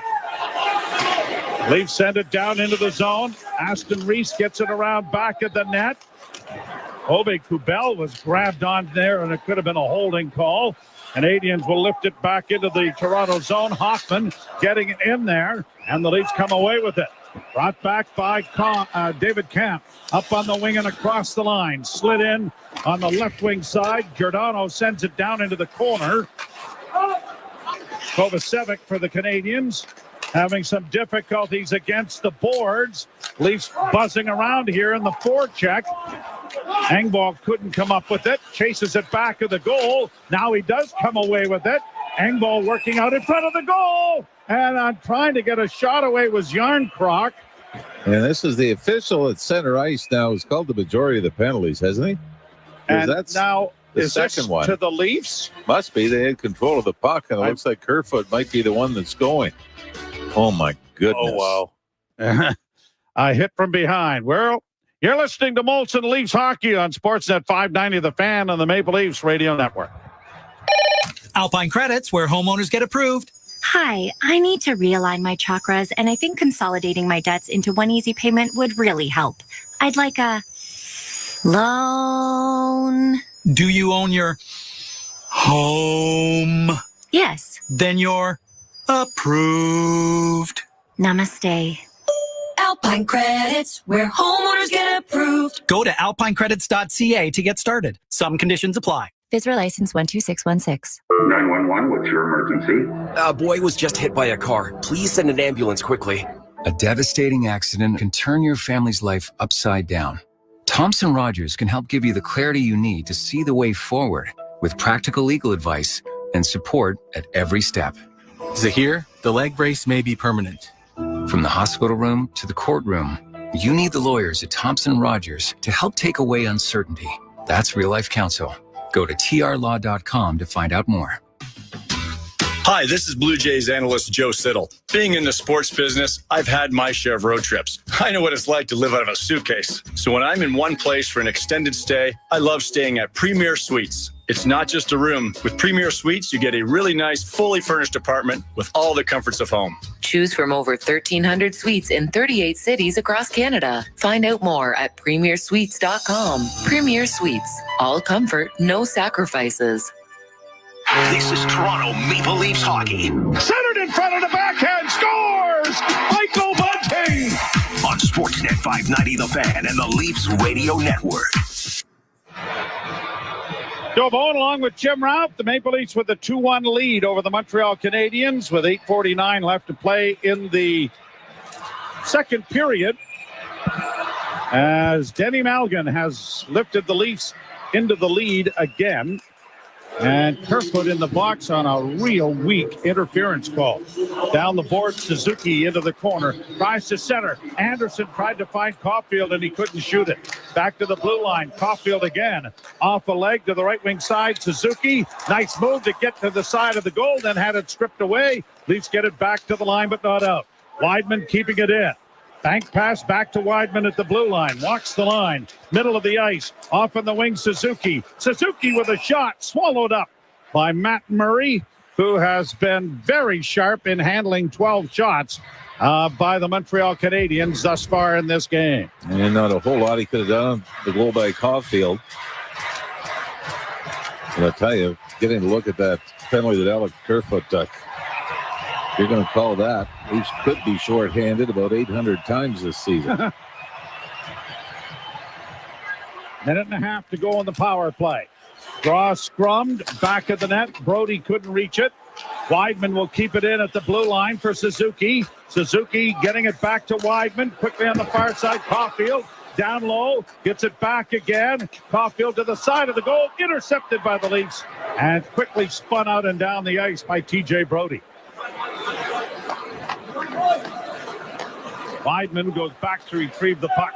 Leafs send it down into the zone. Aston Reese gets it around back of the net. Obe Kubel was grabbed on there, and it could have been a holding call. Canadians will lift it back into the Toronto zone. Hoffman getting it in there, and the Leafs come away with it. Brought back by David Camp. Up on the wing and across the line. Slid in on the left wing side. Giordano sends it down into the corner. Kovacevic for the Canadians having some difficulties against the boards. Leafs buzzing around here in the forecheck. Engvall couldn't come up with it. Chases it back of the goal. Now he does come away with it. Engvall working out in front of the goal. And on trying to get a shot away was Yarncroc. And this is the official at center ice now who's called the majority of the penalties, hasn't he? And that's now the is second this one. to the Leafs? Must be. They had control of the puck, and it looks like Kerfoot might be the one that's going. Oh, my goodness. Oh, wow. A hit from behind. Well, you're listening to Molson Leafs Hockey on Sportsnet 590, The Fan, on the Maple Leafs Radio Network. Alpine Credits, where homeowners get approved. Hi, I need to realign my chakras, and I think consolidating my debts into one easy payment would really help. I'd like a loan. Do you own your home? Yes. Then you're approved. Namaste. Alpine Credits, where homeowners get approved. Go to alpinecredits.ca to get started. Some conditions apply. FSRA license 12616. 911, what's your emergency? A boy was just hit by a car. Please send an ambulance quickly. A devastating accident can turn your family's life upside down. Thompson Rogers can help give you the clarity you need to see the way forward with practical legal advice and support at every step. Zahir, the leg brace may be permanent. From the hospital room to the courtroom, you need the lawyers at Thompson Rogers to help take away uncertainty. That's real life counsel. Go to trlaw.com to find out more. Hi, this is Blue Jays analyst Joe Siddall. Being in the sports business, I've had my share of road trips. I know what it's like to live out of a suitcase. So when I'm in one place for an extended stay, I love staying at Premier Suites. It's not just a room. With Premier Suites, you get a really nice, fully furnished apartment with all the comforts of home. Choose from over 1,300 suites in 38 cities across Canada. Find out more at premiersuites.com. Premier Suites. All comfort, no sacrifices. This is Toronto Maple Leafs hockey. Centered in front of the backhand, scores! Michael Bunting! On Sportsnet 590 The Fan and the Leafs Radio Network. Joe Bowen along with Jim Ralph. The Maple Leafs with a 2-1 lead over the Montreal Canadiens with 8:49 left to play in the second period. As Denny Malgin has lifted the Leafs into the lead again. And Kerfoot in the box on a real weak interference call. Down the board, Suzuki into the corner. Tries to center. Anderson tried to find Caulfield and he couldn't shoot it. Back to the blue line. Caulfield again. Off a leg to the right wing side. Suzuki. Nice move to get to the side of the goal. Then had it stripped away. Leafs get it back to the line but not out. Weidman keeping it in. Bank pass back to Weidman at the blue line. Walks the line. Middle of the ice. Off on the wing, Suzuki. Suzuki with a shot. Swallowed up by Matt Murray, who has been very sharp in handling 12 shots by the Montreal Canadiens thus far in this game. And not a whole lot he could have done. The goal by Caulfield. And I'll tell you, getting a look at that penalty that Alex Kerfoot took. You're going to call that. Leafs could be shorthanded about 800 times this season. Minute and a half to go on the power play. Draw scrummed, back of the net. Brody couldn't reach it. Weidman will keep it in at the blue line for Suzuki. Suzuki getting it back to Weidman. Quickly on the far side, Caulfield. Down low, gets it back again. Caulfield to the side of the goal. Intercepted by the Leafs. And quickly spun out and down the ice by TJ Brody. Weidman goes back to retrieve the puck.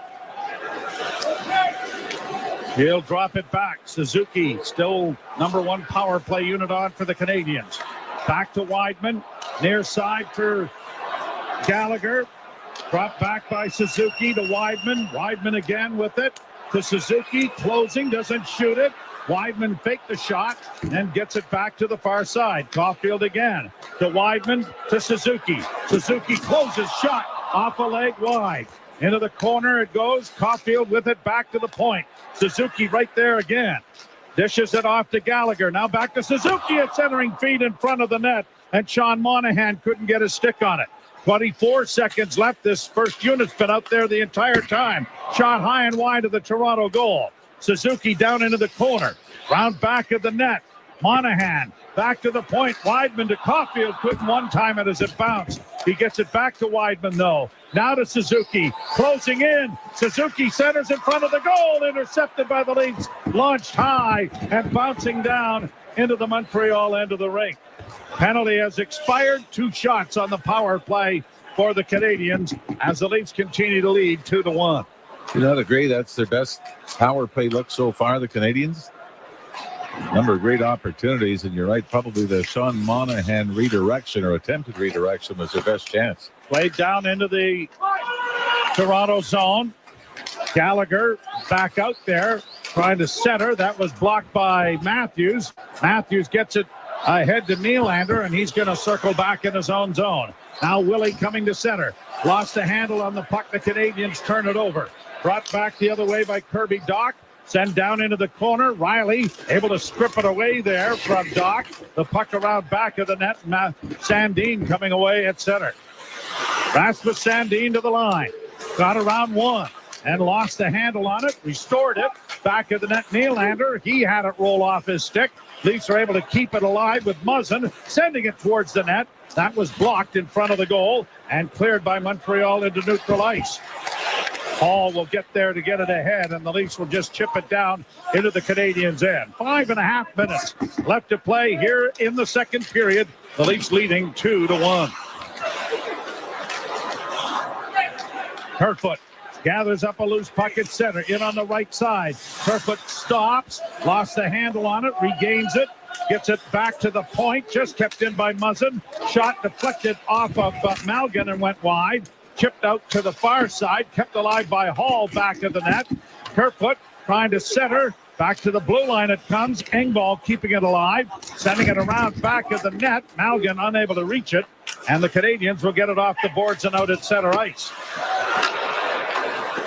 He'll drop it back. Suzuki still number one power play unit on for the Canadiens. Back to Weidman. Near side for Gallagher. Dropped back by Suzuki to Weidman. Weidman again with it to Suzuki. Closing, doesn't shoot it. Weidman faked the shot and gets it back to the far side. Caulfield again to Weidman to Suzuki. Suzuki closes shot off a leg wide. Into the corner it goes. Caulfield with it back to the point. Suzuki right there again. Dishes it off to Gallagher. Now back to Suzuki at centering feet in front of the net. And Sean Monahan couldn't get a stick on it. 24 seconds left. This first unit's been out there the entire time. Shot high and wide of the Toronto goal. Suzuki down into the corner. Round back of the net. Monahan back to the point. Weidman to Caulfield. Couldn't one time it as it bounced. He gets it back to Weidman though. Now to Suzuki. Closing in. Suzuki centers in front of the goal. Intercepted by the Leafs. Launched high and bouncing down into the Montreal end of the rink. Penalty has expired. 2 shots on the power play for the Canadiens as the Leafs continue to lead 2-1. You not agree that's their best power play look so far, the Canadiens? Number of great opportunities, and you're right, probably the Sean Monahan redirection or attempted redirection was their best chance. Played down into the Toronto zone. Gallagher back out there trying to center. That was blocked by Matthews. Matthews gets it ahead to Nylander, and he's going to circle back in his own zone. Now Willie coming to center. Lost the handle on the puck. The Canadiens turn it over. Brought back the other way by Kirby Dach. Send down into the corner. Riley able to strip it away there from Dach. The puck around back of the net. Sandin coming away at center. Rasmus Sandin to the line. Got around one and lost the handle on it. Restored it. Back of the net, Nylander. He had it roll off his stick. Leafs are able to keep it alive with Muzzin sending it towards the net. That was blocked in front of the goal and cleared by Montreal into neutral ice. Hall will get there to get it ahead, and the Leafs will just chip it down into the Canadiens' end. 5.5 minutes left to play here in the second period. The Leafs leading 2-1. Kerfoot gathers up a loose puck at center, in on the right side. Kerfoot stops, lost the handle on it, regains it, gets it back to the point, just kept in by Muzzin. Shot deflected off of Malgin and went wide. Chipped out to the far side, kept alive by Hall back of the net. Kerfoot trying to center, Back to the blue line it comes. Engvall keeping it alive, sending it around back of the net. Malgin unable to reach it, and the Canadiens will get it off the boards and out at center ice.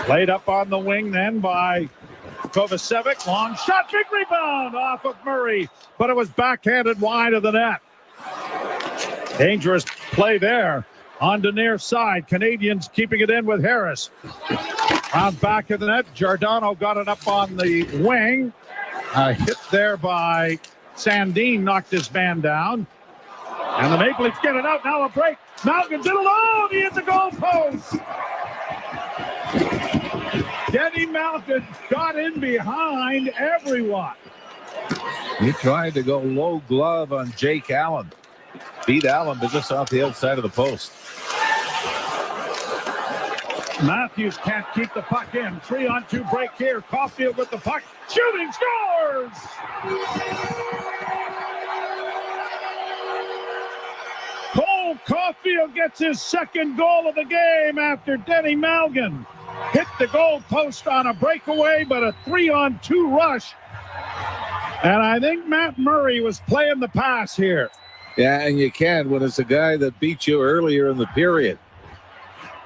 Played up on the wing then by Kovacevic. Long shot, big rebound off of Murray, but it was backhanded wide of the net. Dangerous play there on the near side. Canadiens keeping it in with Harris. Round back of the net, Giordano got it up on the wing. Hit there by Sandin, knocked his man down. And the Maple Leafs get it out. Now a break. Malgin did alone. He hit the goal post. Denny Malgin got in behind everyone. He tried to go low glove on Jake Allen. Beat Allen, but just off the outside of the post. Matthews can't keep the puck in. 3-on-2 break here. Caulfield with the puck. Shooting, scores! Cole Caulfield gets his second goal of the game after Denny Malgin hit the goal post on a breakaway, but a 3-on-2 rush. And I think Matt Murray was playing the pass here. Yeah, and you can when it's a guy that beat you earlier in the period.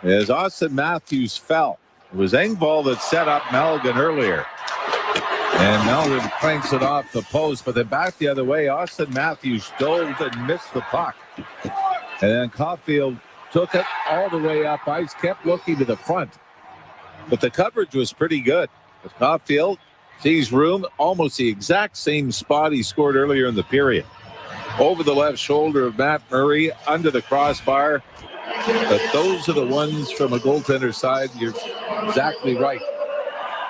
As Austin Matthews fell. It was Engvall that set up Malgin earlier. And Malgin cranks it off the post, but then back the other way, Austin Matthews dove and missed the puck. And then Caulfield took it all the way up ice, kept looking to the front. But the coverage was pretty good. But Caulfield sees room, almost the exact same spot he scored earlier in the period. Over the left shoulder of Matt Murray, under the crossbar. But those are the ones from a goaltender side. You're exactly right,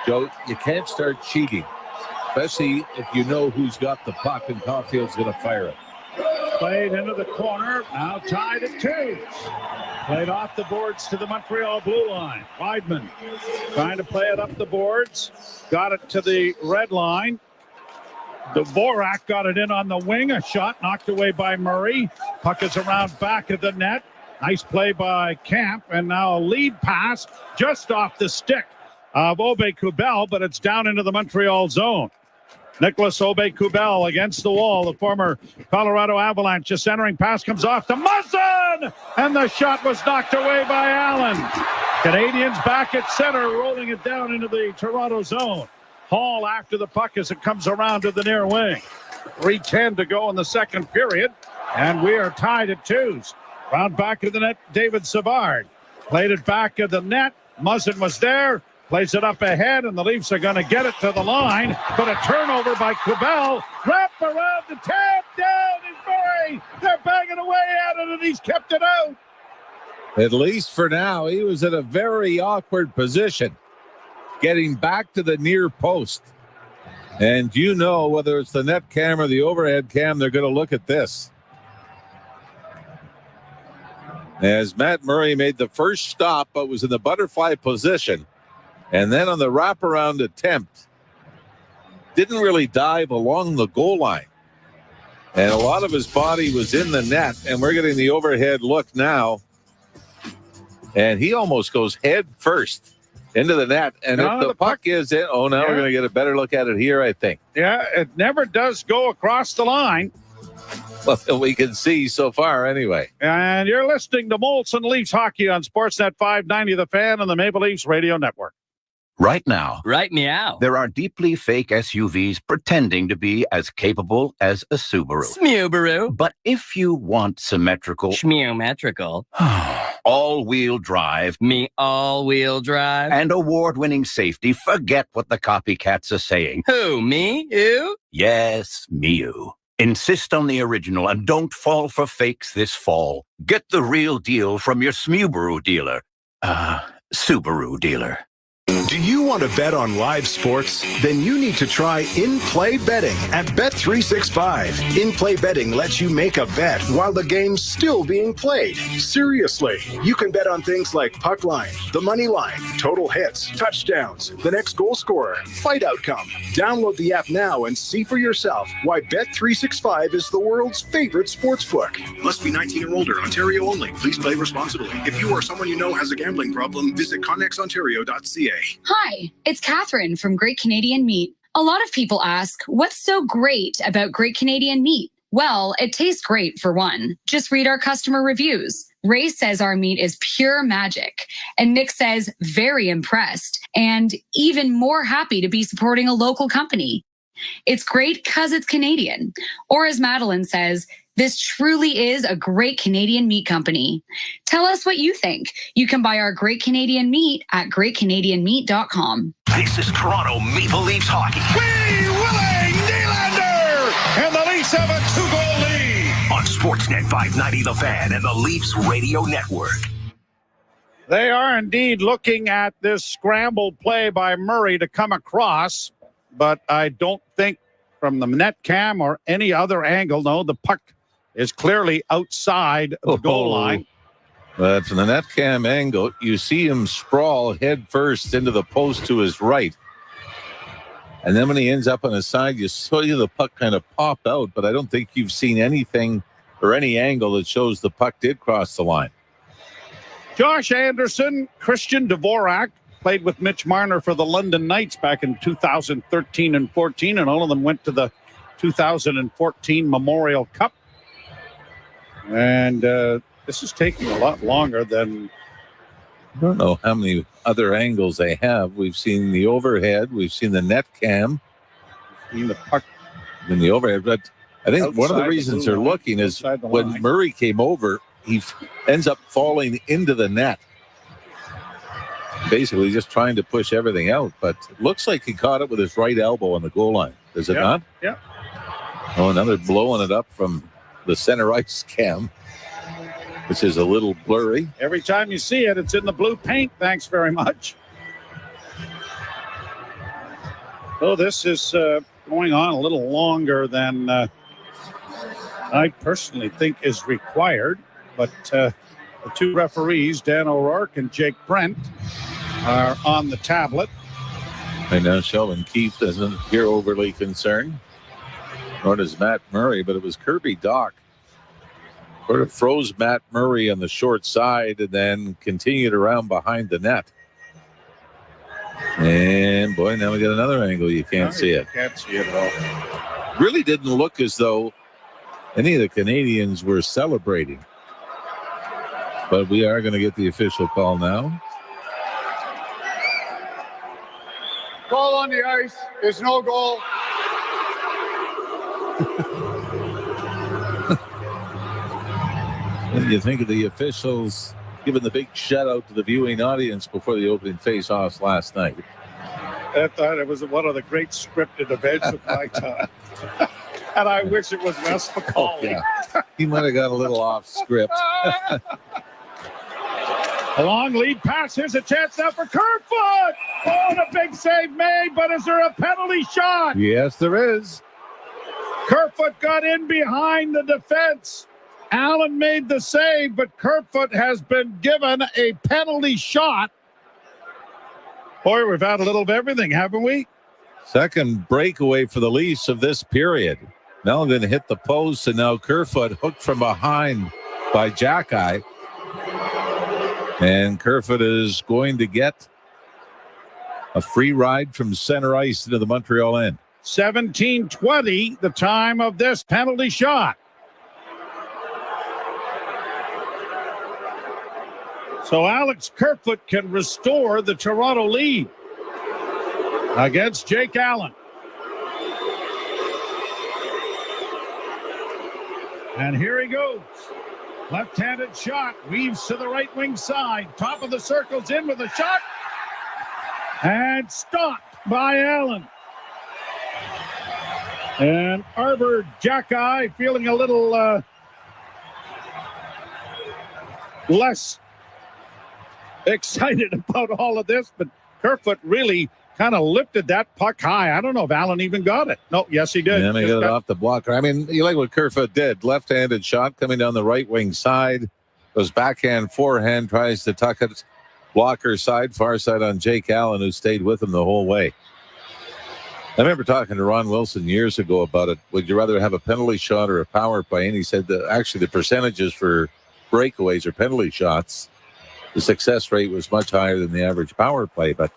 Joe. You can't start cheating, especially if you know who's got the puck and Caulfield's going to fire it. Played into the corner, now tied at 2. Played off the boards to the Montreal blue line. Weidman trying to play it up the boards. Got it to the red line. Dvorak got it in on the wing. A shot knocked away by Murray. Puck is around back of the net. Nice play by Camp, and now a lead pass just off the stick of Aube-Kubel, but it's down into the Montreal zone. Nicholas Aube-Kubel against the wall, the former Colorado Avalanche. A centering pass comes off to Muzzin, and the shot was knocked away by Allen. Canadiens back at center, rolling it down into the Toronto zone. Hall after the puck as it comes around to the near wing. 3:10 to go in the second period, and we are tied at 2s. Round back of the net, David Savard. Played it back of the net. Muzzin was there. Plays it up ahead, and the Leafs are going to get it to the line. But a turnover by Kubel. Wrap around the tap. Down is Murray. They're banging away at it, and he's kept it out. At least for now, he was in a very awkward position, getting back to the near post. And you know, whether it's the net cam or the overhead cam, they're going to look at this. As Matt Murray made the first stop, but was in the butterfly position. And then on the wraparound attempt, didn't really dive along the goal line. And a lot of his body was in the net, and we're getting the overhead look now. And he almost goes head first into the net. And if the puck is in, we're going to get a better look at it here, I think. Yeah, it never does go across the line. Well, we can see so far anyway. And you're listening to Molson Leafs Hockey on Sportsnet 590 The Fan and the Maple Leafs Radio Network. Right now, Right meow. there are deeply fake SUVs pretending to be as capable as a Subaru. Smubaru. But if you want symmetrical, Schmeometrical. all-wheel drive, Me all-wheel drive. and award-winning safety, forget what the copycats are saying. Who, me? You? Yes, Miu. Insist on the original and don't fall for fakes this fall. Get the real deal from your Smubaru dealer. Subaru dealer. Do you want to bet on live sports? Then you need to try in-play betting at Bet365. In-play betting lets you make a bet while the game's still being played. Seriously, you can bet on things like puck line, the money line, total hits, touchdowns, the next goal scorer, fight outcome. Download the app now and see for yourself why Bet365 is the world's favorite sportsbook. Must be 19 or older. Ontario only. Please play responsibly. If you or someone you know has a gambling problem, visit connexontario.ca. Hi, it's Catherine from Great Canadian Meat. A lot of people ask, what's so great about Great Canadian meat? Well, it tastes great for one. Just read our customer reviews. Ray says our meat is pure magic. And Nick says, very impressed and even more happy to be supporting a local company. It's great because it's Canadian. Or as Madeline says, this truly is a great Canadian meat company. Tell us what you think. You can buy our Great Canadian meat at greatcanadianmeat.com. This is Toronto Maple Leafs hockey. Willie Nylander! And the Leafs have a 2-goal lead. On Sportsnet 590 The Fan and the Leafs Radio Network. They are indeed looking at this scrambled play by Murray to come across, but I don't think from the net cam or any other angle, no, the puck is clearly outside the goal line. But from the net cam angle, you see him sprawl head first into the post to his right. And then when he ends up on his side, you saw the puck kind of pop out, but I don't think you've seen anything or any angle that shows the puck did cross the line. Josh Anderson, Christian Dvorak played with Mitch Marner for the London Knights back in 2013 and 14, and all of them went to the 2014 Memorial Cup. And this is taking a lot longer than... I don't know how many other angles they have. We've seen the overhead. We've seen the net cam. Seen the puck in the overhead. But I think one of the outside reasons the they're blue line, looking is outside the when line. Murray came over, he ends up falling into the net. Basically just trying to push everything out. But it looks like he caught it with his right elbow on the goal line. Does it not? Yeah. Oh, another blowing it up from the center ice cam, which is a little blurry. Every time you see it, it's in the blue paint. Thanks very much. So this is going on a little longer than I personally think is required. But the two referees, Dan O'Rourke and Jake Brent, are on the tablet. And now Sheldon Keefe doesn't appear overly concerned, nor does Matt Murray, but it was Kirby Dach sort of froze Matt Murray on the short side and then continued around behind the net. And boy, now we got another angle. You can't see it. Can't see it at all. Really didn't look as though any of the Canadians were celebrating. But we are going to get the official call now. Goal on the ice is no goal. What do you think of the officials giving the big shout out to the viewing audience before the opening face-offs last night? I thought it was one of the great scripted events of my time. And I wish it was Wes McCauley. Oh, yeah. He might have got a little off script. A long lead pass. Here's a chance now for Kerfoot. Oh, and a big save made, but is there a penalty shot? Yes, there is. Kerfoot got in behind the defense. Allen made the save, but Kerfoot has been given a penalty shot. Boy, we've had a little of everything, haven't we? Second breakaway for the Leafs of this period. Mellon hit the post, and now Kerfoot hooked from behind by Jackeye. And Kerfoot is going to get a free ride from center ice into the Montreal end. 17:20, the time of this penalty shot. So Alex Kerfoot can restore the Toronto lead against Jake Allen. And here he goes. Left-handed shot, weaves to the right wing side. Top of the circle's in with a shot. And stopped by Allen. And Arbor Jackeye feeling a little less excited about all of this, but Kerfoot really kind of lifted that puck high. I don't know if Allen even got it. No, yes, he did. And he got it off the blocker. I mean, you like what Kerfoot did. Left-handed shot coming down the right wing side. Goes backhand, forehand, tries to tuck it. Blocker side, far side on Jake Allen, who stayed with him the whole way. I remember talking to Ron Wilson years ago about it. Would you rather have a penalty shot or a power play? And he said that actually the percentages for breakaways or penalty shots, the success rate was much higher than the average power play. But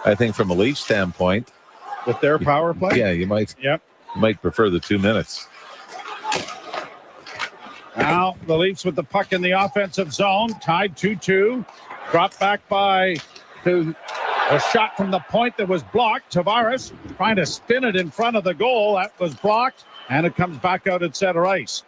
I think from a Leaf standpoint, with their power play? Yeah, you might. Yep. You might prefer the 2 minutes. Now the Leafs with the puck in the offensive zone, tied 2-2. Dropped back to a shot from the point that was blocked. Tavares trying to spin it in front of the goal. That was blocked, and it comes back out at center ice.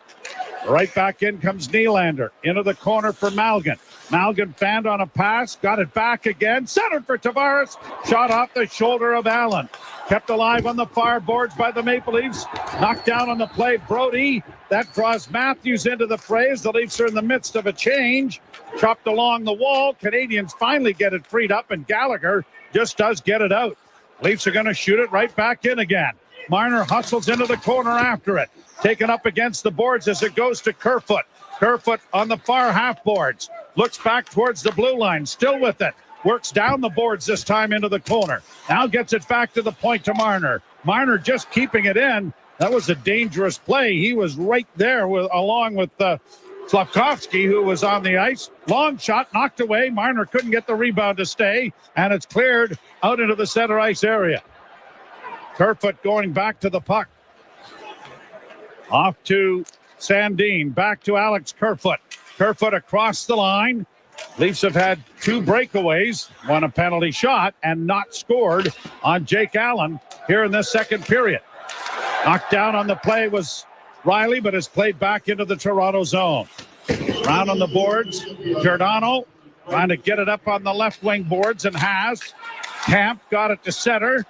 Right back in comes Nylander. Into the corner for Malgin. Malgin fanned on a pass. Got it back again. Centered for Tavares. Shot off the shoulder of Allen. Kept alive on the far boards by the Maple Leafs. Knocked down on the play. Brody. That draws Matthews into the fray. The Leafs are in the midst of a change. Chopped along the wall. Canadians finally get it freed up, and Gallagher just does get it out. Leafs are going to shoot it right back in again. Marner hustles into the corner after it. Taken up against the boards as it goes to Kerfoot. Kerfoot on the far half boards. Looks back towards the blue line. Still with it. Works down the boards this time into the corner. Now gets it back to the point to Marner. Marner just keeping it in. That was a dangerous play. He was right there along with Slavkovsky, who was on the ice. Long shot knocked away. Marner couldn't get the rebound to stay. And it's cleared out into the center ice area. Kerfoot going back to the puck. Off to Sandin. Back to Alex Kerfoot. Kerfoot across the line. Leafs have had 2 breakaways, one a penalty shot, and not scored on Jake Allen here in this second period. Knocked down on the play was Riley, but has played back into the Toronto zone. Round on the boards. Giordano trying to get it up on the left wing boards and has. Camp got it to center.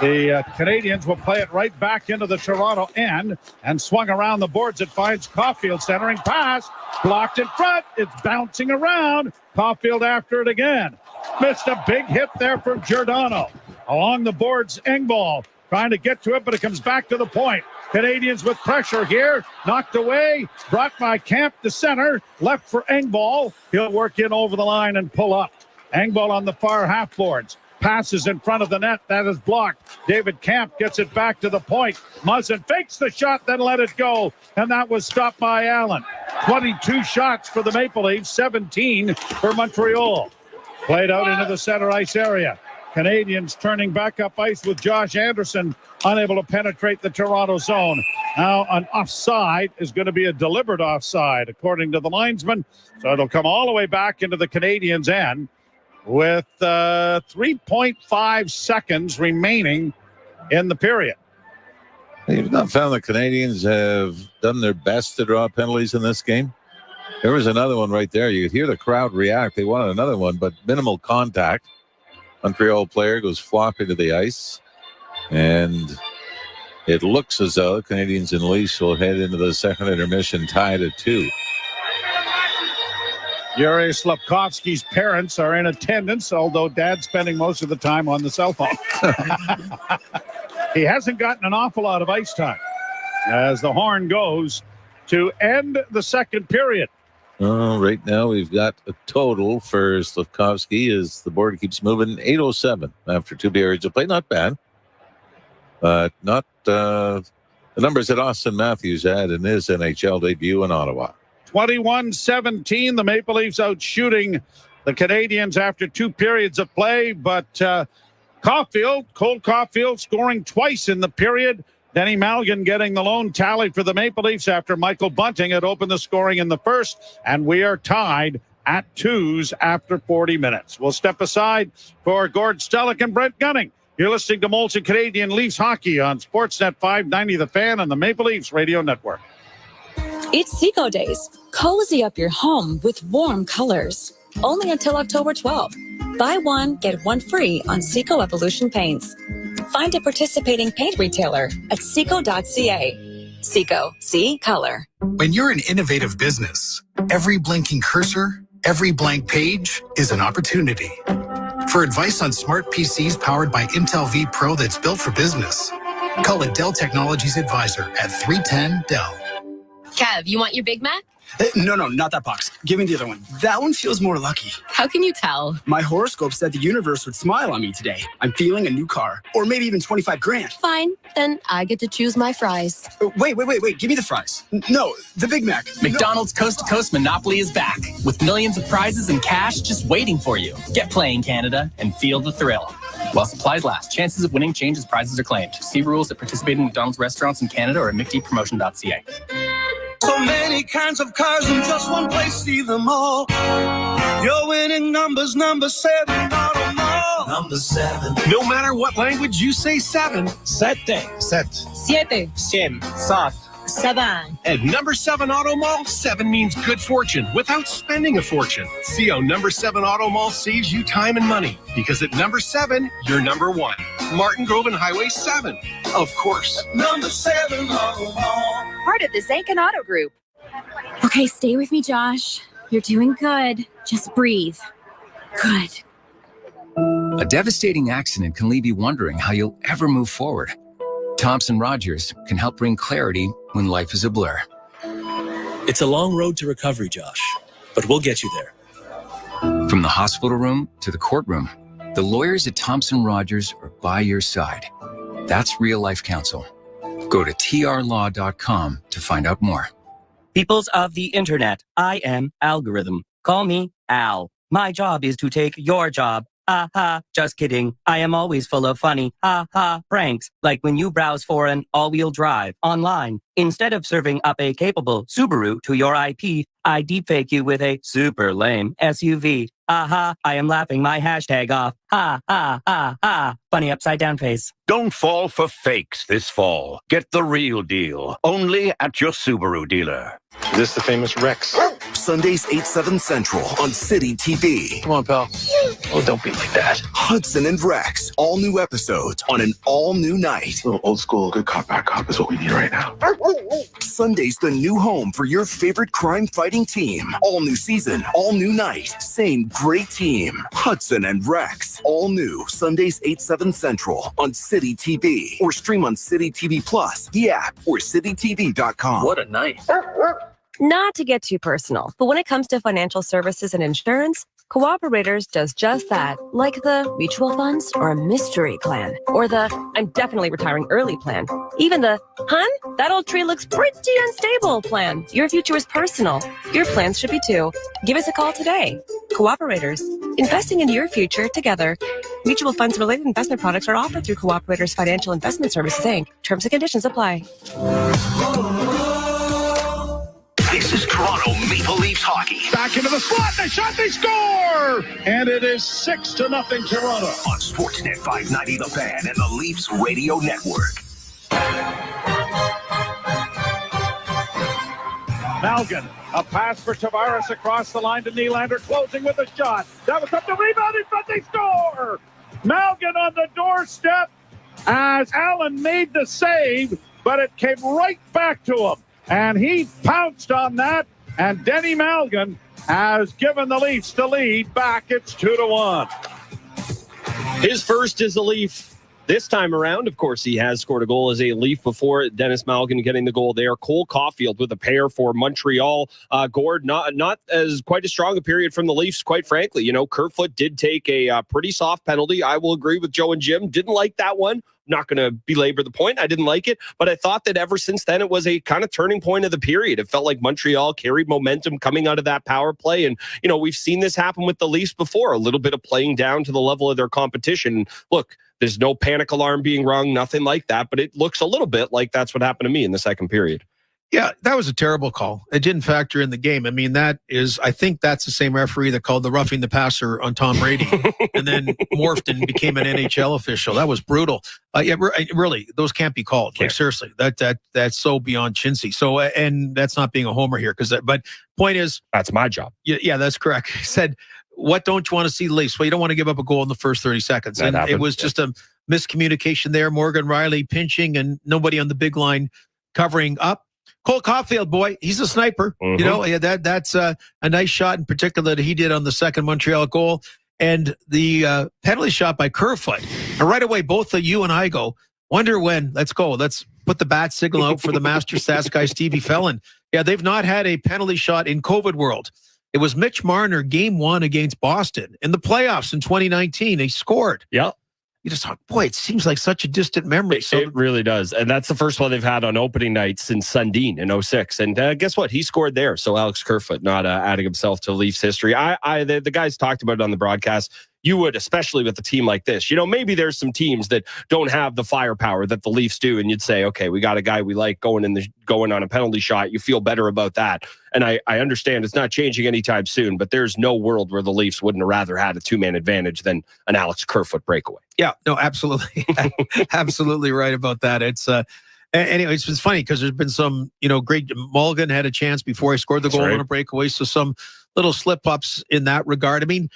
The Canadians will play it right back into the Toronto end and swung around the boards. It finds Caulfield centering pass. Blocked in front. It's bouncing around. Caulfield after it again. Missed a big hit there from Giordano. Along the boards, Engvall trying to get to it, but it comes back to the point. Canadians with pressure here. Knocked away. Brought by Camp to center. Left for Engvall. He'll work in over the line and pull up. Engvall on the far half boards. Passes in front of the net. That is blocked. David Camp gets it back to the point. Muzzin fakes the shot, then let it go. And that was stopped by Allen. 22 shots for the Maple Leafs, 17 for Montreal. Played out into the center ice area. Canadians turning back up ice with Josh Anderson unable to penetrate the Toronto zone. Now an offside is going to be a deliberate offside, according to the linesman. So it'll come all the way back into the Canadians' end. With 3.5 seconds remaining in the period. You've not found the Canadians have done their best to draw penalties in this game? There was another one right there. You could hear the crowd react. They wanted another one, but minimal contact. Montreal player goes flopping to the ice. And it looks as though the Canadians and Leafs will head into the second intermission tied at 2. Yuri Slavkovsky's parents are in attendance, although Dad's spending most of the time on the cell phone. He hasn't gotten an awful lot of ice time as the horn goes to end the second period. Right now we've got a total for Slavkovsky as the board keeps moving. 8:07 after 2 periods of play. Not bad, but not the numbers that Austin Matthews had in his NHL debut in Ottawa. 21-17, the Maple Leafs out shooting the Canadians after 2 periods of play, but Cole Caulfield scoring twice in the period. Denny Malgin getting the lone tally for the Maple Leafs after Michael Bunting had opened the scoring in the first, and we are tied at 2s after 40 minutes. We'll step aside for Gord Stellick and Brent Gunning. You're listening to Molson Canadian Leafs Hockey on Sportsnet 590 The Fan and the Maple Leafs Radio Network. It's Seco Days. Cozy up your home with warm colors. Only until October 12th. Buy one, get one free on Seco Evolution paints. Find a participating paint retailer at seco.ca. Seco, see color. When you're an innovative business, every blinking cursor, every blank page is an opportunity. For advice on smart PCs powered by Intel V Pro that's built for business, call a Dell Technologies advisor at 310 Dell. Kev, you want your Big Mac? No, not that box. Give me the other one. That one feels more lucky. How can you tell? My horoscope said the universe would smile on me today. I'm feeling a new car. Or maybe even 25 grand. Fine. Then I get to choose my fries. Wait. Give me the fries. No, the Big Mac. McDonald's Coast to Coast Monopoly is back with millions of prizes and cash just waiting for you. Get playing, Canada, and feel the thrill. While supplies last, chances of winning change as prizes are claimed. See rules at participating McDonald's restaurants in Canada or at mcdpromotion.ca. So many kinds of cars in just one place, see them all. Your winning numbers, number 7 Auto Mall. Number 7. No matter what language you say 7. Sete. Set. Siete. Cien. Sat. Seven. At number 7 Auto Mall, 7 means good fortune without spending a fortune. See how number 7 Auto Mall saves you time and money. Because at number 7, you're number 1. Martin Grove and Highway 7. Of course. Number 7 Auto Mall. Part of the Zankin Auto Group. Okay, stay with me, Josh. You're doing good. Just breathe. Good. A devastating accident can leave you wondering how you'll ever move forward. Thompson Rogers can help bring clarity when life is a blur. It's a long road to recovery, Josh, but we'll get you there. From the hospital room to the courtroom, the lawyers at Thompson Rogers are by your side. That's real life counsel. Go to trlaw.com to find out more. Peoples of the internet, I am Algorithm. Call me Al. My job is to take your job. Ha ha, just kidding. I am always full of funny, ha ha, pranks. Like when you browse for an all-wheel drive online. Instead of serving up a capable Subaru to your IP, I deepfake you with a super lame SUV. Aha, I am laughing my hashtag off. Ha ha ha ha. Funny upside down face. Don't fall for fakes this fall. Get the real deal. Only at your Subaru dealer. Is this the famous Rex? Sundays 8/7 Central on City TV. Come on, pal. Oh, don't be like that. Hudson and Rex. All new episodes on an all new night. A little old school, good cop, bad cop is what we need right now. Sunday's the new home for your favorite crime fighting team. All new season, all new night. Same great team. Hudson and Rex. All new Sundays 8/7 Central on City TV. Or stream on City TV Plus, the app, or citytv.com. What a night. Not to get too personal, but when it comes to financial services and insurance, Cooperators does just that, like the mutual funds or a mystery plan, or the I'm definitely retiring early plan, even the hun, that old tree looks pretty unstable plan. Your future is personal. Your plans should be too. Give us a call today. Cooperators, investing into your future together. Mutual funds related investment products are offered through Cooperators Financial Investment Services, Inc. Terms and conditions apply. This is Toronto Maple Leafs hockey. Back into the slot, they shot, they score! And it is 6-0 Toronto. On Sportsnet 590 The Fan and the Leafs Radio Network. Malgin, a pass for Tavares across the line to Nylander, closing with a shot. That was up the rebound in front, they score! Malgin on the doorstep as Allen made the save, but it came right back to him. And he pounced on that, and Denny Malgin has given the Leafs the lead back. It's 2-1. His first as a Leaf this time around. Of course, he has scored a goal as a Leaf before. Dennis Malgin getting the goal there. Cole Caulfield with a pair for Montreal. Gord, not as quite as strong a period from the Leafs, quite frankly. You know, Kerfoot did take a pretty soft penalty. I will agree with Joe and Jim. Didn't like that one. Not going to belabor the point. I didn't like it, but I thought that ever since then, it was a kind of turning point of the period. It felt like Montreal carried momentum coming out of that power play. And, you know, we've seen this happen with the Leafs before, a little bit of playing down to the level of their competition. Look, there's no panic alarm being rung, nothing like that, but it looks a little bit like that's what happened to me in the second period. Yeah, that was a terrible call. It didn't factor in the game. I mean, I think that's the same referee that called the roughing the passer on Tom Brady and then morphed and became an NHL official. That was brutal. Yeah, really, those can't be called. Like, seriously, that's so beyond chintzy. So, and that's not being a homer here, but point is, that's my job. Yeah, that's correct. He said, what don't you want to see the Leafs? Well, you don't want to give up a goal in the first 30 seconds. And it was just a miscommunication there. Morgan Riley pinching and nobody on the big line covering up. Cole Caulfield, boy, he's a sniper. Mm-hmm. You know, that's a nice shot in particular that he did on the second Montreal goal. And the penalty shot by Kerfoot. And right away, both of you and I go, wonder when. Let's go. Let's put the bat signal out for the master stats guy, Stevie Fellon. Yeah, they've not had a penalty shot in COVID world. It was Mitch Marner, game 1 against Boston in the playoffs in 2019. He scored. Yeah. You just thought, boy, it seems like such a distant memory. So it really does. And that's the first one they've had on opening night since Sundin in 06. And guess what? He scored there. So Alex Kerfoot not adding himself to Leafs history. The guys talked about it on the broadcast. You would, especially with a team like this. Maybe there's some teams that don't have the firepower that the Leafs do, and you'd say, okay, we got a guy we like going on a penalty shot. You feel better about that. And I understand it's not changing anytime soon, but there's no world where the Leafs wouldn't have rather had a 2-man advantage than an Alex Kerfoot breakaway. Yeah, no, absolutely. Absolutely right about that. It's anyway, it's funny because there's been some, great. Mulligan had a chance before he scored the goal on a breakaway. So some little slip-ups in that regard. I mean,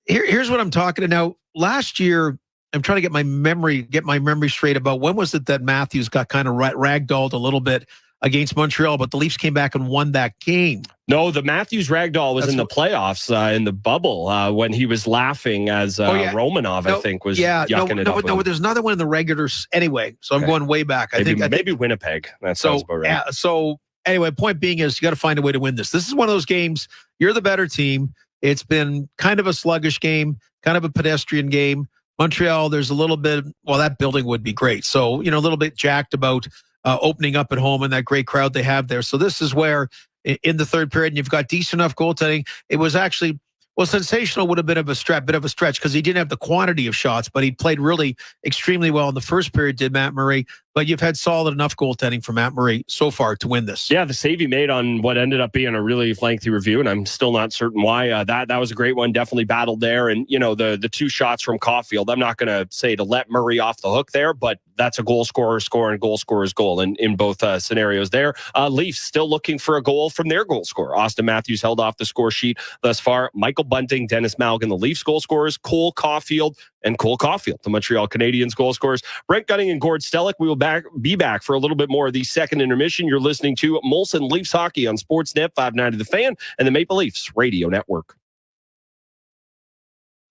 here's what I'm talking about. Now, last year, I'm trying to get my memory straight about when was it that Matthews got kind of ragdolled a little bit against Montreal, but the Leafs came back and won that game. No, the Matthews ragdoll was in the playoffs in the bubble when he was laughing as Romanov, I think, was yucking it up. No, there's another one in the regulars anyway. So I'm going way back. I think maybe Winnipeg. That sounds about right. Yeah, so anyway, point being is you got to find a way to win this. This is one of those games. You're the better team. It's been kind of a sluggish game, kind of a pedestrian game. Montreal, there's a little bit. Well, that building would be great. So a little bit jacked about opening up at home and that great crowd they have there. So this is where in the third period, and you've got decent enough goaltending. It was actually, sensational would have been bit of a stretch because he didn't have the quantity of shots, but he played really extremely well in the first period, did Matt Murray. But you've had solid enough goaltending from Matt Murray so far to win this. Yeah, the save he made on what ended up being a really lengthy review, and I'm still not certain why. That was a great one. Definitely battled there. And, the 2 shots from Caulfield, I'm not going to say to let Murray off the hook there, but that's a goal scorer score and goal scorer's goal in both scenarios there. Leafs still looking for a goal from their goal scorer. Austin Matthews held off the score sheet thus far. Michael Bunting, Dennis Malgin, the Leafs goal scorers. Cole Caulfield, the Montreal Canadiens goal scorers. Brent Gunning and Gord Stellick, we will be back for a little bit more of the second intermission. You're listening to Molson Leafs Hockey on Sportsnet 590 The Fan and the Maple Leafs Radio Network.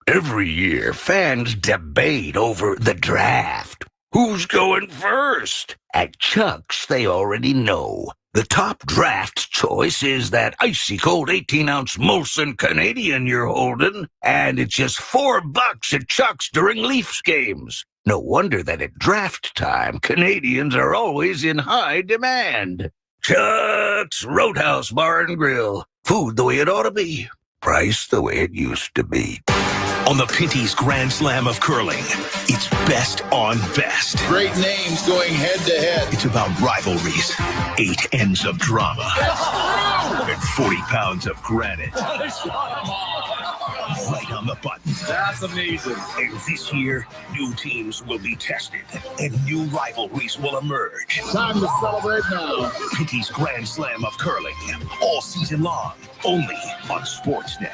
Every year, fans debate over the draft. Who's going first? At Chuck's, they already know. The top draft choice is that icy cold 18-ounce Molson Canadian you're holding, and it's just $4 at Chuck's during Leafs games. No wonder that at draft time, Canadians are always in high demand. Chuck's Roadhouse Bar and Grill. Food the way it ought to be. Price the way it used to be. On the Pinty's Grand Slam of Curling, it's best on best. Great names going head-to-head. It's about rivalries, 8 ends of drama, and 40 pounds of granite. Right on the button. That's amazing. And this year, new teams will be tested, and new rivalries will emerge. Time to celebrate now. Pinty's Grand Slam of Curling, all season long, only on Sportsnet.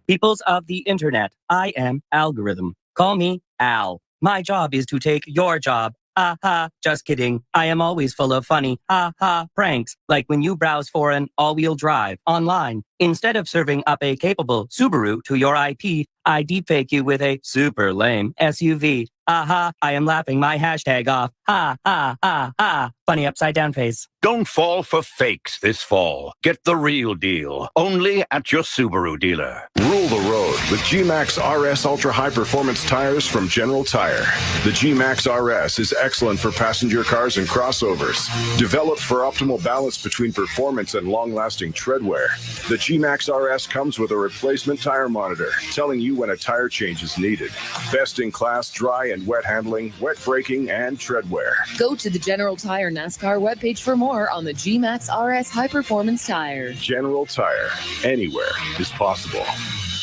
Peoples of the internet, I am Algorithm. Call me Al. My job is to take your job. Ha ha, just kidding. I am always full of funny ha ha pranks, like when you browse for an all-wheel drive online. Instead of serving up a capable Subaru to your IP, I deepfake you with a super lame SUV. Aha, I am laughing my hashtag off. Ha ha ha ha. Funny upside down face. Don't fall for fakes this fall. Get the real deal. Only at your Subaru dealer. Rule the road with G-Max RS Ultra High Performance tires from General Tire. The G-Max RS is excellent for passenger cars and crossovers. Developed for optimal balance between performance and long-lasting tread wear. The G-Max RS comes with a replacement tire monitor, telling you when a tire change is needed. Best-in-class dry and wet handling, wet braking, and tread wear. Go to the General Tire NASCAR webpage for more on the G-Max RS High Performance Tire. General Tire. Anywhere is possible.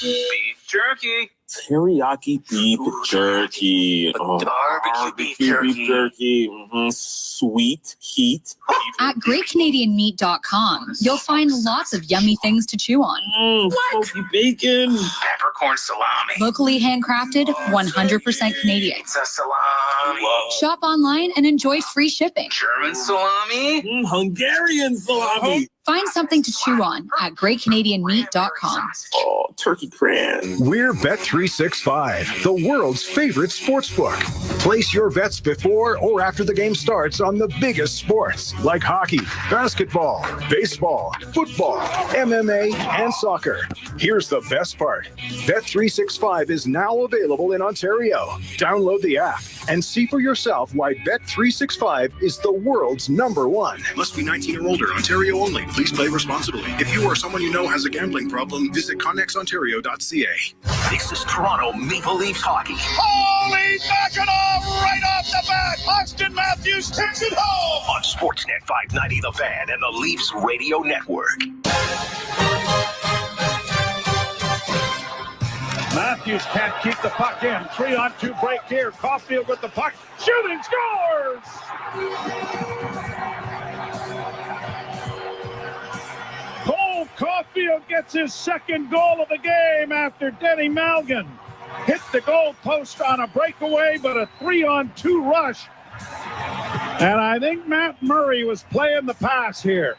Beef jerky. Teriyaki beef jerky. Barbecue beef jerky. Sweet heat. At GreatCanadianMeat.com, you'll find lots of yummy things to chew on. Smoky bacon. Peppercorn salami. Locally handcrafted, 100% Canadian. Pizza salami. Shop online and enjoy free shipping. German salami. Hungarian salami. Find something to chew on at GreatCanadianMeat.com. Oh, turkey cran. We're Bet365, the world's favorite sportsbook. Place your bets before or after the game starts on the biggest sports, like hockey, basketball, baseball, football, MMA, and soccer. Here's the best part. Bet365 is now available in Ontario. Download the app and see for yourself why Bet365 is the world's #1. Must be 19 or older. Ontario only. Please play responsibly. If you or someone you know has a gambling problem, visit connexontario.ca. This is Toronto Maple Leafs hockey. Holy Mackinac right off the bat. Austin Matthews takes it home. On Sportsnet 590 The Fan and the Leafs Radio Network. Matthews can't keep the puck in. 3-on-2 break here. Caulfield with the puck. Shooting, scores! Cole Caulfield gets his second goal of the game after Denny Malgin hit the goal post on a breakaway, but a 3-on-2 rush. And I think Matt Murray was playing the pass here.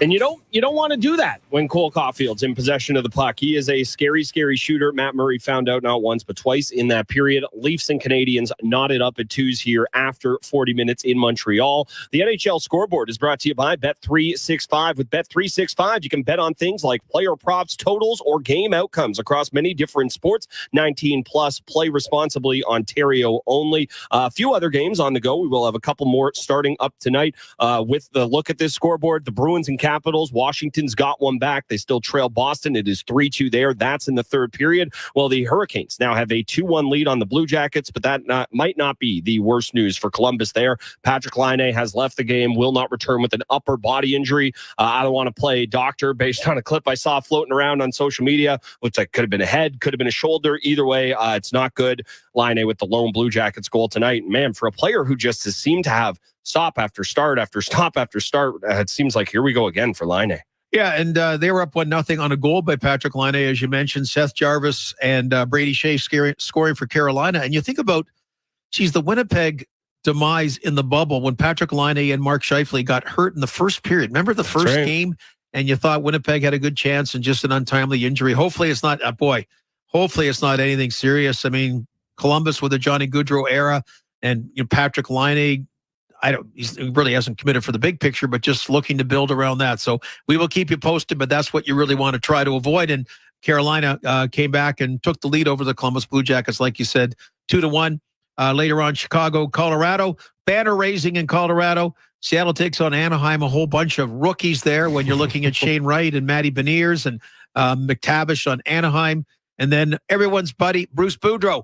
And you don't want to do that when Cole Caulfield's in possession of the puck. He is a scary, scary shooter. Matt Murray found out not once but twice in that period. Leafs and Canadiens knotted up at 2s here after 40 minutes in Montreal. The NHL scoreboard is brought to you by Bet365. With Bet365, you can bet on things like player props, totals, or game outcomes across many different sports. 19 plus. Play responsibly. Ontario only. A few other games on the go. We will have a couple more starting up tonight. With the look at this scoreboard, the Bruins and Capitals. Washington's got one back. They still trail Boston. It is 3-2 there. That's in the third period. Well, the Hurricanes now have a 2-1 lead on the Blue Jackets, but that might not be the worst news for Columbus there. Patrick Laine has left the game, will not return with an upper body injury. I don't want to play doctor based on a clip I saw floating around on social media. Looks like could have been a head, could have been a shoulder. Either way, it's not good. Laine with the lone Blue Jackets goal tonight. Man, for a player who just has seemed to have stop after start after stop after start, it seems like here we go again for Laine. Yeah, and they were up 1-0 on a goal by Patrick Laine, as you mentioned. Seth Jarvis and Brady Shea scoring for Carolina. And you think about, the Winnipeg demise in the bubble when Patrick Laine and Mark Scheifele got hurt in the first period. Remember the first game? And you thought Winnipeg had a good chance and just an untimely injury. Hopefully it's not, hopefully it's not anything serious. I mean, Columbus with the Johnny Gaudreau era and Patrick Laine, he really hasn't committed for the big picture, but just looking to build around that. So we will keep you posted, but that's what you really want to try to avoid. And Carolina came back and took the lead over the Columbus Blue Jackets, like you said, 2-1. Later on, Chicago, Colorado, banner raising in Colorado. Seattle takes on Anaheim, a whole bunch of rookies there when you're looking at Shane Wright and Matty Beniers and McTavish on Anaheim. And then everyone's buddy, Bruce Boudreau.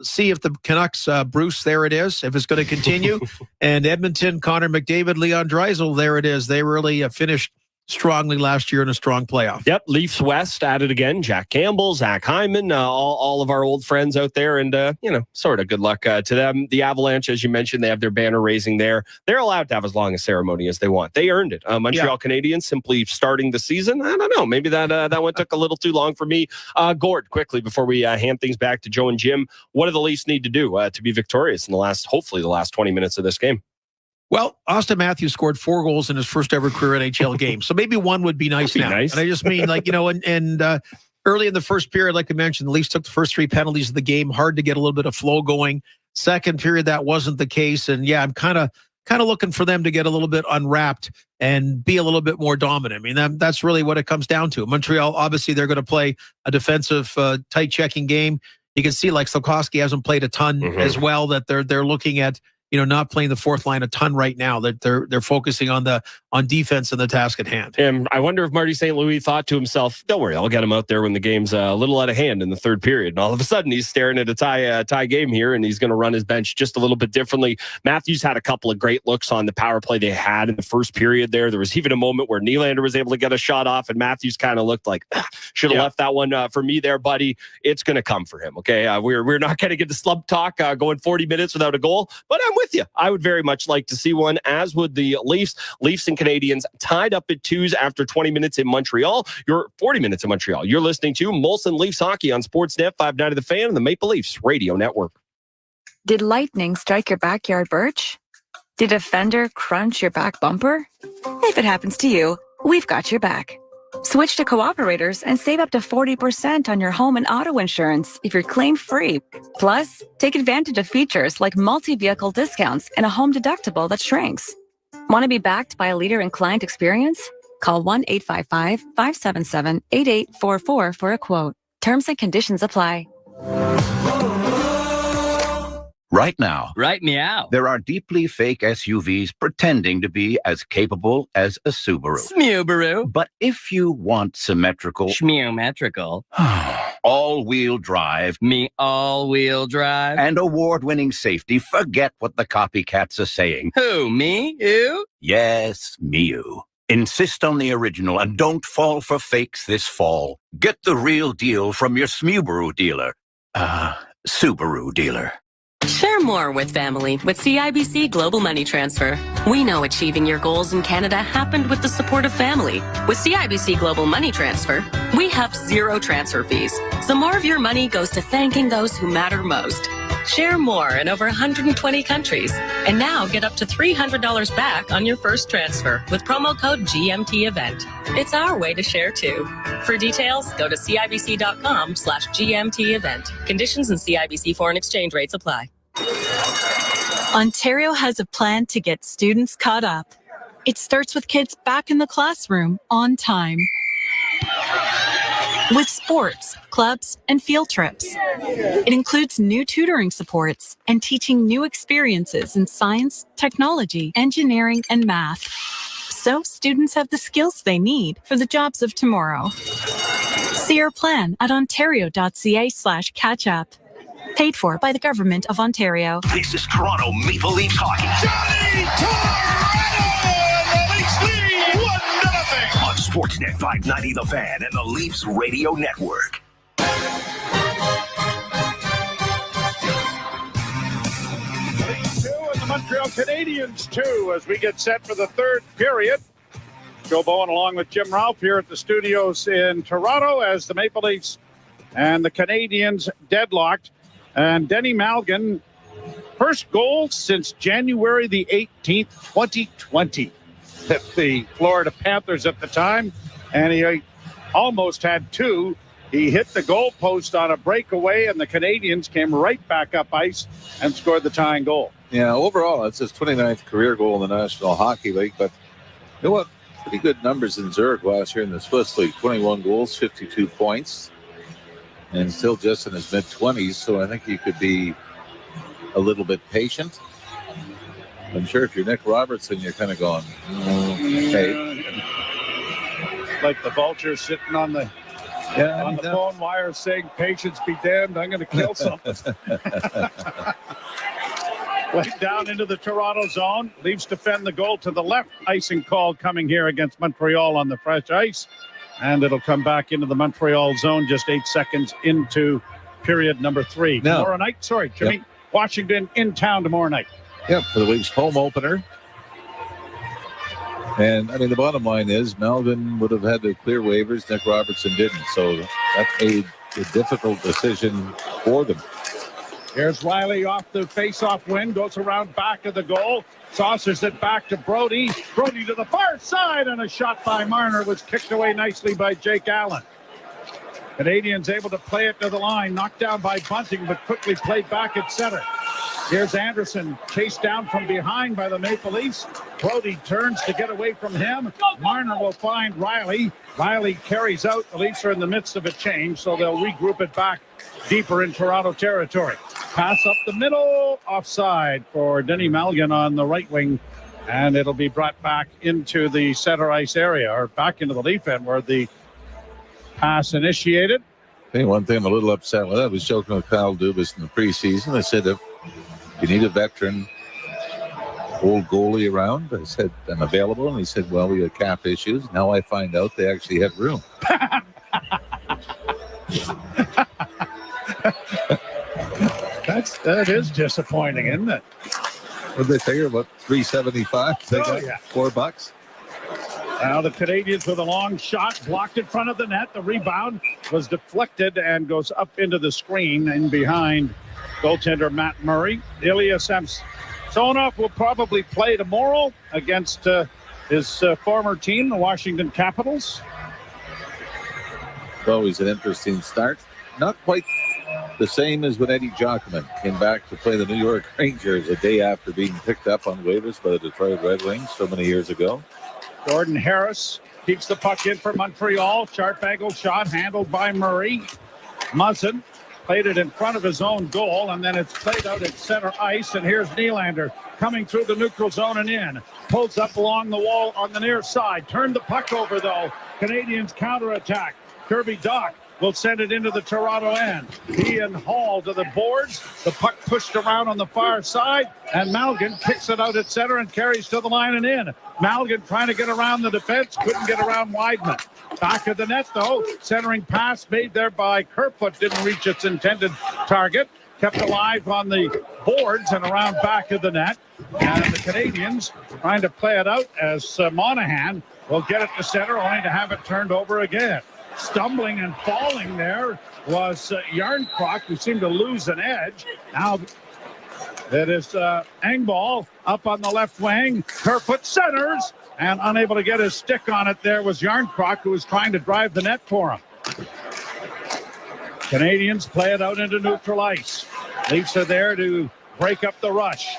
See if the Canucks, Bruce, there it is, if it's going to continue. And Edmonton, Connor McDavid, Leon Draisaitl, there it is. They really finished strongly last year in a strong playoff. Yep, Leafs West at it again. Jack Campbell, Zach Hyman, all of our old friends out there. And, sort of good luck to them. The Avalanche, as you mentioned, they have their banner raising there. They're allowed to have as long a ceremony as they want. They earned it. Montreal Canadiens simply starting the season. I don't know. Maybe that one took a little too long for me. Gord, quickly, before we hand things back to Joe and Jim, what do the Leafs need to do to be victorious in hopefully the last 20 minutes of this game? Well, Austin Matthews scored 4 goals in his first ever career NHL game. So maybe one would be nice now. Nice. And I just mean early in the first period, like I mentioned, the Leafs took the first 3 penalties of the game. Hard to get a little bit of flow going. Second period, that wasn't the case. And I'm kind of looking for them to get a little bit unwrapped and be a little bit more dominant. I mean, that's really what it comes down to. Montreal, obviously, they're going to play a defensive, tight checking game. You can see like Slafkovsky hasn't played a ton as well, that they're looking at, not playing the fourth line a ton right now. That they're focusing on defense and the task at hand. And I wonder if Marty St. Louis thought to himself, "Don't worry, I'll get him out there when the game's a little out of hand in the third period." And all of a sudden, he's staring at a tie game here, and he's going to run his bench just a little bit differently. Matthews had a couple of great looks on the power play they had in the first period. There was even a moment where Nylander was able to get a shot off, and Matthews kind of looked like should have left that one for me there, buddy. It's going to come for him. Okay, we're not going to get the slump talk going 40 minutes without a goal, but I'm with you. I would very much like to see one, as would the Leafs. Leafs and Canadiens tied up at 2s after 20 minutes in Montreal. You're 40 minutes in Montreal. You're listening to Molson Leafs Hockey on Sportsnet 590 The Fan and the Maple Leafs Radio Network. Did lightning strike your backyard birch? Did a fender crunch your back bumper? If it happens to you, we've got your back. Switch to Cooperators and save up to 40% on your home and auto insurance if you're claim-free. Plus, take advantage of features like multi-vehicle discounts and a home deductible that shrinks. Want to be backed by a leader in client experience? Call 1-855-577-8844 for a quote. Terms and conditions apply. Right now, Right meow. there are deeply fake SUVs pretending to be as capable as a Subaru. Smubaru. But if you want symmetrical, Schmeometrical. all-wheel drive, Me all-wheel drive. and award-winning safety, forget what the copycats are saying. Who, me? You? Yes, Miu. Insist on the original and don't fall for fakes this fall. Get the real deal from your Smubaru dealer. Subaru dealer. Share more with family with CIBC Global Money Transfer. We know achieving your goals in Canada happened with the support of family. With CIBC Global Money Transfer, we have zero transfer fees, so more of your money goes to thanking those who matter most. Share more in over 120 countries, and now get up to $300 back on your first transfer with promo code GMT Event. It's our way to share too. For details, go to CIBC.com/GMT Event. Conditions and CIBC foreign exchange rates apply. Ontario has a plan to get students caught up. It starts with kids back in the classroom on time. With sports, clubs, and field trips. It includes new tutoring supports and teaching new experiences in science, technology, engineering, and math. So students have the skills they need for the jobs of tomorrow. See our plan at ontario.ca/catch-up. Paid for by the Government of Ontario. This is Toronto Maple Leafs hockey. Johnny Torino! The Leafs lead 1-0. On Sportsnet 590 The Fan and the Leafs Radio Network. And the Montreal Canadiens, too, as we get set for the third period. Joe Bowen along with Jim Ralph here at the studios in Toronto as the Maple Leafs and the Canadiens deadlocked. And Denny Malgin, first goal since January the 18th, 2020, at the Florida Panthers at the time. And he almost had two. He hit the goalpost on a breakaway, and the Canadiens came right back up ice and scored the tying goal. Yeah, overall, it's his 29th career goal in the National Hockey League. But you know what? Pretty good numbers in Zurich last year in the Swiss League. 21 goals, 52 points. And still just in his mid-20s, so I think he could be a little bit patient. I'm sure if you're Nick Robertson, you're kind of going, okay. Like the vulture sitting on the phone wire saying, patience be damned, I'm going to kill something. Right down into the Toronto zone. Leafs defend the goal to the left. Icing call coming here against Montreal on the fresh ice. And it'll come back into the Montreal zone just 8 seconds into period number 3. No. Tomorrow night, Jimmy, yep. Washington in town tomorrow night. Yep, for the Leafs home opener. And, I mean, the bottom line is Melvin would have had to clear waivers. Nick Robertson didn't. So that made a difficult decision for them. Here's Riley off the face-off win, goes around back of the goal, saucers it back to Brody. Brody to the far side, and a shot by Marner was kicked away nicely by Jake Allen. Canadians able to play it to the line, knocked down by Bunting, but quickly played back at center. Here's Anderson, chased down from behind by the Maple Leafs. Brody turns to get away from him. Marner will find Riley. Riley carries out. The Leafs are in the midst of a change, so they'll regroup it back deeper in Toronto territory. Pass up the middle, offside for Denny Malgin on the right wing, and it'll be brought back into the center ice area, or back into the Leaf end where the pass initiated. Hey, one thing I'm a little upset with, I was joking with Kyle Dubas in the preseason. I said, if you need a veteran old goalie around, I said, I'm available. And he said, well, we have cap issues. Now I find out they actually had room. That is disappointing, isn't it? What did they figure? About $375? They got $4. Now the Canadiens with a long shot, blocked in front of the net. The rebound was deflected and goes up into the screen and behind goaltender Matt Murray. Ilya Samsonov will probably play tomorrow against his former team, the Washington Capitals. Always an interesting start. Not quite the same as when Eddie Jockman came back to play the New York Rangers a day after being picked up on waivers by the Detroit Red Wings so many years ago. Jordan Harris keeps the puck in for Montreal. Sharp angle shot handled by Murray. Muzzin Played it in front of his own goal, and then it's played out at center ice. And here's Nylander coming through the neutral zone and in. Pulls up along the wall on the near side. Turned the puck over, though. Canadiens counterattack. Kirby Dach will send it into the Toronto end. He and Hall to the boards. The puck pushed around on the far side, and Malgin kicks it out at center and carries to the line and in. Malgin trying to get around the defense, couldn't get around Weidman. Back of the net, though, centering pass made there by Kerfoot didn't reach its intended target. Kept alive on the boards and around back of the net. And the Canadiens trying to play it out as Monahan will get it to center, only to have it turned over again. Stumbling and falling there was Yarncroc, who seemed to lose an edge. Now it is Engvall up on the left wing. Kerfoot centers, and unable to get his stick on it there was Yarncroc, who was trying to drive the net for him. Canadiens play it out into neutral ice. Leafs are there to break up the rush.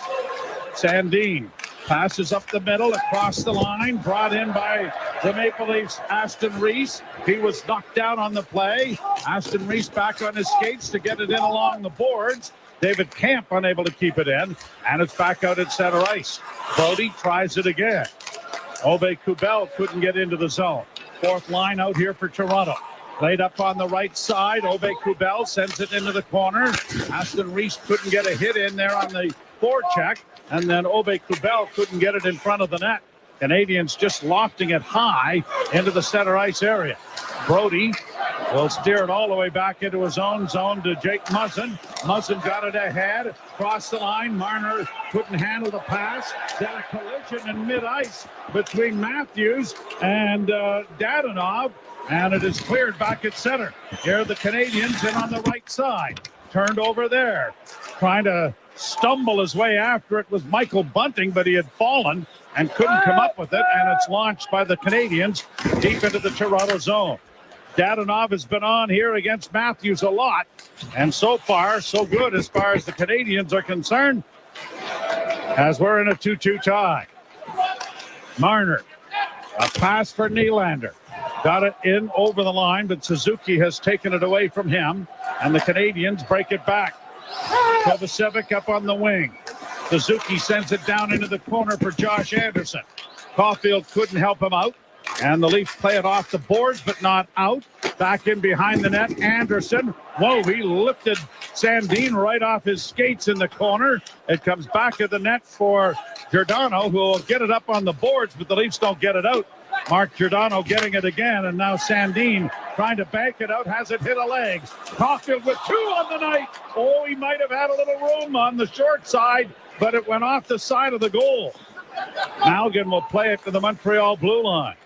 Sandin passes up the middle, across the line, brought in by the Maple Leafs, Aston Reese. He was knocked down on the play. Aston Reese back on his skates to get it in along the boards. David Camp unable to keep it in, and it's back out at center ice. Brody tries it again. Aube-Kubel couldn't get into the zone. Fourth line out here for Toronto. Laid up on the right side. Aube-Kubel sends it into the corner. Aston Reese couldn't get a hit in there on the forecheck. And then Aube-Kubel couldn't get it in front of the net. Canadiens just lofting it high into the center ice area. Brody will steer it all the way back into his own zone to Jake Muzzin. Muzzin got it ahead, crossed the line. Marner couldn't handle the pass. Then a collision in mid-ice between Matthews and Dadonov. And it is cleared back at center. Here are the Canadiens in on the right side. Turned over there. Trying to stumble his way after it was Michael Bunting, but he had fallen and couldn't come up with it, and it's launched by the Canadiens deep into the Toronto zone. Dadonov has been on here against Matthews a lot, and so far, so good as far as the Canadiens are concerned, as we're in a 2-2 tie. Marner, a pass for Nylander. Got it in over the line, but Suzuki has taken it away from him, and the Canadiens break it back. Kovacevic up on the wing. Suzuki sends it down into the corner for Josh Anderson. Caulfield couldn't help him out, and the Leafs play it off the boards, but not out. Back in behind the net, Anderson. Whoa, he lifted Sandin right off his skates in the corner. It comes back at the net for Giordano, who will get it up on the boards, but the Leafs don't get it out. Mark Giordano getting it again, and now Sandin trying to bank it out, has it hit a leg. Caulfield with two on the night. Oh, he might have had a little room on the short side, but it went off the side of the goal. Malgin will play it to the Montreal blue line.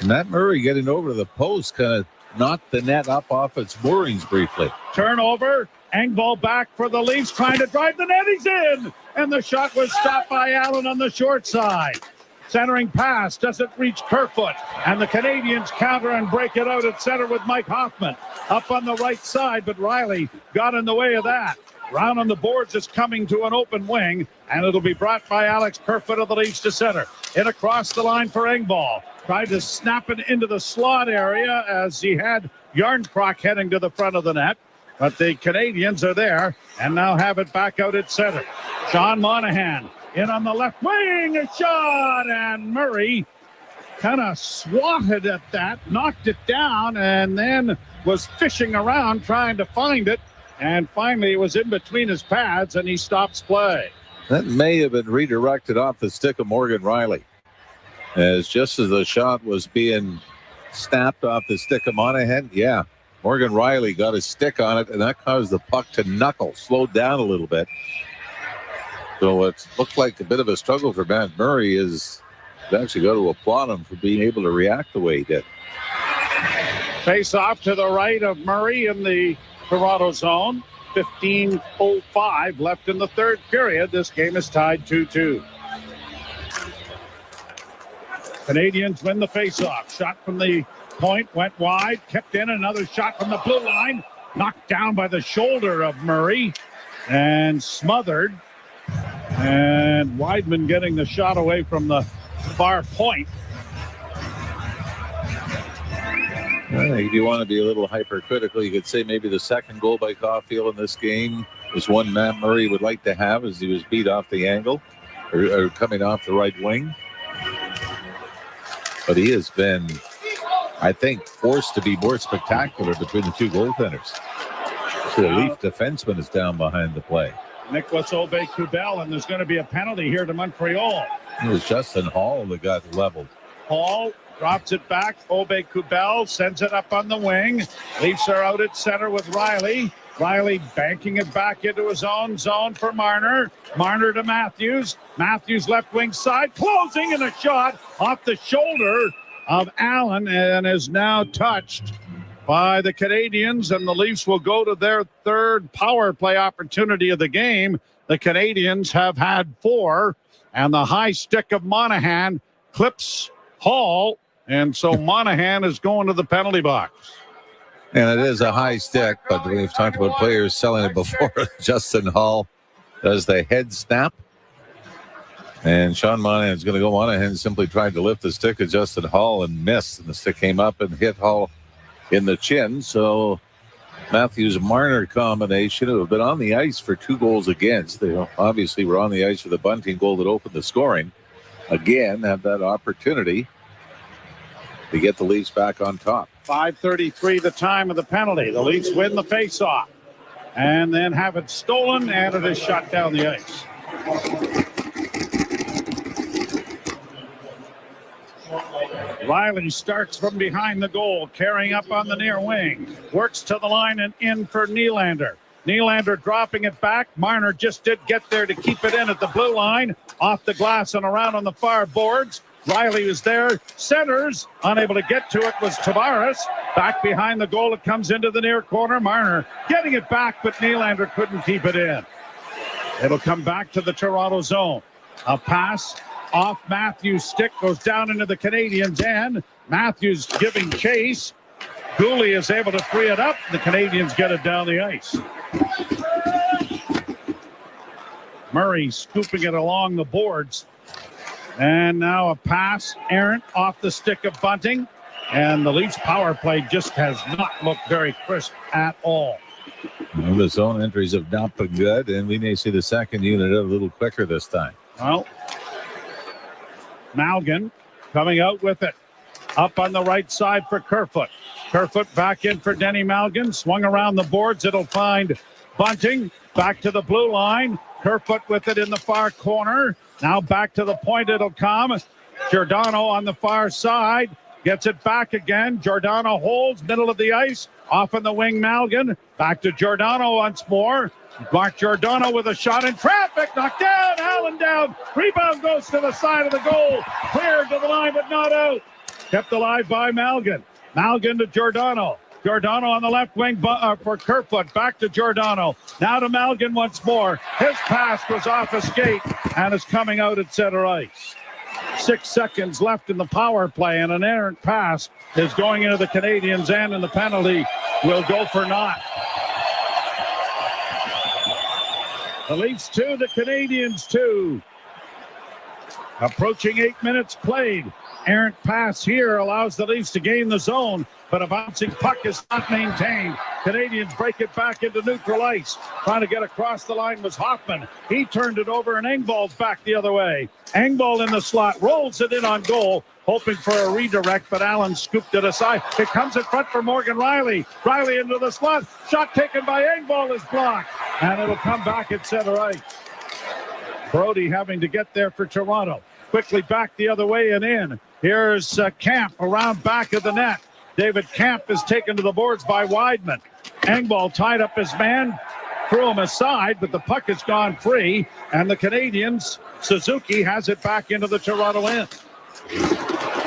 Matt Murray getting over to the post kind of knocked the net up off its moorings briefly. Turnover. Engvall back for the Leafs, trying to drive the net. He's in, and the shot was stopped by Allen on the short side. Centering pass doesn't reach Kerfoot, and the Canadiens counter and break it out at center with Mike Hoffman. Up on the right side, but Riley got in the way of that. Round on the boards is coming to an open wing, and it'll be brought by Alex Kerfoot of the Leafs to center. In across the line for Engvall. Tried to snap it into the slot area as he had Yarncroc heading to the front of the net. But the Canadiens are there and now have it back out at center. Sean Monahan in on the left wing, a shot, and Murray kind of swatted at that, knocked it down, and then was fishing around trying to find it. And finally, it was in between his pads, and he stops play. That may have been redirected off the stick of Morgan Riley. As just as the shot was being snapped off the stick of Monahan, Morgan Riley got his stick on it, and that caused the puck to knuckle, slowed down a little bit. So it looked like a bit of a struggle for Matt Murray. Is actually got to applaud him for being able to react the way he did. Face off to the right of Murray in the Toronto zone. 15:05 left in the third period. This game is tied 2-2. Canadiens win the face-off. Shot from the point went wide, kept in. Another shot from the blue line, knocked down by the shoulder of Murray and smothered. And Weidman getting the shot away from the far point. If you want to be a little hypercritical, you could say maybe the second goal by Caulfield in this game was one Matt Murray would like to have, as he was beat off the angle or coming off the right wing. But he has been, I think, forced to be more spectacular between the two goaltenders. So the Leaf defenseman is down behind the play. Nicholas Aube-Kubel, and there's going to be a penalty here to Montreal. It was Justin Hall that got leveled. Hall drops it back. Aube-Kubel sends it up on the wing. Leafs are out at center with Riley. Riley banking it back into his own zone for Marner. Marner to Matthews. Matthews left wing side, closing, and a shot off the shoulder of Allen, and is now touched by the Canadiens, and the Leafs will go to their third power play opportunity of the game. The Canadiens have had 4, and the high stick of Monahan clips Hall, and so Monahan is going to the penalty box. And it is a high stick, but we've talked about players selling it before. Justin Hall does the head snap. And Sean Monahan is going to go. Monahan simply tried to lift the stick of Justin Hall and missed. And the stick came up and hit Hall in the chin. So Matthews-Marner combination who have been on the ice for 2 goals against. They obviously were on the ice for the bunting goal that opened the scoring. Again, have that opportunity to get the Leafs back on top. 5:33 the time of the penalty. The Leafs win the faceoff and then have it stolen, and it is shot down the ice. Riley starts from behind the goal, carrying up on the near wing. Works to the line and in for Nylander. Nylander dropping it back. Marner just did get there to keep it in at the blue line. Off the glass and around on the far boards. Riley is there. Centers. Unable to get to it was Tavares. Back behind the goal. It comes into the near corner. Marner getting it back, but Nylander couldn't keep it in. It'll come back to the Toronto zone. A pass off Matthews' stick goes down into the Canadiens' end. Matthews giving chase. Gooley is able to free it up. The Canadiens get it down the ice. Murray scooping it along the boards. And now a pass, errant off the stick of Bunting. And the Leafs power play just has not looked very crisp at all. Well, the zone entries have not been good, and we may see the second unit a little quicker this time. Well, Malgin coming out with it. Up on the right side for Kerfoot. Kerfoot back in for Denny Malgin. Swung around the boards. It'll find Bunting. Back to the blue line. Kerfoot with it in the far corner. Now back to the point it'll come. Giordano on the far side. Gets it back again. Giordano holds middle of the ice. Off on the wing, Malgin. Back to Giordano once more. Mark Giordano with a shot in traffic. Knocked down. Allen down. Rebound goes to the side of the goal. Cleared to the line, but not out. Kept alive by Malgin. Malgin to Giordano. Giordano on the left wing for Kerfoot. Back to Giordano. Now to Malgin once more. His pass was off a skate and is coming out at center ice. 6 seconds left in the power play, and an errant pass is going into the Canadiens' end, and the penalty will go for naught. The Leafs 2, the Canadiens 2. Approaching 8 minutes played. Errant pass here allows the Leafs to gain the zone, but a bouncing puck is not maintained. Canadiens break it back into neutral ice. Trying to get across the line was Hoffman. He turned it over, and Engvall's back the other way. Engvall in the slot, rolls it in on goal, hoping for a redirect, but Allen scooped it aside. It comes in front for Morgan Riley. Riley into the slot. Shot taken by Engvall is blocked, and it'll come back at center ice. Brody having to get there for Toronto. Quickly back the other way and in. Here's Camp around back of the net. David Camp is taken to the boards by Weidman. Engvall tied up his man, threw him aside, but the puck has gone free, and the Canadiens, Suzuki has it back into the Toronto end.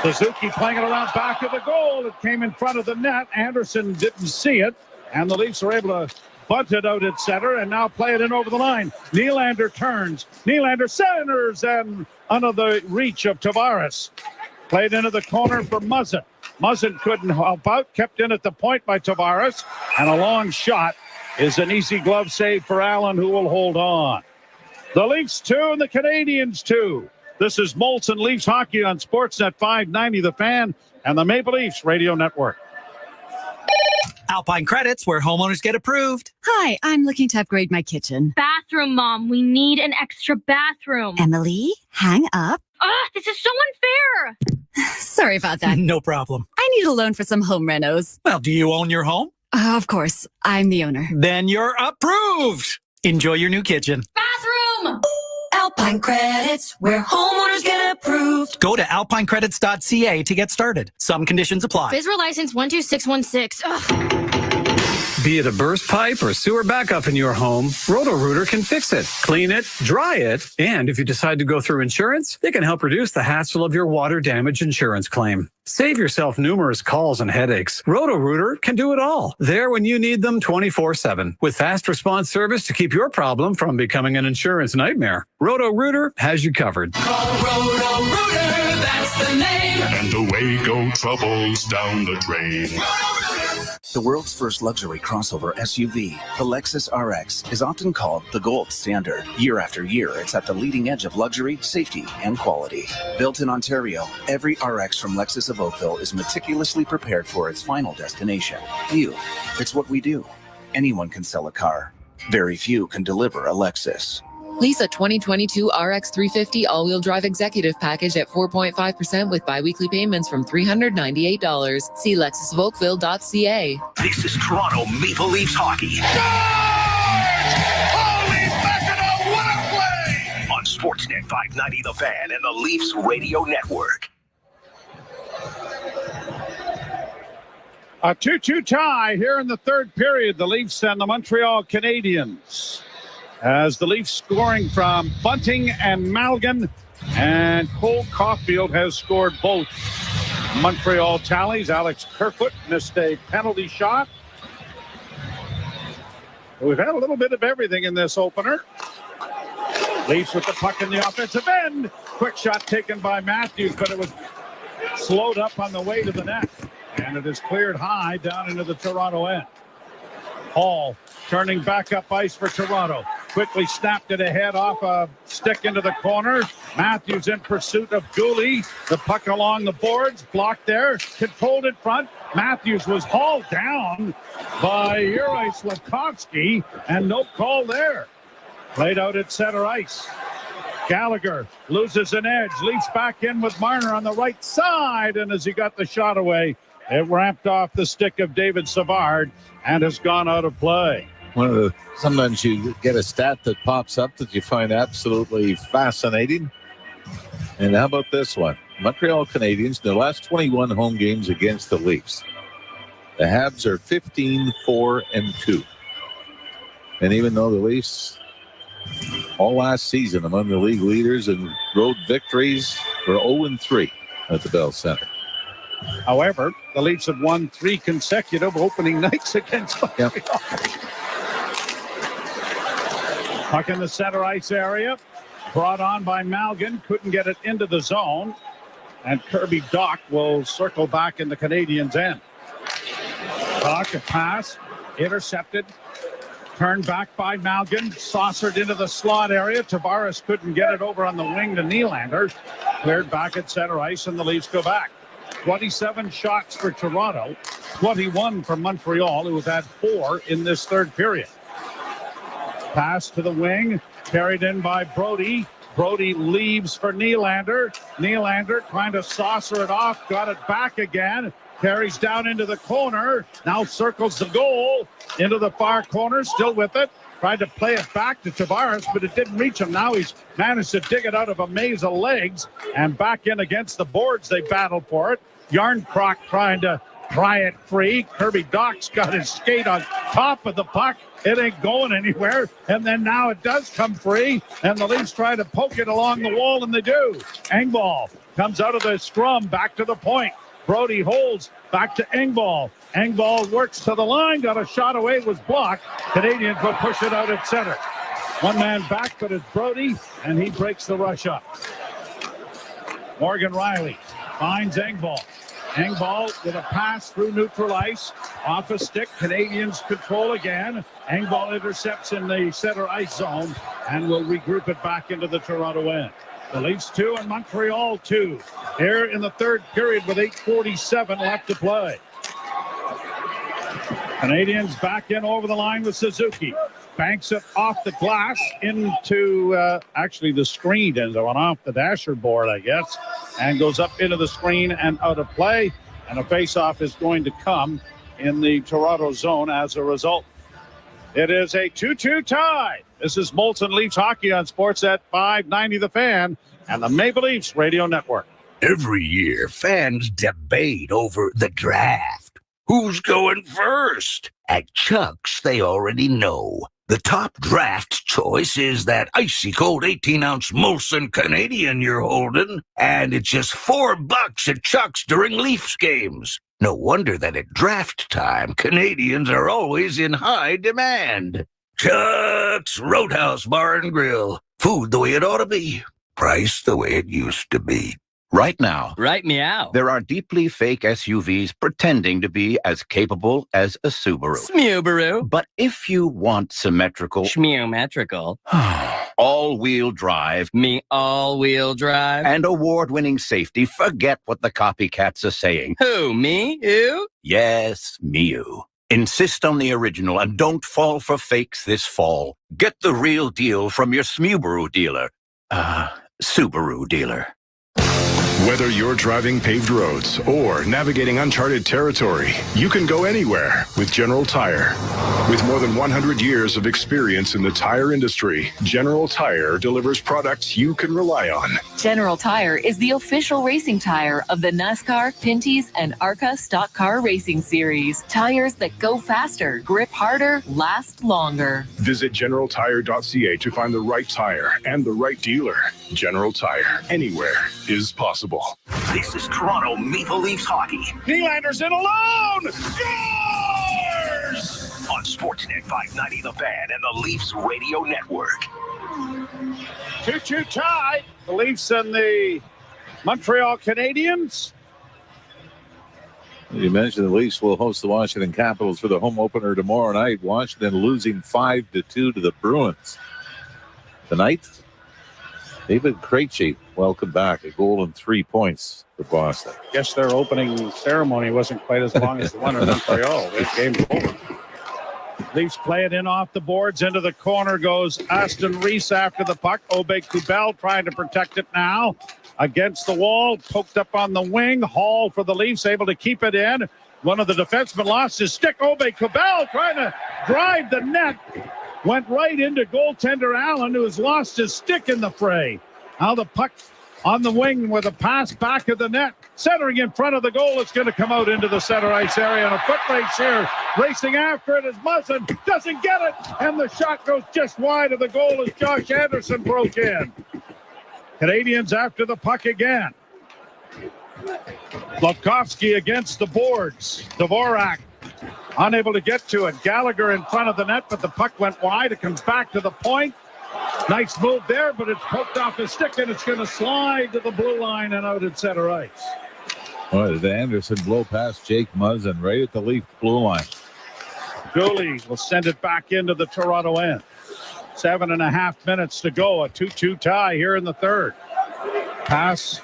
Suzuki playing it around back of the goal. It came in front of the net. Anderson didn't see it, and the Leafs are able to bunt it out at center and now play it in over the line. Nylander turns. Nylander centers and under the reach of Tavares. Played into the corner for Muzzin. Muzzin couldn't help out. Kept in at the point by Tavares. And a long shot is an easy glove save for Allen, who will hold on. The Leafs 2 and the Canadiens 2. This is Molson Leafs Hockey on Sportsnet 590 The Fan and the Maple Leafs Radio Network. Alpine Credits, where homeowners get approved. Hi, I'm looking to upgrade my kitchen. Bathroom, Mom. We need an extra bathroom. Emily, hang up. This is so unfair. Sorry about that. No problem. I need a loan for some home renos. Well, do you own your home? Of course, I'm the owner. Then you're approved. Enjoy your new kitchen. Bathroom! Alpine Credits, where homeowners get approved. Go to alpinecredits.ca to get started. Some conditions apply. FSRA license 12616. Ugh. Be it a burst pipe or sewer backup in your home, Roto-Rooter can fix it, clean it, dry it, and if you decide to go through insurance, they can help reduce the hassle of your water damage insurance claim. Save yourself numerous calls and headaches. Roto-Rooter can do it all. There when you need them 24/7. With fast response service to keep your problem from becoming an insurance nightmare. Roto-Rooter has you covered. Call Roto-Rooter, that's the name. And away go troubles down the drain. The world's first luxury crossover SUV, the Lexus RX, is often called the gold standard. Year after year, it's at the leading edge of luxury, safety, and quality. Built in Ontario, every RX from Lexus of Oakville is meticulously prepared for its final destination. You. It's what we do. Anyone can sell a car. Very few can deliver a Lexus. Lease a 2022 RX 350 all-wheel drive executive package at 4.5% with biweekly payments from $398. See lexusofoakville.ca. This is Toronto Maple Leafs hockey. Holy mackerel, what a play! On Sportsnet 590 The Fan and the Leafs Radio Network. A 2-2 tie here in the third period. The Leafs and the Montreal Canadiens. As the Leafs scoring from Bunting and Malgin, and Cole Caulfield has scored both Montreal tallies. Alex Kerfoot missed a penalty shot. We've had a little bit of everything in this opener. Leafs with the puck in the offensive end. Quick shot taken by Matthews, but it was slowed up on the way to the net. And it is cleared high down into the Toronto end. Hall turning back up ice for Toronto. Quickly snapped it ahead off a stick into the corner. Matthews in pursuit of Dooley. The puck along the boards. Blocked there. Controlled in front. Matthews was hauled down by Juraj Slafkovsky, and no call there. Played out at center ice. Gallagher loses an edge. Leafs back in with Marner on the right side. And as he got the shot away, it ramped off the stick of David Savard and has gone out of play. Sometimes you get a stat that pops up that you find absolutely fascinating. And how about this one? Montreal Canadiens, in their last 21 home games against the Leafs, the Habs are 15-4-2. And even though the Leafs all last season among the league leaders in road victories were 0-3 at the Bell Center. However, the Leafs have won 3 consecutive opening nights against Montreal. Yep. Puck in the center ice area. Brought on by Malgin. Couldn't get it into the zone. And Kirby Dach will circle back in the Canadiens' end. Dach, a pass. Intercepted. Turned back by Malgin. Saucered into the slot area. Tavares couldn't get it over on the wing to Nylander. Cleared back at center ice, and the Leafs go back. 27 shots for Toronto. 21 for Montreal, who have had 4 in this third period. Pass to the wing, carried in by Brody. Brody leaves for Nylander. Nylander trying to saucer it off, got it back again. Carries down into the corner, now circles the goal into the far corner, still with it. Tried to play it back to Tavares, but it didn't reach him. Now he's managed to dig it out of a maze of legs and back in against the boards. They battled for it. Yarncroc trying to pry it free. Kirby Dach's got his skate on top of the puck. It ain't going anywhere. And then now it does come free, and the Leafs try to poke it along the wall, and they do. Engvall comes out of the scrum, back to the point. Brody holds, back to Engvall. Engvall works to the line, got a shot away, was blocked. Canadiens will push it out at center. One man back, but it's Brody, and he breaks the rush up. Morgan Riley finds Engvall. Engvall with a pass through neutral ice. Off a stick, Canadiens control again. Engvall intercepts in the center ice zone and will regroup it back into the Toronto end. The Leafs 2 and Montreal 2. Here in the third period with 8:47 left to play. Canadians back in over the line with Suzuki. Banks it off the glass into actually the screen, and went off the dasher board, I guess, and goes up into the screen and out of play. And a face-off is going to come in the Toronto zone as a result. It is a 2-2 tie. This is Molson Leafs Hockey on Sportsnet 590 The Fan and the Maple Leafs Radio Network. Every year, fans debate over the draft. Who's going first? At Chuck's, they already know. The top draft choice is that icy cold 18-ounce Molson Canadian you're holding, and it's just $4 at Chuck's during Leafs games. No wonder that at draft time, Canadians are always in high demand. Chuck's Roadhouse Bar and Grill. Food the way it ought to be. Price the way it used to be. Right now, Right meow. there are deeply fake SUVs pretending to be as capable as a Subaru. Smubaru. But if you want symmetrical, Schmeometrical. all-wheel drive, Me all-wheel drive. and award-winning safety, forget what the copycats are saying. Who, me? Who? Yes, Miu. Insist on the original and don't fall for fakes this fall. Get the real deal from your Smubaru dealer. Subaru dealer. Whether you're driving paved roads or navigating uncharted territory, you can go anywhere with General Tire. With more than 100 years of experience in the tire industry, General Tire delivers products you can rely on. General Tire is the official racing tire of the NASCAR, Pinty's, and ARCA Stock Car Racing Series. Tires that go faster, grip harder, last longer. Visit generaltire.ca to find the right tire and the right dealer. General Tire. Anywhere is possible. This is Toronto Maple Leafs hockey. Nylander's in alone! Scores! On Sportsnet 590 The Fan and the Leafs Radio Network. 2-2 tie. The Leafs and the Montreal Canadiens. You mentioned the Leafs will host the Washington Capitals for the home opener tomorrow night. Washington losing 5-2 to the Bruins. Tonight, David Krejci, welcome back. A goal and 3 points for Boston. Guess their opening ceremony wasn't quite as long as the one in Montreal. This game's over. Leafs play it in off the boards. Into the corner goes Aston Reese after the puck. Aubé-Kubel trying to protect it now. Against the wall, poked up on the wing. Hall for the Leafs, able to keep it in. One of the defensemen lost his stick. Aubé-Kubel trying to drive the net. Went right into goaltender Allen, who has lost his stick in the fray. Now the puck on the wing with a pass back of the net. Centering in front of the goal. It's going to come out into the center ice area. And a foot race here. Racing after it is Muzzin. Doesn't get it. And the shot goes just wide of the goal as Josh Anderson broke in. Canadians after the puck again. Slafkovsky against the boards. Dvorak unable to get to it. Gallagher in front of the net, but the puck went wide. It comes back to the point. Nice move there, but it's poked off his stick, and it's going to slide to the blue line and out at center ice. Boy, did Anderson blow past Jake Muzzin right at the Leaf blue line. Dooley will send it back into the Toronto end. 7.5 minutes to go. A 2-2 tie here in the third. Pass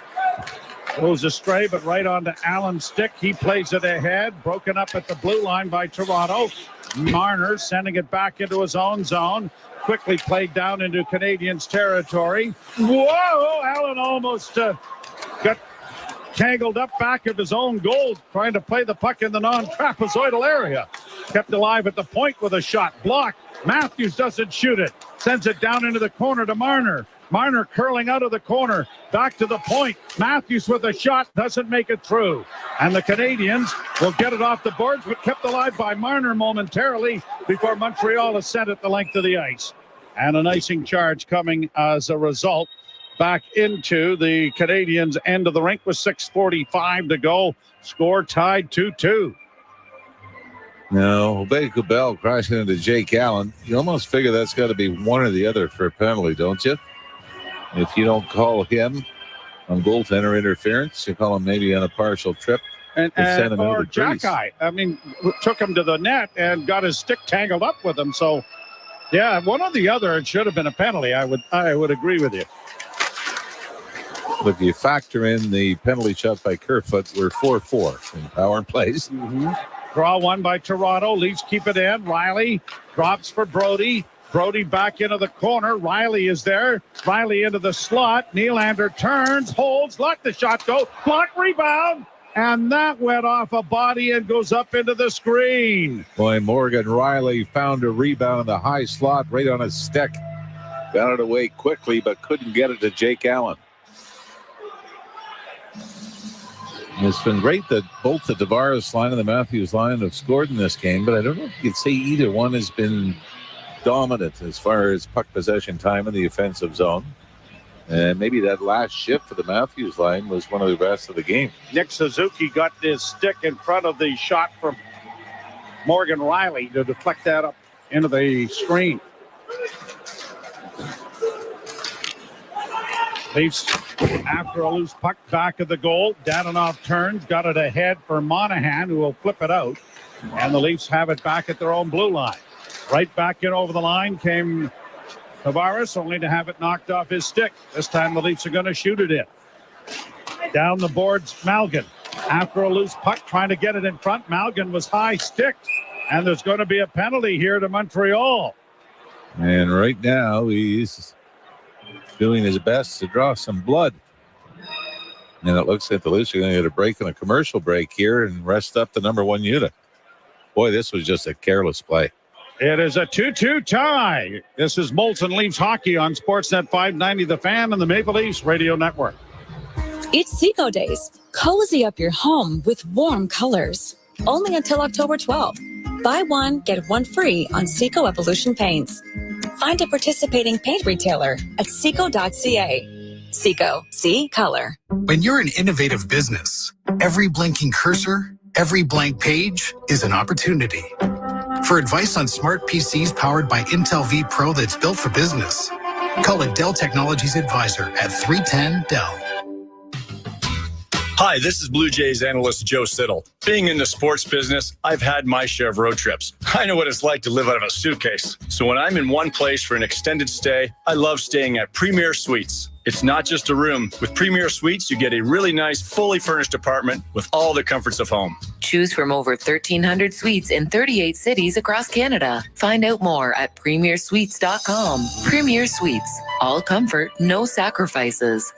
goes astray, but right onto Allen's stick. He plays it ahead. Broken up at the blue line by Toronto. Marner sending it back into his own zone. Quickly played down into Canadiens territory. Whoa! Allen almost got tangled up back of his own goal, trying to play the puck in the non-trapezoidal area. Kept alive at the point with a shot. Blocked. Matthews doesn't shoot it. Sends it down into the corner to Marner. Marner curling out of the corner, back to the point. Matthews with a shot, doesn't make it through. And the Canadiens will get it off the boards, but kept alive by Marner momentarily before Montreal is sent it the length of the ice. And an icing charge coming as a result back into the Canadiens' end of the rink with 6:45 to go. Score tied 2-2. Now, Aubé-Kubel crashing into Jake Allen. You almost figure that's got to be one or the other for a penalty, don't you? If you don't call him on goaltender interference, you call him maybe on a partial trip. Or Jack-Eye. I mean, took him to the net and got his stick tangled up with him. So, yeah, one or the other, it should have been a penalty. I would agree with you. If you factor in the penalty shot by Kerfoot, we're 4-4 in power plays. Mm-hmm. Draw one by Toronto. Leafs keep it in. Riley drops for Brody. Brody back into the corner. Riley is there. Riley into the slot. Nylander turns, holds, let the shot go. Block, rebound. And that went off a body and goes up into the screen. Boy, Morgan Riley found a rebound in the high slot right on his stick. Got it away quickly, but couldn't get it to Jake Allen. And it's been great that both the Tavares line and the Matthews line have scored in this game, but I don't know if you could say either one has been dominant as far as puck possession time in the offensive zone. And maybe that last shift for the Matthews line was one of the best of the game. Nick Suzuki got his stick in front of the shot from Morgan Riley to deflect that up into the screen. Leafs, after a loose puck back of the goal, Dadonov turns, got it ahead for Monahan, who will flip it out. And the Leafs have it back at their own blue line. Right back in over the line came Tavares, only to have it knocked off his stick. This time the Leafs are going to shoot it in. Down the boards, Malgin. After a loose puck, trying to get it in front. Malgin was high-sticked, and there's going to be a penalty here to Montreal. And right now, he's doing his best to draw some blood. And it looks like the Leafs are going to get a break and a commercial break here and rest up the number one unit. Boy, this was just a careless play. It is a 2-2 tie. This is Molson Leafs hockey on Sportsnet 590, The Fan, and the Maple Leafs Radio Network. It's Seco Days. Cozy up your home with warm colors. Only until October 12th. Buy one, get one free on Seco Evolution Paints. Find a participating paint retailer at seco.ca. Seco, see color. When you're an innovative business, every blinking cursor, every blank page is an opportunity. For advice on smart PCs powered by Intel V Pro that's built for business, call a Dell Technologies advisor at 310-DELL. Hi, this is Blue Jays analyst Joe Siddle. Being in the sports business, I've had my share of road trips. I know what it's like to live out of a suitcase. So when I'm in one place for an extended stay, I love staying at Premier Suites. It's not just a room. With Premier Suites, you get a really nice, fully furnished apartment with all the comforts of home. Choose from over 1,300 suites in 38 cities across Canada. Find out more at premiersuites.com. Premier Suites. All comfort, no sacrifices.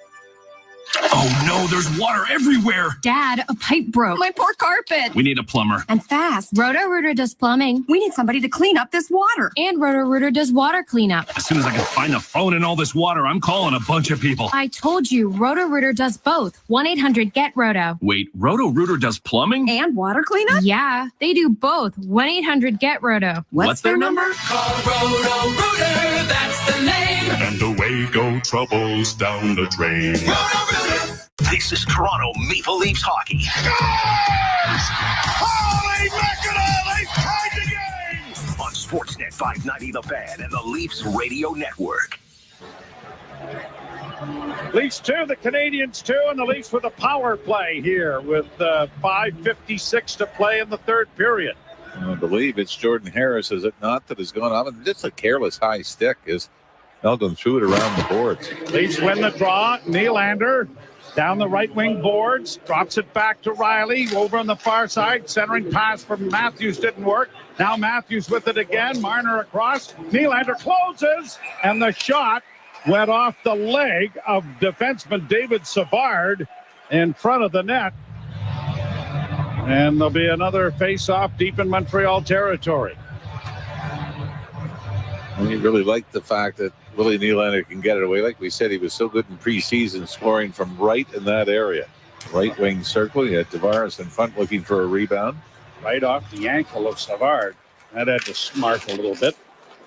Oh no, there's water everywhere. Dad, a pipe broke. My poor carpet. We need a plumber. And fast. Roto-Rooter does plumbing. We need somebody to clean up this water. And Roto-Rooter does water cleanup. As soon as I can find the phone in all this water, I'm calling a bunch of people. I told you, Roto-Rooter does both. 1-800-GET-ROTO. Wait, Roto-Rooter does plumbing? And water cleanup? Yeah, they do both. 1-800-GET-ROTO. What's their number? Call Roto-Rooter, that's the name. And away go troubles down the drain. This is Toronto Maple Leafs hockey. Holy mackerel, they tied the game! On Sportsnet 590 The Fan and the Leafs Radio Network. Leafs 2, the Canadiens 2, and the Leafs with a power play here with 5:56 to play in the third period. I believe it's Jordan Harris, is it not, that has gone on? Just a careless high stick as Melvin threw it around the boards. Leafs win the draw. Nylander down the right wing boards, drops it back to Riley over on the far side. Centering pass from Matthews didn't work. Now Matthews with it again. Marner across. Nylander closes, and the shot went off the leg of defenseman David Savard in front of the net. And there'll be another face-off deep in Montreal territory. We really like the fact that Willie Nylander can get it away. Like we said, he was so good in preseason scoring from right in that area. Right wing circle. You had Tavares in front looking for a rebound. Right off the ankle of Savard. That had to smart a little bit.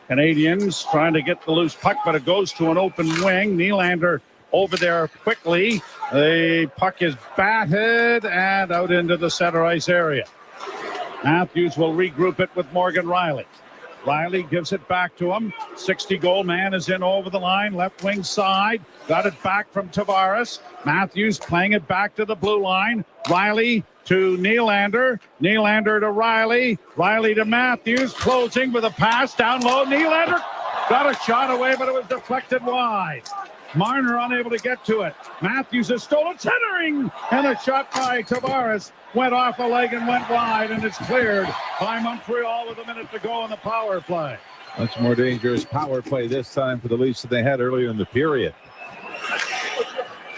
Canadians trying to get the loose puck, but it goes to an open wing. Nylander over there quickly. The puck is batted and out into the center ice area. Matthews will regroup it with Morgan Riley. Riley gives it back to him. 60-goal man is in over the line, left wing side. Got it back from Tavares. Matthews playing it back to the blue line. Riley to Nylander. Nylander to Riley. Riley to Matthews. Closing with a pass down low. Nylander got a shot away, but it was deflected wide. Marner unable to get to it. Matthews has stolen, centering, and a shot by Tavares went off a leg and went wide, and it's cleared by Montreal with a minute to go on the power play. Much more dangerous power play this time for the Leafs than they had earlier in the period.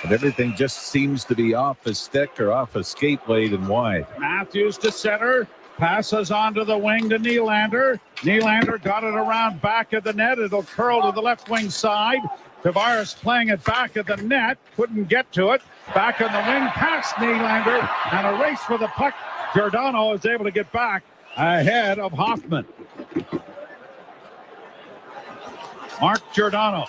And everything just seems to be off a stick or off a skate blade and wide. Matthews to center. Passes onto the wing to Nylander. Nylander got it around back of the net. It'll curl to the left wing side. Tavares playing it back of the net. Couldn't get to it. Back on the wing past Nylander. And a race for the puck. Giordano is able to get back ahead of Hoffman. Mark Giordano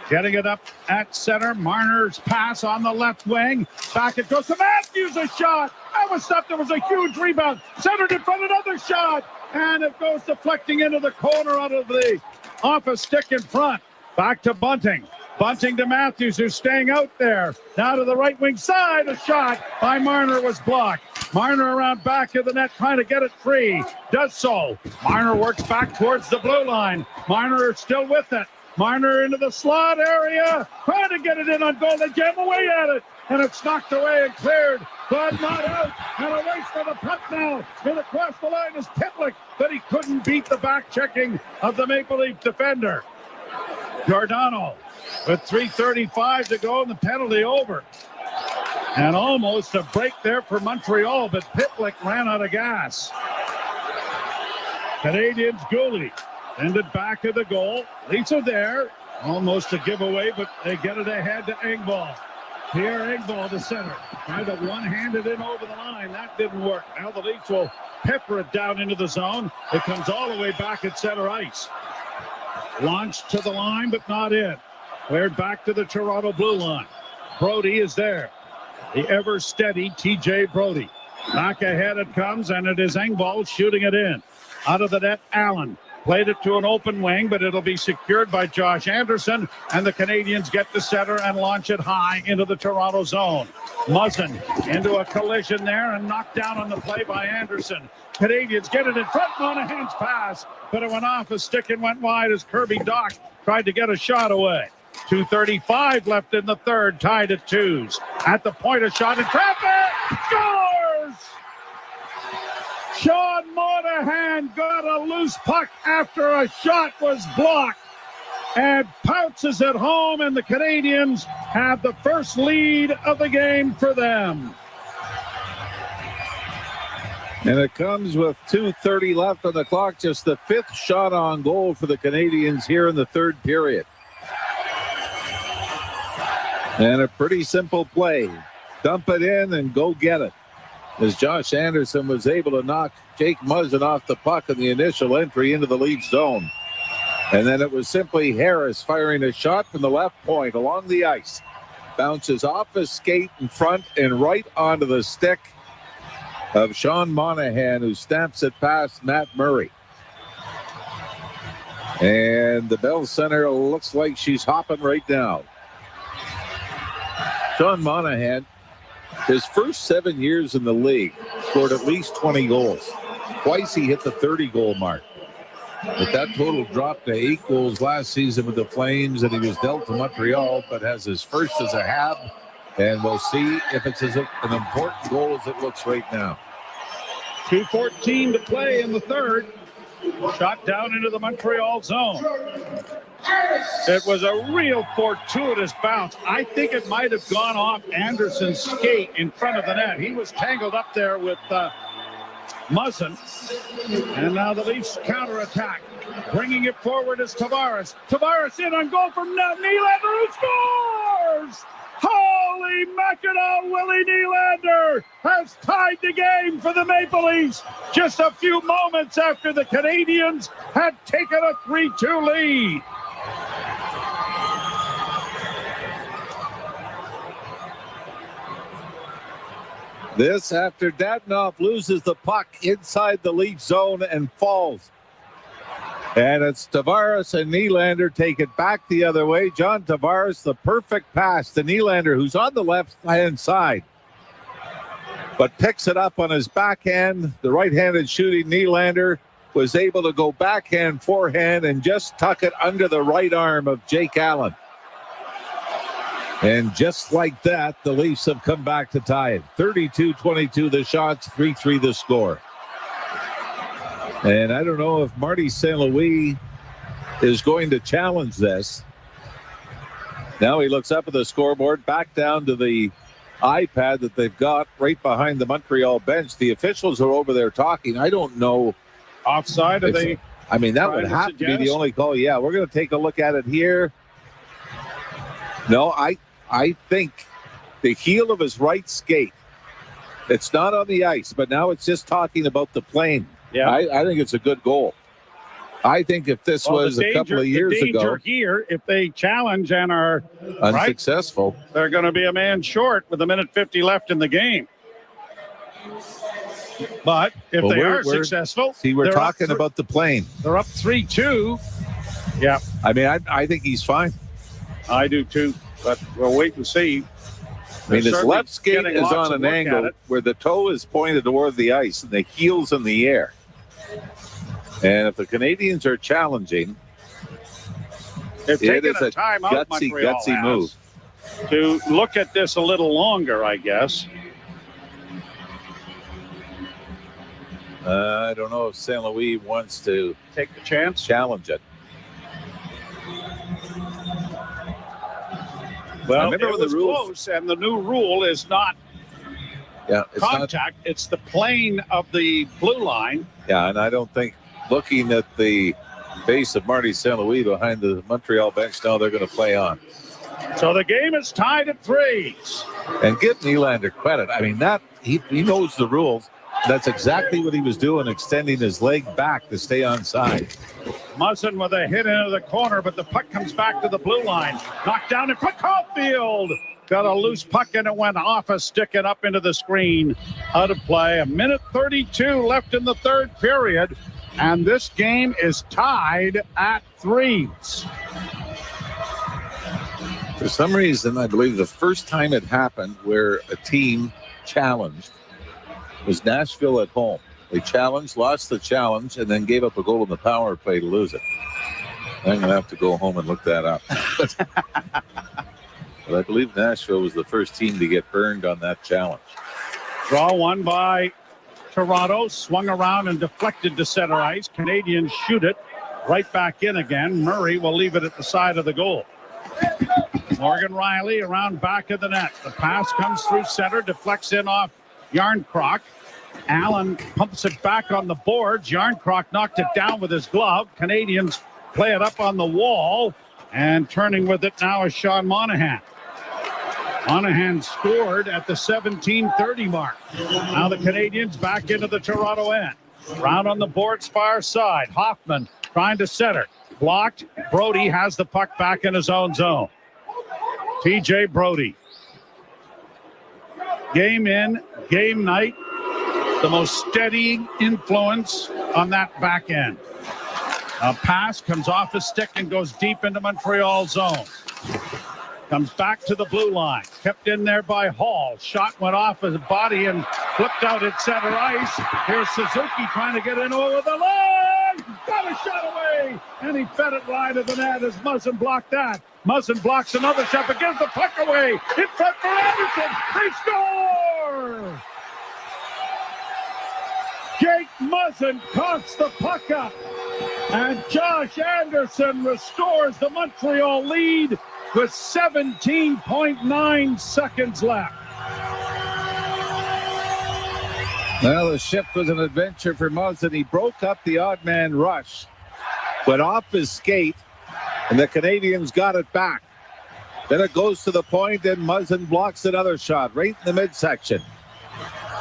getting it up at center. Marner's pass on the left wing. Back it goes to Matthews. A shot. That was stopped. There was a huge rebound. Centered in front. Another shot. And it goes deflecting into the corner out of the off a stick in front. Back to Bunting. Bunting to Matthews, who's staying out there. Now to the right wing side. A shot by Marner was blocked. Marner around back of the net trying to get it free. Does so. Marner works back towards the blue line. Marner still with it. Marner into the slot area. Trying to get it in on goal. They jam away at it. And it's knocked away and cleared. But not out. And a race for the puck now. And across the line is Pitlick. But he couldn't beat the back checking of the Maple Leaf defender. Giordano with 3:35 to go and the penalty over. And almost a break there for Montreal, but Pitlick ran out of gas. Canadiens goalie ended back of the goal. Leafs are there. Almost a giveaway, but they get it ahead to Engvall. Pierre Engvall, the center. Tried to one-hand it in over the line. That didn't work. Now the Leafs will pepper it down into the zone. It comes all the way back at center ice. Launched to the line, but not in. Cleared back to the Toronto blue line. Brody is there. The ever-steady TJ Brody. Back ahead it comes, and it is Engvall shooting it in. Out of the net, Allen. Played it to an open wing, but it'll be secured by Josh Anderson, and the Canadiens get the center and launch it high into the Toronto zone. Muzzin into a collision there and knocked down on the play by Anderson. Canadiens get it in front. Monahan's pass, but it went off a stick and went wide as Kirby Dach tried to get a shot away. 2:35 left in the third, tied at 2s. At the point, a shot in traffic. Scores! Sean Monahan got a loose puck after a shot was blocked and pounces it home, and the Canadiens have the first lead of the game for them. And it comes with 2:30 left on the clock, just the fifth shot on goal for the Canadiens here in the third period. And a pretty simple play. Dump it in and go get it. As Josh Anderson was able to knock Jake Muzzin off the puck in the initial entry into the Leafs zone. And then it was simply Harris firing a shot from the left point along the ice. Bounces off his skate in front and right onto the stick of Sean Monahan, who stamps it past Matt Murray. And the Bell Center looks like she's hopping right now. Sean Monahan, his first 7 years in the league, scored at least 20 goals. Twice he hit the 30-goal mark. But that total dropped to 8 goals last season with the Flames, and he was dealt to Montreal, but has his first as a Hab. And we'll see if it's an important goal as it looks right now. 2:14 to play in the third. Shot down into the Montreal zone. It was a real fortuitous bounce. I think it might have gone off Anderson's skate in front of the net. He was tangled up there with Muzzin. And now the Leafs counterattack. Bringing it forward is Tavares. Tavares in on goal from Nylander, who scores! Holy Mackinac, Willie Nylander has tied the game for the Maple Leafs just a few moments after the Canadiens had taken a 3-2 lead. This after Dadonov loses the puck inside the Leaf zone and falls. And it's Tavares and Nylander take it back the other way. John Tavares, the perfect pass to Nylander, who's on the left-hand side, but picks it up on his backhand. The right-handed shooting Nylander was able to go backhand, forehand, and just tuck it under the right arm of Jake Allen. And just like that, the Leafs have come back to tie it. 32-22 the shots, 3-3 the score. And I don't know if Marty St. Louis is going to challenge this. Now he looks up at the scoreboard, back down to the iPad that they've got right behind the Montreal bench. The officials are over there talking. I don't know. Offside, are they? I mean, that would have to be the only call. Yeah, we're going to take a look at it here. No, I think the heel of his right skate. It's not on the ice, but now it's just talking about the plane. Yeah, I think it's a good goal. I think if this was a couple of years ago, here, if they challenge and are unsuccessful, they're going to be a man short with 1:50 left in the game. But if they are successful, we're talking about the plane. They're up 3-2. Yeah, I mean, I think he's fine. I do too, but we'll wait and see. I mean, his left skate is on an angle where the toe is pointed toward the ice and the heel's in the air. And if the Canadiens are challenging, it is a gutsy move to look at this a little longer, I guess. I don't know if St. Louis wants to take the chance, challenge it. Well, remember when the rules close, and the new rule is not contact; it's the plane of the blue line. Yeah, and I don't think. Looking at the face of Marty St. Louis behind the Montreal bench, now they're going to play on. So the game is tied at 3. And give Nylander credit. I mean, that he knows the rules. That's exactly what he was doing, extending his leg back to stay on side. Muzzin with a hit into the corner, but the puck comes back to the blue line. Knocked down and put Caulfield. Got a loose puck and it went off a stick and up into the screen. Out of play. 1:32 left in the third period. And this game is tied at 3. For some reason, I believe the first time it happened where a team challenged was Nashville at home. They challenged, lost the challenge, and then gave up a goal in the power play to lose it. I'm going to have to go home and look that up. But I believe Nashville was the first team to get burned on that challenge. Draw one by Toronto, swung around and deflected to center ice. Canadians shoot it right back in again. Murray will leave it at the side of the goal. Morgan Riley around back of the net. The pass comes through center, deflects in off Yarncroc. Allen pumps it back on the boards. Yarncroc knocked it down with his glove. Canadians play it up on the wall, and turning with it now is Sean Monahan. Monahan scored at the 17:30 mark. Now the Canadians back into the Toronto end. Round on the boards far side. Hoffman trying to center. Blocked. Brody has the puck back in his own zone. TJ Brody. Game in, game night. The most steady influence on that back end. A pass comes off his stick and goes deep into Montreal zone. Comes back to the blue line. Kept in there by Hall. Shot went off his body and flipped out at center ice. Here's Suzuki trying to get in over the line. Got a shot away. And he fed it wide of the net as Muzzin blocked that. Muzzin blocks another shot but gives the puck away. In front for Anderson. They score! Jake Muzzin coughs the puck up. And Josh Anderson restores the Montreal lead with 17.9 seconds left. Well, the shift was an adventure for Muzzin. He broke up the odd man rush, went off his skate, and the Canadians got it back. Then it goes to the point, and Muzzin blocks another shot right in the midsection.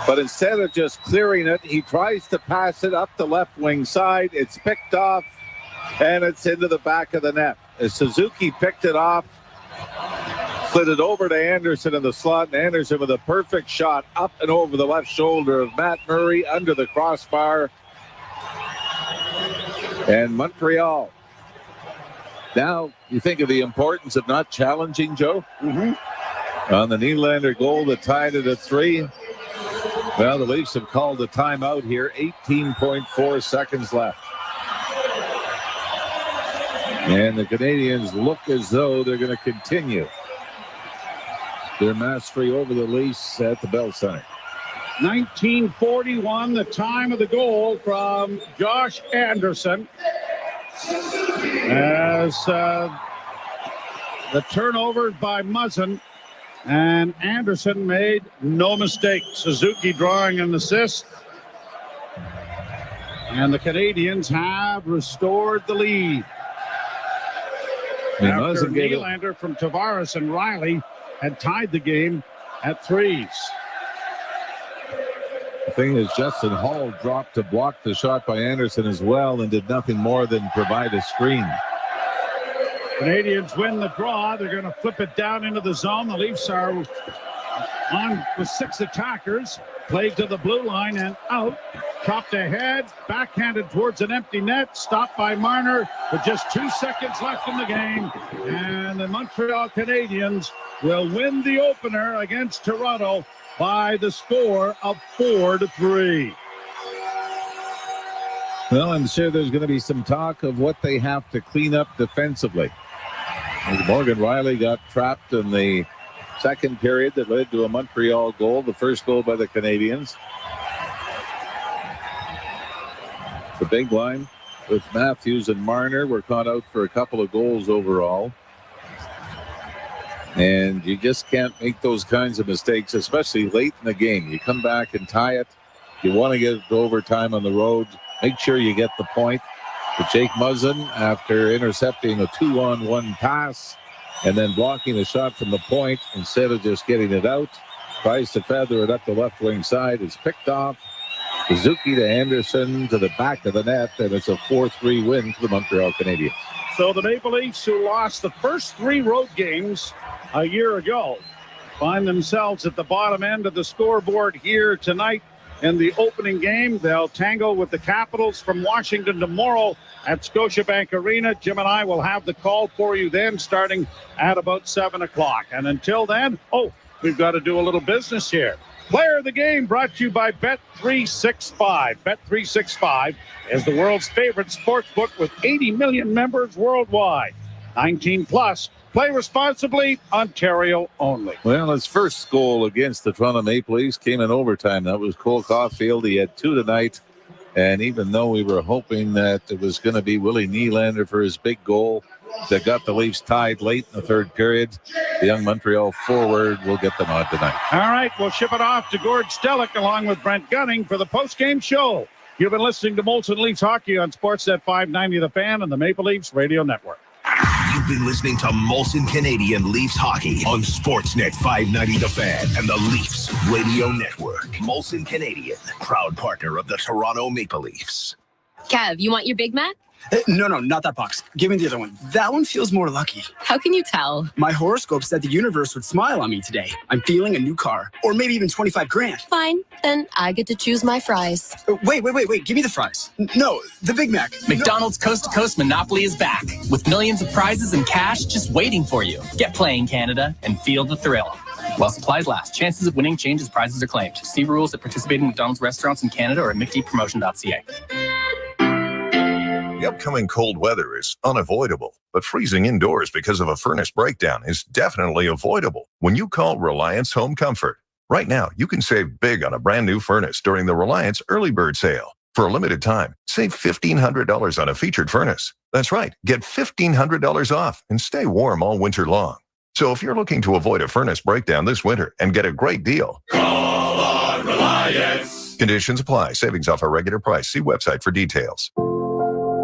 But instead of just clearing it, he tries to pass it up the left wing side. It's picked off, and it's into the back of the net. As Suzuki picked it off, slid it over to Anderson in the slot, and Anderson with a perfect shot up and over the left shoulder of Matt Murray under the crossbar. And Montreal. Now, you think of the importance of not challenging, Joe? Mm-hmm. On the Nylander goal that tied it at 3. Well, the Leafs have called a timeout here. 18.4 seconds left. And the Canadians look as though they're going to continue. their mastery over the Leafs at the Bell Center. 1941, the time of the goal from Josh Anderson. As the turnover by Muzzin, and Anderson made no mistake. Suzuki drawing an assist. And the Canadiens have restored the lead. After Nylander from Tavares and Riley had tied the game at threes. The thing is, Justin Hall dropped to block the shot by Anderson as well and did nothing more than provide a screen. Canadians win the draw. They're going to flip it down into the zone. The Leafs are on with 6 attackers. Played to the blue line and out. Chopped ahead, backhanded towards an empty net. Stopped by Marner with just 2 seconds left in the game. And the Montreal Canadiens will win the opener against Toronto by the score of 4-3. Well, I'm sure there's going to be some talk of what they have to clean up defensively. Morgan Riley got trapped in the second period that led to a Montreal goal, the first goal by the Canadiens. The big line with Matthews and Marner were caught out for a couple of goals overall. And you just can't make those kinds of mistakes, especially late in the game. You come back and tie it. You want to get it to overtime on the road. Make sure you get the point. But Jake Muzzin, after intercepting a 2-on-1 pass and then blocking a shot from the point, instead of just getting it out, tries to feather it up the left wing side. It's picked off. Suzuki to Anderson to the back of the net, and it's a 4-3 win for the Montreal Canadiens. So the Maple Leafs, who lost the first 3 road games a year ago, find themselves at the bottom end of the scoreboard here tonight in the opening game. They'll tangle with the Capitals from Washington tomorrow at Scotiabank Arena. Jim and I will have the call for you then, starting at about 7 o'clock. And until then, we've got to do a little business here. Player of the game brought to you by Bet365. Bet365 is the world's favorite sports book with 80 million members worldwide. 19 plus. Play responsibly. Ontario only. Well, his first goal against the Toronto Maple Leafs came in overtime. That was Cole Caulfield. He had 2 tonight. And even though we were hoping that it was going to be Willie Nylander for his big goal that got the Leafs tied late in the third period, the young Montreal forward will get the nod tonight. All right, we'll ship it off to Gord Stellick along with Brent Gunning for the post-game show. You've been listening to Molson Leafs Hockey on Sportsnet 590 The Fan and the Maple Leafs Radio Network. You've been listening to Molson Canadian Leafs Hockey on Sportsnet 590 The Fan and the Leafs Radio Network. Molson Canadian, proud partner of the Toronto Maple Leafs. Kev, you want your Big Mac? No, not that box. Give me the other one. That one feels more lucky. How can you tell? My horoscope said the universe would smile on me today. I'm feeling a new car. Or maybe even 25 grand. Fine. Then I get to choose my fries. Wait. Give me the fries. No, the Big Mac. McDonald's Coast to Coast Monopoly is back with millions of prizes and cash just waiting for you. Get playing, Canada, and feel the thrill. While supplies last, chances of winning change as prizes are claimed. See rules at participating McDonald's restaurants in Canada or at McDpromotion.ca. The upcoming cold weather is unavoidable, but freezing indoors because of a furnace breakdown is definitely avoidable when you call Reliance Home Comfort. Right now, you can save big on a brand new furnace during the Reliance Early Bird Sale. For a limited time, save $1,500 on a featured furnace. That's right, get $1,500 off and stay warm all winter long. So if you're looking to avoid a furnace breakdown this winter and get a great deal, call on Reliance. Conditions apply. Savings off a regular price. See website for details.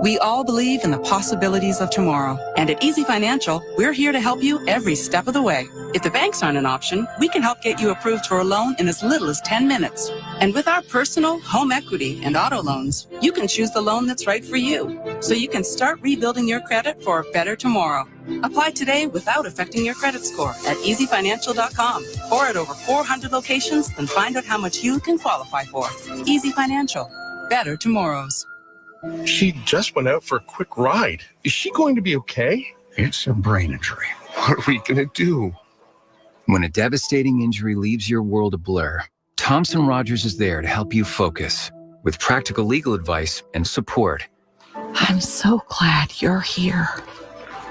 We all believe in the possibilities of tomorrow. And at Easy Financial, we're here to help you every step of the way. If the banks aren't an option, we can help get you approved for a loan in as little as 10 minutes. And with our personal, home equity, and auto loans, you can choose the loan that's right for you. So you can start rebuilding your credit for a better tomorrow. Apply today without affecting your credit score at easyfinancial.com or at over 400 locations and find out how much you can qualify for. Easy Financial. Better tomorrows. She just went out for a quick ride. Is she going to be okay? It's a brain injury. What are we going to do? When a devastating injury leaves your world a blur, Thomson Rogers is there to help you focus with practical legal advice and support. I'm so glad you're here.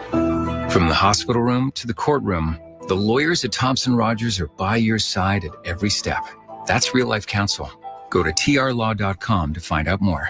From the hospital room to the courtroom, The lawyers at Thompson Rogers are by your side at every step. That's real life counsel. Go to trlaw.com to find out more.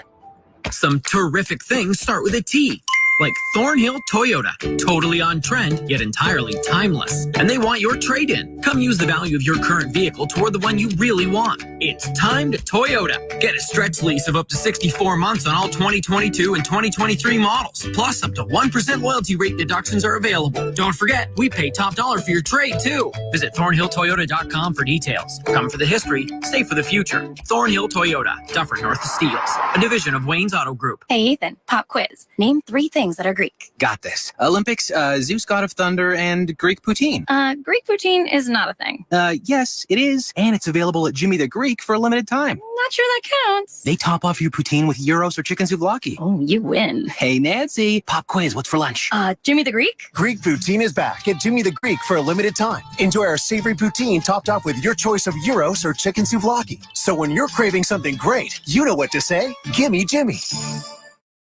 Some terrific things start with a T. Like Thornhill Toyota. Totally on trend, yet entirely timeless. And they want your trade-in. Come use the value of your current vehicle toward the one you really want. It's time to Toyota. Get a stretch lease of up to 64 months on all 2022 and 2023 models. Plus, up to 1% loyalty rate deductions are available. Don't forget, we pay top dollar for your trade, too. Visit thornhilltoyota.com for details. Come for the history, stay for the future. Thornhill Toyota, Dufferin North of Steeles, a division of Wayne's Auto Group. Hey, Ethan, pop quiz. Name 3 things that are Greek. Got this. Olympics, Zeus god of thunder, and Greek poutine. Greek poutine is not a thing. Yes, it is. And it's available at Jimmy the Greek for a limited time. Not sure that counts. They top off your poutine with gyros or chicken souvlaki. Oh, you win. Hey, Nancy, pop quiz. What's for lunch? Jimmy the Greek? Greek poutine is back at Jimmy the Greek for a limited time. Enjoy our savory poutine topped off with your choice of gyros or chicken souvlaki. So when you're craving something great, you know what to say. Gimme Jimmy.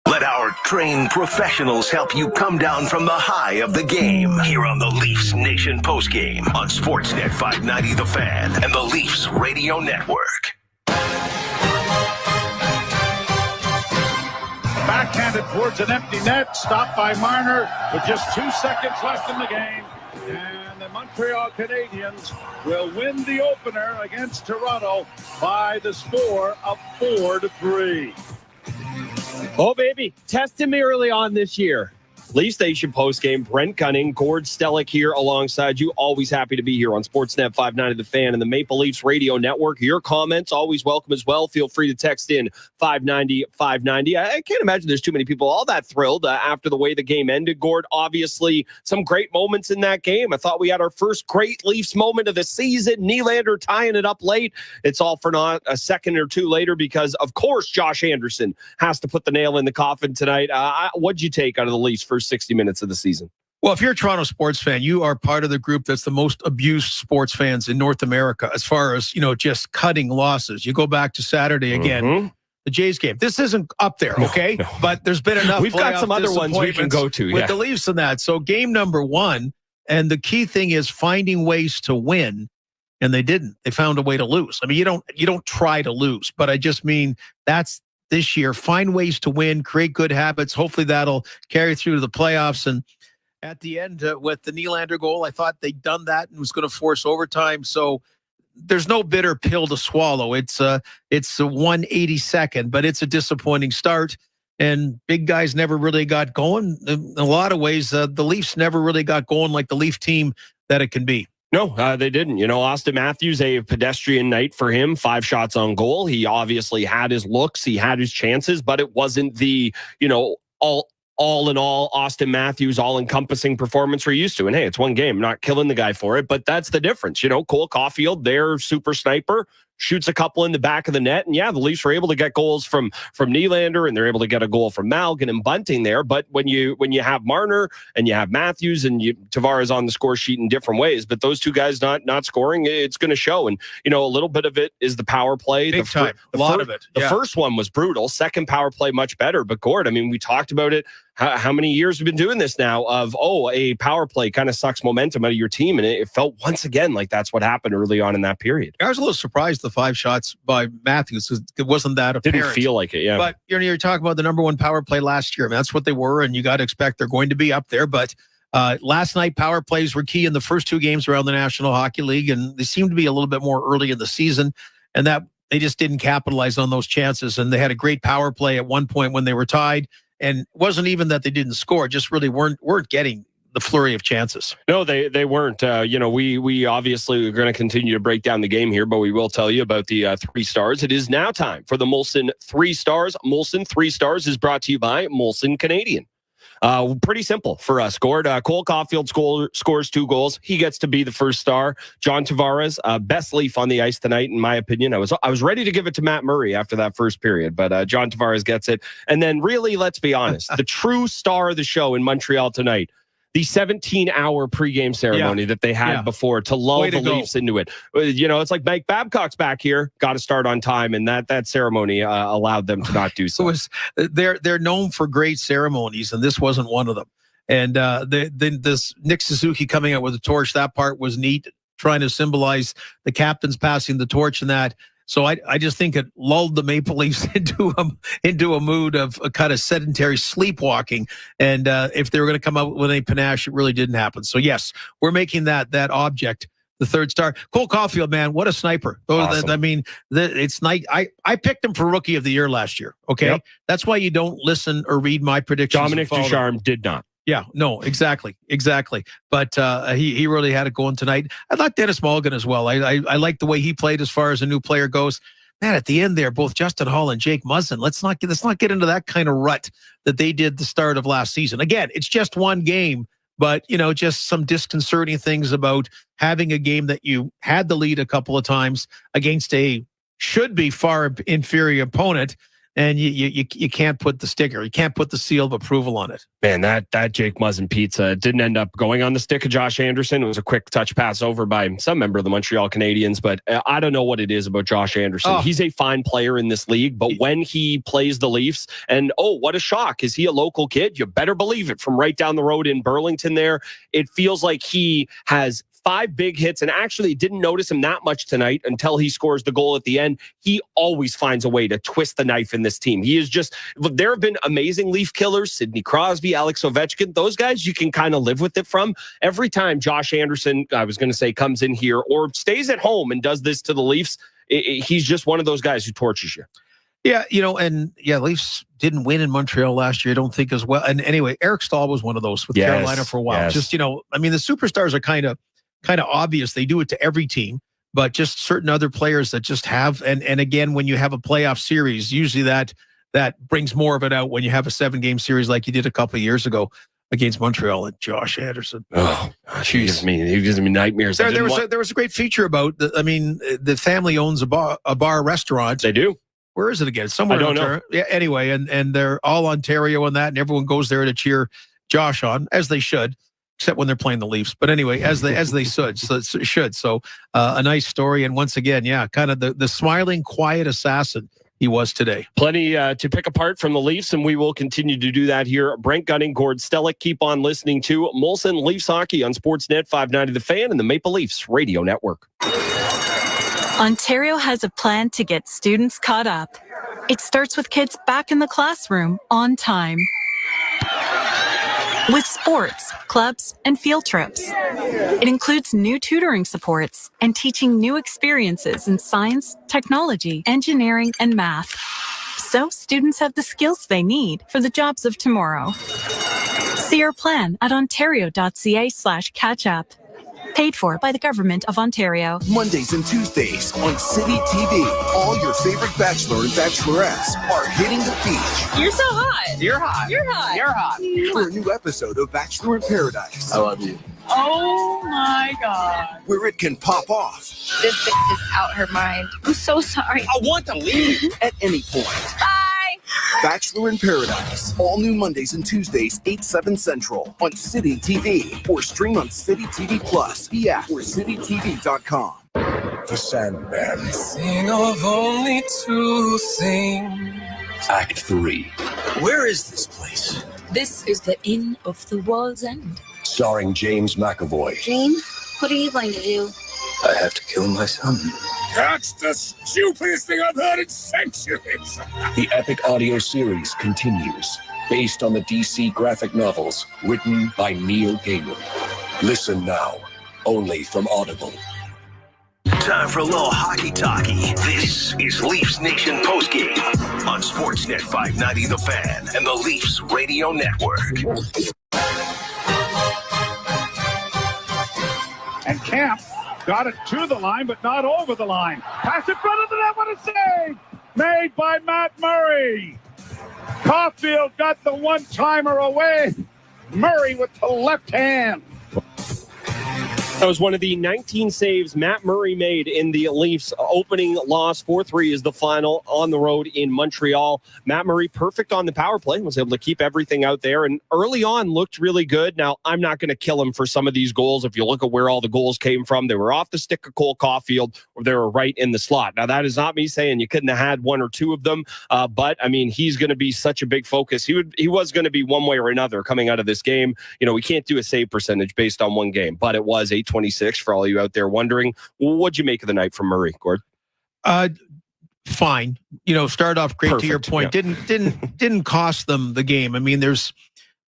Let our trained professionals help you come down from the high of the game here on the Leafs Nation postgame on Sportsnet 590 The Fan and the Leafs Radio Network. Backhanded towards an empty net, stopped by Marner with just 2 seconds left in the game. And the Montreal Canadiens will win the opener against Toronto by the score of 4-3. Oh, baby. Testing me early on this year. Leaf Station postgame, Brent Gunning, Gord Stellick here alongside you. Always happy to be here on Sportsnet 590 The Fan and the Maple Leafs Radio Network. Your comments always welcome as well. Feel free to text in 590-590. I can't imagine there's too many people all that thrilled after the way the game ended. Gord, obviously some great moments in that game. I thought we had our first great Leafs moment of the season. Nylander tying it up late. It's all for naught a second or two later because, of course, Josh Anderson has to put the nail in the coffin tonight. What'd you take out of the Leafs first 60 minutes of the season? Well, if you're a Toronto sports fan, you are part of the group that's the most abused sports fans in North America as far as, just cutting losses. You go back to Saturday again, the Jays game. This isn't up there, okay? No. But there's been enough. We've got some other ones we can go to with the Leafs and that. So game number 1, and the key thing is finding ways to win, and they didn't. They found a way to lose. I mean, you don't try to lose, but I just mean that's this year. Find ways to win, create good habits. Hopefully that'll carry through to the playoffs. And at the end with the Nylander goal, I thought they'd done that and was going to force overtime. So there's no bitter pill to swallow. It's a 182nd, but it's a disappointing start. And big guys never really got going. In a lot of ways, the Leafs never really got going like the Leaf team that it can be. No, they didn't. Austin Matthews, a pedestrian night for him, 5 shots on goal. He obviously had his looks, he had his chances, but it wasn't the, all in all, Austin Matthews, all-encompassing performance we're used to. And hey, it's one game, not killing the guy for it, but that's the difference. Cole Caulfield, their super sniper, shoots a couple in the back of the net. And yeah, the Leafs were able to get goals from Nylander, and they're able to get a goal from Malgin and Bunting there. But when you have Marner and you have Matthews and Tavares on the score sheet in different ways, but those two guys not scoring, it's going to show. And a little bit of it is the power play. Big time. A lot of it. The first one was brutal. Second power play much better. But Gord, we talked about it. How many years we've been doing this now of, a power play kind of sucks momentum out of your team. And it felt once again like that's what happened early on in that period. I was a little surprised the 5 shots by Matthews. It wasn't that apparent. Didn't feel like it, yeah. But you're talking about the number 1 power play last year. That's what they were, and you got to expect they're going to be up there. But last night, power plays were key in the first 2 games around the National Hockey League, and they seemed to be a little bit more early in the season, and that they just didn't capitalize on those chances. And they had a great power play at one point when they were tied. And it wasn't even that they didn't score, just really weren't getting the flurry of chances. No, they weren't. We obviously are going to continue to break down the game here, but we will tell you about the 3 stars. It is now time for the Molson 3 stars. Molson 3 stars is brought to you by Molson Canadian. Pretty simple for us, Gord. Cole Caulfield scores 2 goals. He gets to be the first star. John Tavares, best Leaf on the ice tonight, in my opinion. I was ready to give it to Matt Murray after that first period, but John Tavares gets it. And then really, let's be honest, the true star of the show in Montreal tonight, the 17-hour pregame ceremony that they had before to lull the Leafs into it. It's like Mike Babcock's back here, got to start on time, and that ceremony allowed them to not do so. They're known for great ceremonies, and this wasn't one of them. And this Nick Suzuki coming out with a torch, that part was neat, trying to symbolize the captains passing the torch and that. So I just think it lulled the Maple Leafs into a mood of a kind of sedentary sleepwalking. And if they were going to come out with any panache, it really didn't happen. So yes, we're making that object the third star. Cole Caulfield, man, what a sniper! Awesome. I mean, it's nice. I picked him for Rookie of the Year last year. Okay, Yep. That's why you don't listen or read my predictions. Dominic Ducharme did not. Yeah, no, exactly. But he really had it going tonight. I like Dennis Mulligan as well. I like the way he played as far as a new player goes. Man, at the end there, both Justin Hall and Jake Muzzin. Let's not get into that kind of rut that they did the start of last season. Again, it's just one game, but just some disconcerting things about having a game that you had the lead a couple of times against a should be far inferior opponent. And you can't put the sticker, you can't put the seal of approval on it. Man, that Jake Muzzin pizza didn't end up going on the stick of Josh Anderson. It was a quick touch pass over by some member of the Montreal Canadiens, but I don't know what it is about Josh Anderson. He's a fine player in this league, but when he plays the Leafs, and what a shock. Is he a local kid? You better believe it. From right down the road in Burlington there, it feels like he has 5 big hits, and actually didn't notice him that much tonight until he scores the goal at the end. He always finds a way to twist the knife in this team. He is just, there have been amazing Leaf killers, Sidney Crosby, Alex Ovechkin. Those guys you can kind of live with it from. Every time Josh Anderson, I was going to say, comes in here or stays at home and does this to the Leafs, he's just one of those guys who torches you. Yeah, Leafs didn't win in Montreal last year, I don't think, as well. And anyway, Eric Stahl was one of those with Carolina for a while. Yes. Just, the superstars are kind of obvious. They do it to every team, but just certain other players that just have, and again, when you have a playoff series, usually that brings more of it out when you have a 7-game series like you did a couple of years ago against Montreal and Josh Anderson. Oh, gosh, he gives me nightmares. There was a great feature about, the family owns a bar restaurant. They do. Where is it again? Somewhere I don't in Ontario. know. Yeah, anyway, and they're all Ontario and that, and everyone goes there to cheer Josh on, as they should. Except when they're playing the Leafs. But anyway, as they should. So a nice story. And once again, kind of the smiling, quiet assassin he was today. Plenty to pick apart from the Leafs, and we will continue to do that here. Brent Gunning, Gord Stellick, keep on listening to Molson Leafs Hockey on Sportsnet 590 The Fan and the Maple Leafs Radio Network. Ontario has a plan to get students caught up. It starts with kids back in the classroom on time. With sports, clubs, and field trips. It includes new tutoring supports and teaching new experiences in science, technology, engineering, and math. So students have the skills they need for the jobs of tomorrow. See our plan at ontario.ca/catchup. Paid for by the Government of Ontario. Mondays and Tuesdays on City TV. All your favorite bachelor and bachelorettes are hitting the beach. You're so hot. You're hot. You're hot. You're hot. For a new episode of Bachelor in Paradise. I love you. Oh my God. Where it can pop off This bitch is out her mind. I'm so sorry. I want to leave at any point. Bye. Bachelor in Paradise. All new Mondays and Tuesdays, 8/7 Central on City TV. Or stream on City TV Plus, the app, or citytv.com. The Sandman. Sing of only 2 things. Act 3. Where is this place? This is the Inn of the World's End. Starring James McAvoy. Jane, what are you going to do? I have to kill my son. That's the stupidest thing I've heard in centuries. The epic audio series continues, based on the DC graphic novels written by Neil Gaiman. Listen now, only from Audible. Time for a little hockey talkie. This is Leafs Nation postgame on Sportsnet 590 The Fan and the Leafs Radio Network. And Camp got it to the line, but not over the line. Pass in front of the net. What a save! Made by Matt Murray. Caulfield got the one-timer away. Murray with the left hand. That was one of the 19 saves Matt Murray made in the Leafs opening loss. 4-3 is the final on the road in Montreal. Matt Murray perfect on the power play, was able to keep everything out there, and early on looked really good. Now, I'm not going to kill him for some of these goals. If you look at where all the goals came from, they were off the stick of Cole Caulfield, or they were right in the slot. Now, that is not me saying you couldn't have had one or two of them, but, I mean, he's going to be such a big focus. He was going to be one way or another coming out of this game. You know, we can't do a save percentage based on one game, but it was 826 for all you out there wondering. What'd you make of the night from Murray, Gord? Fine. You know, started off great. Perfect. To your point. Yeah. Didn't cost them the game. I mean, there's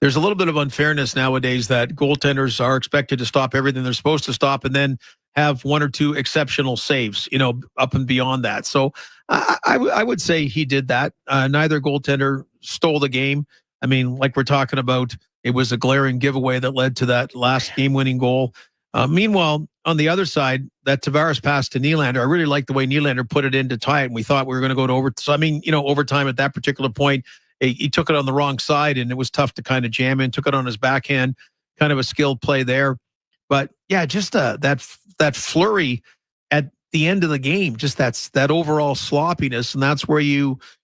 a little bit of unfairness nowadays that goaltenders are expected to stop everything they're supposed to stop and then have one or two exceptional saves, you know, up and beyond that. So I would say he did that. Neither goaltender stole the game. I mean, like we're talking about, it was a glaring giveaway that led to that last game-winning goal. Meanwhile, on the other side, that Tavares pass to Nylander, I really liked the way Nylander put it in to tie it, and we thought we were going to go to overtime. So, I mean, you know, overtime at that particular point, he took it on the wrong side, and it was tough to kind of jam in. Took it on his backhand, kind of a skilled play there. But yeah, just that flurry at the end of the game, just that overall sloppiness, and that's where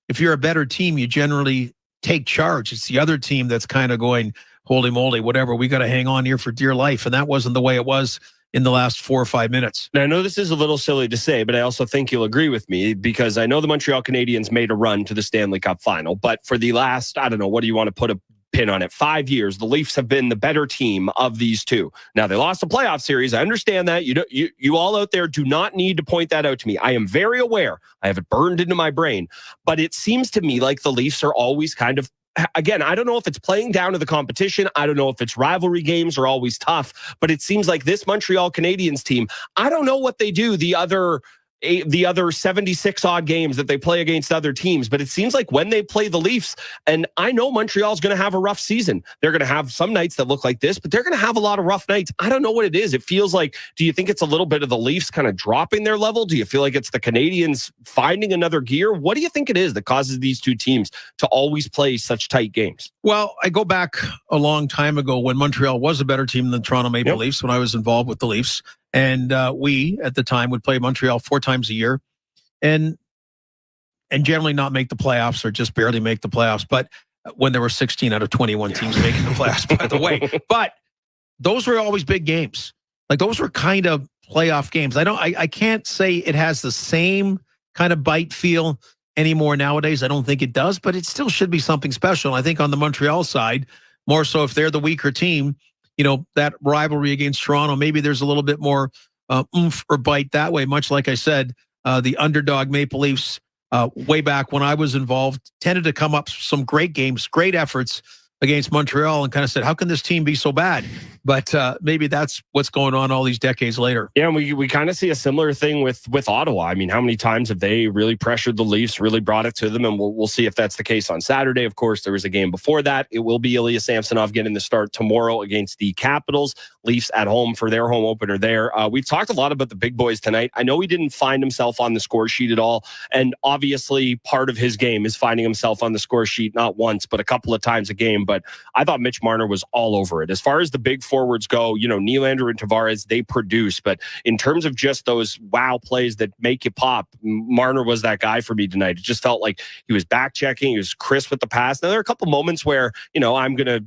if you're a better team, you generally take charge. It's the other team that's kind of going, holy moly, whatever, we got to hang on here for dear life. And that wasn't the way it was in the last 4 or 5 minutes. Now, I know this is a little silly to say, but I also think you'll agree with me, because I know the Montreal Canadiens made a run to the Stanley Cup final, but for the last, I don't know, what do you want to put a pin on it, 5 years, the Leafs have been the better team of these two. Now, they lost a playoff series. I understand that. You all out there do not need to point that out to me. I am very aware. I have it burned into my brain. But it seems to me like the Leafs are always kind of, again, I don't know if it's playing down to the competition. I don't know if it's rivalry games are always tough, but it seems like this Montreal Canadiens team, I don't know what they do the other 76 odd games that they play against other teams, but it seems like when they play the Leafs, and I know Montreal's going to have a rough season. They're going to have some nights that look like this, but they're going to have a lot of rough nights. I don't know what it is. It feels like, do you think it's a little bit of the Leafs kind of dropping their level? Do you feel like it's the Canadiens finding another gear? What do you think it is that causes these two teams to always play such tight games? Well, I go back a long time ago when Montreal was a better team than the Toronto Maple Leafs, when I was involved with the Leafs. And we, at the time, would play Montreal 4 times a year and generally not make the playoffs, or just barely make the playoffs. But when there were 16 out of 21 teams making the playoffs, by the way. But those were always big games. Like, those were kind of playoff games. I can't say it has the same kind of bite feel anymore nowadays. I don't think it does, but it still should be something special. I think on the Montreal side, more so if they're the weaker team, you know, that rivalry against Toronto, maybe there's a little bit more oomph or bite that way. Much like I said, the underdog Maple Leafs, way back when I was involved, tended to come up some great games, great efforts against Montreal, and kind of said, how can this team be so bad? But maybe that's what's going on all these decades later. Yeah, and we kind of see a similar thing with Ottawa. I mean, how many times have they really pressured the Leafs, really brought it to them? And we'll see if that's the case on Saturday. Of course, there was a game before that. It will be Ilya Samsonov getting the start tomorrow against the Capitals. Leafs at home for their home opener there. We've talked a lot about the big boys tonight. I know he didn't find himself on the score sheet at all. And obviously, part of his game is finding himself on the score sheet, not once, but a couple of times a game. But I thought Mitch Marner was all over it. As far as the big forwards go, you know, Nylander and Tavares, they produce. But in terms of just those wow plays that make you pop, Marner was that guy for me tonight. It just felt like he was back checking. He was crisp with the pass. Now, there are a couple moments where, you know, I'm gonna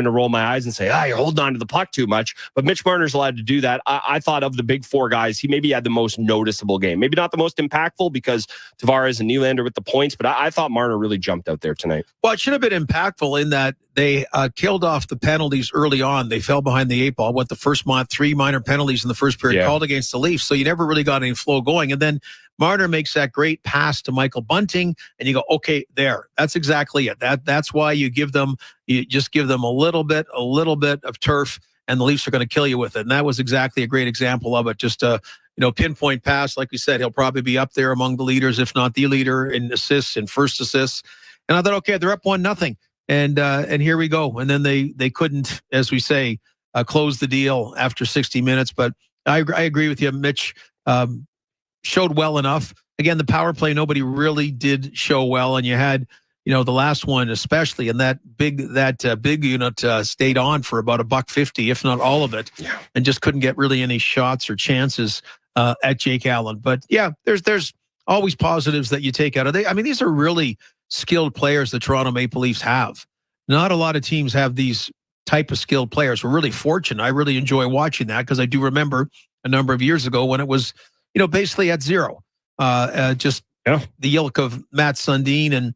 roll my eyes and say, you're holding on to the puck too much. But Mitch Marner's allowed to do that. I thought of the big four guys, he maybe had the most noticeable game. Maybe not the most impactful because Tavares and Nylander with the points, but I thought Marner really jumped out there tonight. Well, it should have been impactful in that they killed off the penalties early on. They fell behind the 8 ball. The first 3 minor penalties in the first period called against the Leafs. So you never really got any flow going. And then Marner makes that great pass to Michael Bunting, and you go, okay, there. That's exactly it. That's why you just give them a little bit of turf, and the Leafs are going to kill you with it. And that was exactly a great example of it. Just a pinpoint pass. Like we said, he'll probably be up there among the leaders, if not the leader in assists and first assists. And I thought, okay, they're up 1-0. And here we go. And then they couldn't, as we say, close the deal after 60 minutes. But I agree with you. Mitch showed well enough. Again, the power play, nobody really did show well. And you had, the last one especially, and that big unit stayed on for about $1.50, if not all of it, and just couldn't get really any shots or chances at Jake Allen. But yeah, there's always positives that you take out of it. I mean, these are really skilled players the Toronto Maple Leafs have. Not a lot of teams have these type of skilled players. We're really fortunate. I really enjoy watching that because I do remember a number of years ago when it was, basically at zero. Just the ilk of Matt Sundin, and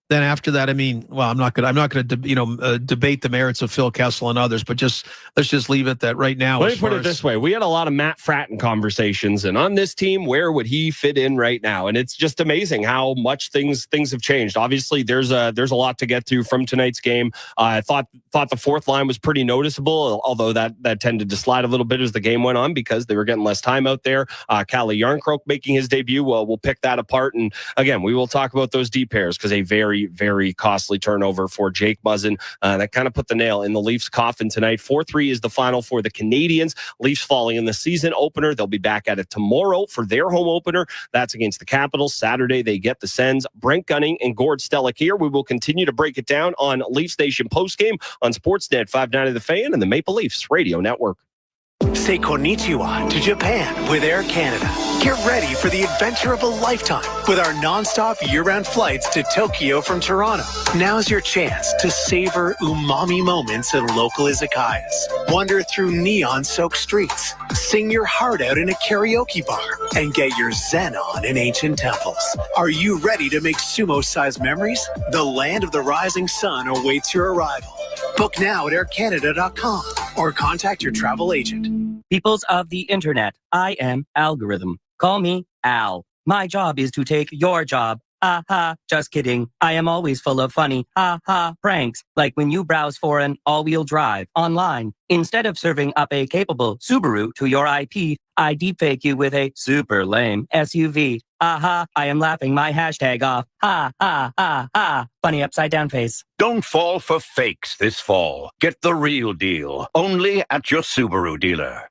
then after that, I mean, well, I'm not gonna debate the merits of Phil Kessel and others, but let's just leave it that right now. Let me put it this way: we had a lot of Matt Fratton conversations, and on this team, where would he fit in right now? And it's just amazing how much things have changed. Obviously, there's a lot to get through from tonight's game. I thought the fourth line was pretty noticeable, although that tended to slide a little bit as the game went on because they were getting less time out there. Calle Jarnkrok making his debut. Well, we'll pick that apart, and again, we will talk about those deep pairs because a very, very costly turnover for Jake Muzzin. That kind of put the nail in the Leafs' coffin tonight. 4-3 is the final for the Canadiens. Leafs falling in the season opener. They'll be back at it tomorrow for their home opener. That's against the Capitals. Saturday, they get the Sens. Brent Gunning and Gord Stellick here. We will continue to break it down on Leafs Nation postgame on Sportsnet 590 The Fan and the Maple Leafs Radio Network. Say konnichiwa to Japan with Air Canada. Get ready for the adventure of a lifetime with our non-stop year-round flights to Tokyo from Toronto. Now's your chance to savor umami moments in local izakayas. Wander through neon-soaked streets. Sing your heart out in a karaoke bar. And get your zen on in ancient temples. Are you ready to make sumo-sized memories? The land of the rising sun awaits your arrival. Book now at aircanada.com or contact your travel agent. Peoples of the internet, I am Algorithm. Call me Al. My job is to take your job. Ha ha, just kidding. I am always full of funny ha ha pranks, like when you browse for an all-wheel drive online. Instead of serving up a capable Subaru to your IP, I deepfake you with a super lame SUV. Aha, I am laughing my hashtag off. Ha ha ha ha. Funny upside down face. Don't fall for fakes this fall. Get the real deal. Only at your Subaru dealer.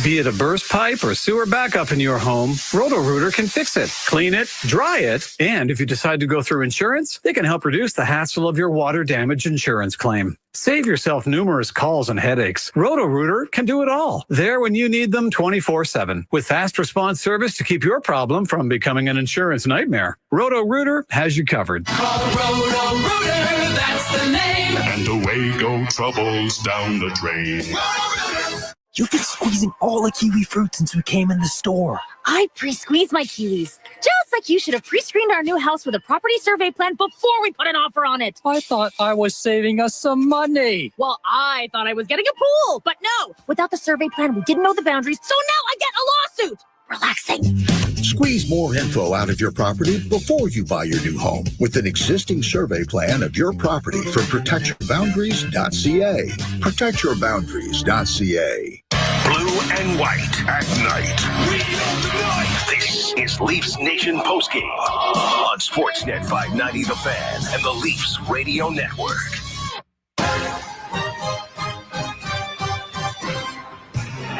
Be it a burst pipe or sewer backup in your home, Roto-Rooter can fix it, clean it, dry it, and if you decide to go through insurance, they can help reduce the hassle of your water damage insurance claim. Save yourself numerous calls and headaches. Roto-Rooter can do it all. There when you need them 24/7. With fast response service to keep your problem from becoming an insurance nightmare. Roto-Rooter has you covered. Call Roto-Rooter, that's the name. And away go troubles down the drain. You've been squeezing all the kiwi fruit since we came in the store. I pre-squeezed my kiwis. Just like you should have pre-screened our new house with a property survey plan before we put an offer on it. I thought I was saving us some money. Well, I thought I was getting a pool, but no. Without the survey plan, we didn't know the boundaries, so now I get a lawsuit. Relaxing. Squeeze more info out of your property before you buy your new home with an existing survey plan of your property from protectyourboundaries.ca. Protectyourboundaries.ca. Blue and white at night. We own the night. This is Leafs Nation postgame on Sportsnet 590 The Fan and the Leafs Radio Network.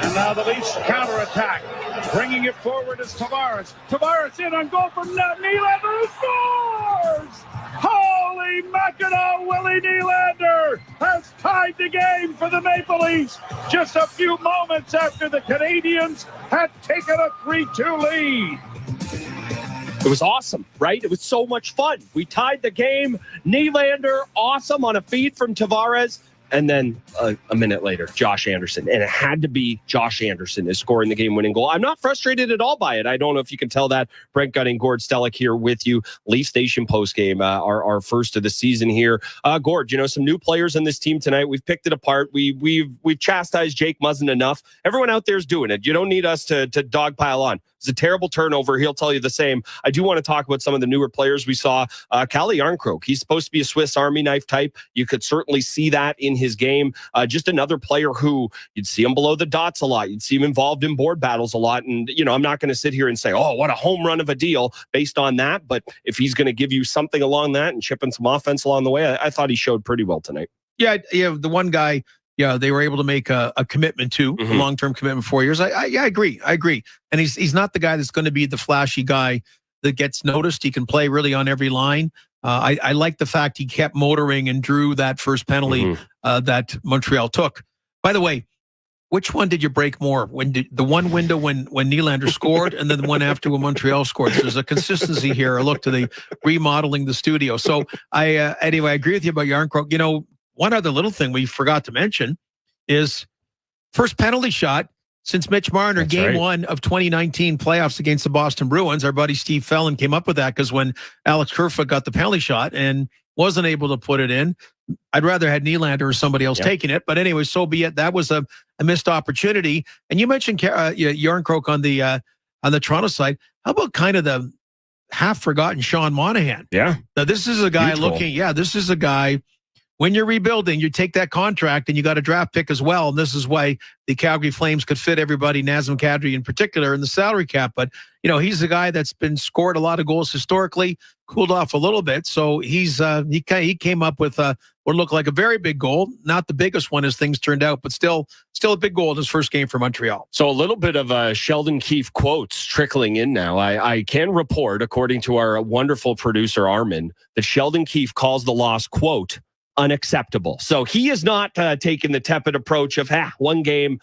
And now the Leafs counterattack. Bringing it forward is Tavares. Tavares in on goal from Nylander, who scores! Holy Mackinac, Willie Nylander has tied the game for the Maple Leafs just a few moments after the Canadiens had taken a 3-2 lead. It was awesome, right? It was so much fun. We tied the game. Nylander, awesome on a feed from Tavares. And then a minute later, Josh Anderson. And it had to be Josh Anderson is scoring the game-winning goal. I'm not frustrated at all by it. I don't know if you can tell that. Brent Gunning, Gord Stellick here with you. Leaf Station postgame, our first of the season here. Gord, some new players on this team tonight. We've picked it apart. We've chastised Jake Muzzin enough. Everyone out there is doing it. You don't need us to dogpile on. It's a terrible turnover. He'll tell you the same. I do want to talk about some of the newer players we saw. Calle Jarnkrok. He's supposed to be a Swiss Army knife type. You could certainly see that in his game. Just another player who you'd see him below the dots a lot. You'd see him involved in board battles a lot. And, I'm not going to sit here and say, oh, what a home run of a deal based on that. But if he's going to give you something along that and chipping some offense along the way, I thought he showed pretty well tonight. Yeah, the one guy, they were able to make a commitment to, a long-term commitment, 4 years. I agree. And he's not the guy that's going to be the flashy guy that gets noticed. He can play really on every line. I like the fact he kept motoring and drew that first penalty that Montreal took. By the way, which one did you break more? The one window when Nylander scored, and then the one after when Montreal scored? So there's a consistency here. I look to the remodeling the studio. So anyway, I agree with you about Yarncroke. You know, one other little thing we forgot to mention is first penalty shot since Mitch Marner, game 1 of 2019 playoffs against the Boston Bruins. Our buddy Steve Fellon came up with that because when Alex Kerfoot got the penalty shot and wasn't able to put it in, I'd rather had Nylander or somebody else taking it. But anyway, so be it. That was a missed opportunity. And you mentioned Yarncroke on the Toronto side. How about kind of the half-forgotten Sean Monahan? Yeah. Now, this is a guy this is a guy, when you're rebuilding, you take that contract and you got a draft pick as well. And this is why the Calgary Flames could fit everybody, Nazem Kadri in particular, in the salary cap. But, you know, he's a guy that's been scored a lot of goals historically, cooled off a little bit. So he came up with what looked like a very big goal. Not the biggest one as things turned out, but still a big goal in his first game for Montreal. So a little bit of Sheldon Keefe quotes trickling in now. I can report, according to our wonderful producer, Armin, that Sheldon Keefe calls the loss, quote, unacceptable. So he is not taking the tepid approach of one game,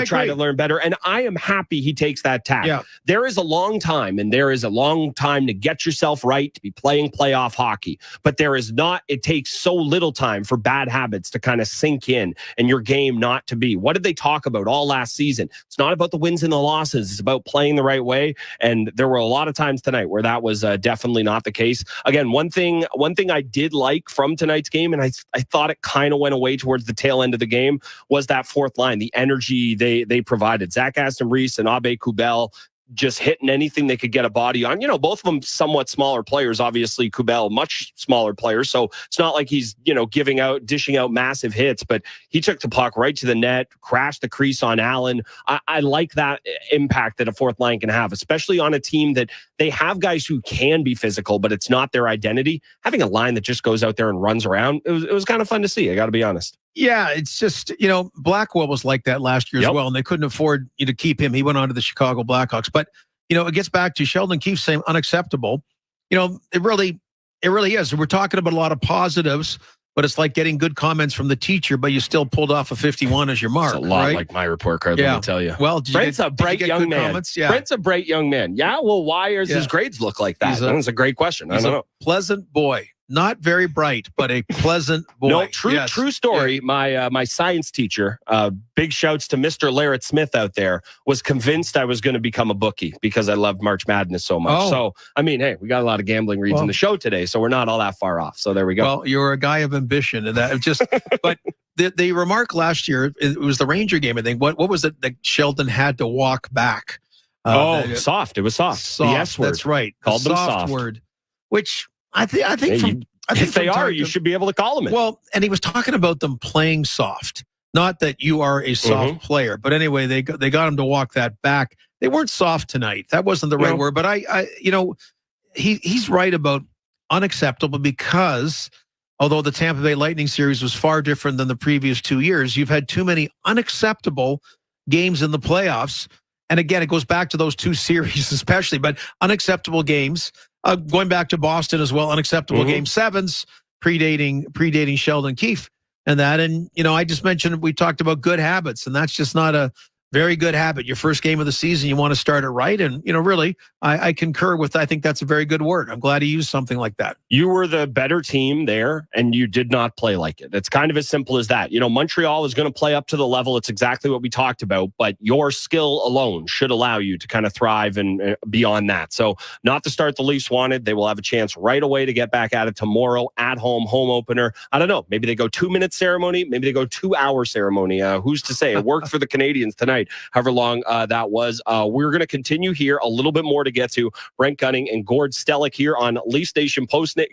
trying to learn better. And I am happy he takes that tack. Yeah. There is a long time, and there is a long time to get yourself right, to be playing playoff hockey. But there is not, it takes so little time for bad habits to kind of sink in and your game not to be. What did they talk about all last season? It's not about the wins and the losses. It's about playing the right way. And there were a lot of times tonight where that was definitely not the case. Again, one thing I did like from tonight's game, and I thought it kind of went away towards the tail end of the game, was that fourth line, the energy they provided. Zach Aston Reese and Abe Kubel just hitting anything they could get a body on. You know, both of them somewhat smaller players. Obviously, Kubel, much smaller player. So it's not like he's, dishing out massive hits, but he took the puck right to the net, crashed the crease on Allen. I like that impact that a fourth line can have, especially on a team that they have guys who can be physical, but it's not their identity. Having a line that just goes out there and runs around, it was kind of fun to see. I got to be honest. Yeah, it's just, Blackwell was like that last year as well, and they couldn't afford to keep him. He went on to the Chicago Blackhawks. But, it gets back to Sheldon Keefe saying unacceptable. It really is. We're talking about a lot of positives, but it's like getting good comments from the teacher, but you still pulled off a 51 as your mark. It's a lot like my report card, let me tell you. Well, Brent's a bright young man. Comments? Yeah. Brent's a bright young man. Yeah, well, why does his grades look like that? That's a great question. I don't know. Pleasant boy. Not very bright, but a pleasant boy. No, true story. Yeah. My science teacher, big shouts to Mr. Larrett Smith out there, was convinced I was going to become a bookie because I loved March Madness so much. Oh. So, I mean, hey, we got a lot of gambling reads in the show today, so we're not all that far off. So there we go. Well, you're a guy of ambition, and that just. But the remark last year, it was the Ranger game. I think what was it that Sheldon had to walk back? Soft. It was soft. The S word. That's right. Called them soft word, which. I think if they are, you should be able to call them it. Well, and he was talking about them playing soft. Not that you are a soft player, but anyway, they got him to walk that back. They weren't soft tonight. That wasn't the right word, but he's right about unacceptable because although the Tampa Bay Lightning series was far different than the previous 2 years, you've had too many unacceptable games in the playoffs. And again, it goes back to those two series especially, but unacceptable games. Going back to Boston as well, unacceptable game sevens, predating Sheldon Keefe and that. And, I just mentioned, we talked about good habits, and that's just not a very good habit. Your first game of the season, you want to start it right. And, really, I concur with, I think that's a very good word. I'm glad he used something like that. You were the better team there, and you did not play like it. It's kind of as simple as that. Montreal is going to play up to the level. It's exactly what we talked about, but your skill alone should allow you to kind of thrive and beyond that. So not the start the Leafs wanted. They will have a chance right away to get back at it tomorrow at home opener. I don't know. Maybe they go 2-minute ceremony. Maybe they go 2-hour ceremony. Who's to say? It worked for the Canadiens tonight. However long that was. We're going to continue here. A little bit more to get to. Brent Gunning and Gord Stellick here on Leaf Station postgame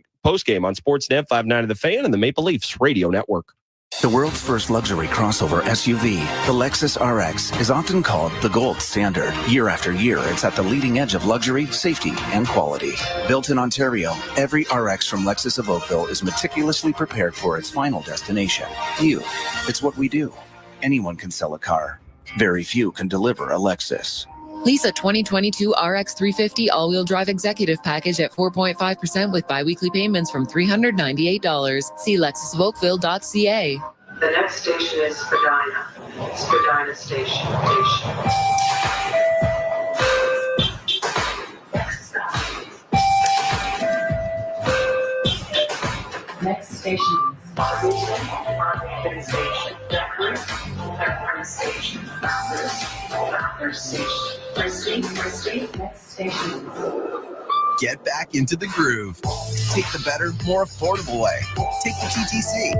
on Sportsnet 590 The Fan and the Maple Leafs Radio Network. The world's first luxury crossover SUV, the Lexus RX, is often called the gold standard. Year after year, it's at the leading edge of luxury, safety, and quality. Built in Ontario, every RX from Lexus of Oakville is meticulously prepared for its final destination. You. It's what we do. Anyone can sell a car. Very few can deliver a Lexus. Lease a 2022 RX 350 all-wheel drive executive package at 4.5% with biweekly payments from $398. See lexusoakville.ca. The next station is Spadina. Spadina Station. Next station is Market Station. Bathurst Station. Bathurst Station. Christie. Next station is... Get back into the groove. Take the better, more affordable way. Take the TTC.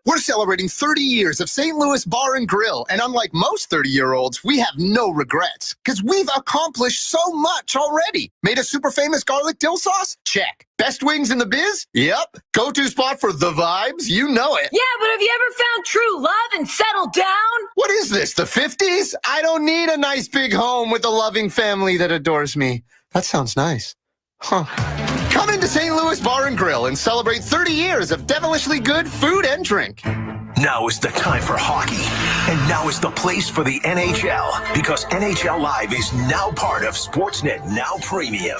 We're celebrating 30 years of St. Louis Bar and Grill, and unlike most 30-year-olds, we have no regrets, because we've accomplished so much already. Made a super famous garlic dill sauce? Check. Best wings in the biz? Yep. Go-to spot for the vibes? You know it. Yeah, but have you ever found true love and settled down? What is this, the 50s? I don't need a nice big home with a loving family that adores me. That sounds nice. Huh. Come into St. Louis Bar and Grill and celebrate 30 years of devilishly good food and drink. Now is the time for hockey, and now is the place for the NHL, because NHL Live is now part of Sportsnet Now Premium.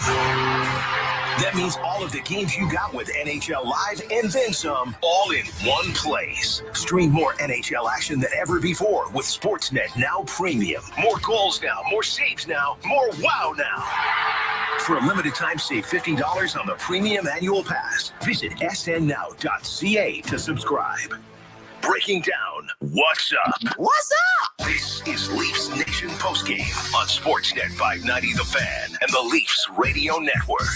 That means all of the games you got with NHL Live and then some, all in one place. Stream more NHL action than ever before with Sportsnet Now Premium. More goals now, more saves now, more wow now. For a limited time, save $50 on the premium annual pass. Visit snnow.ca to subscribe. Breaking down what's up. What's up? This is Leafs Nation Postgame on Sportsnet 590 The Fan and the Leafs Radio Network.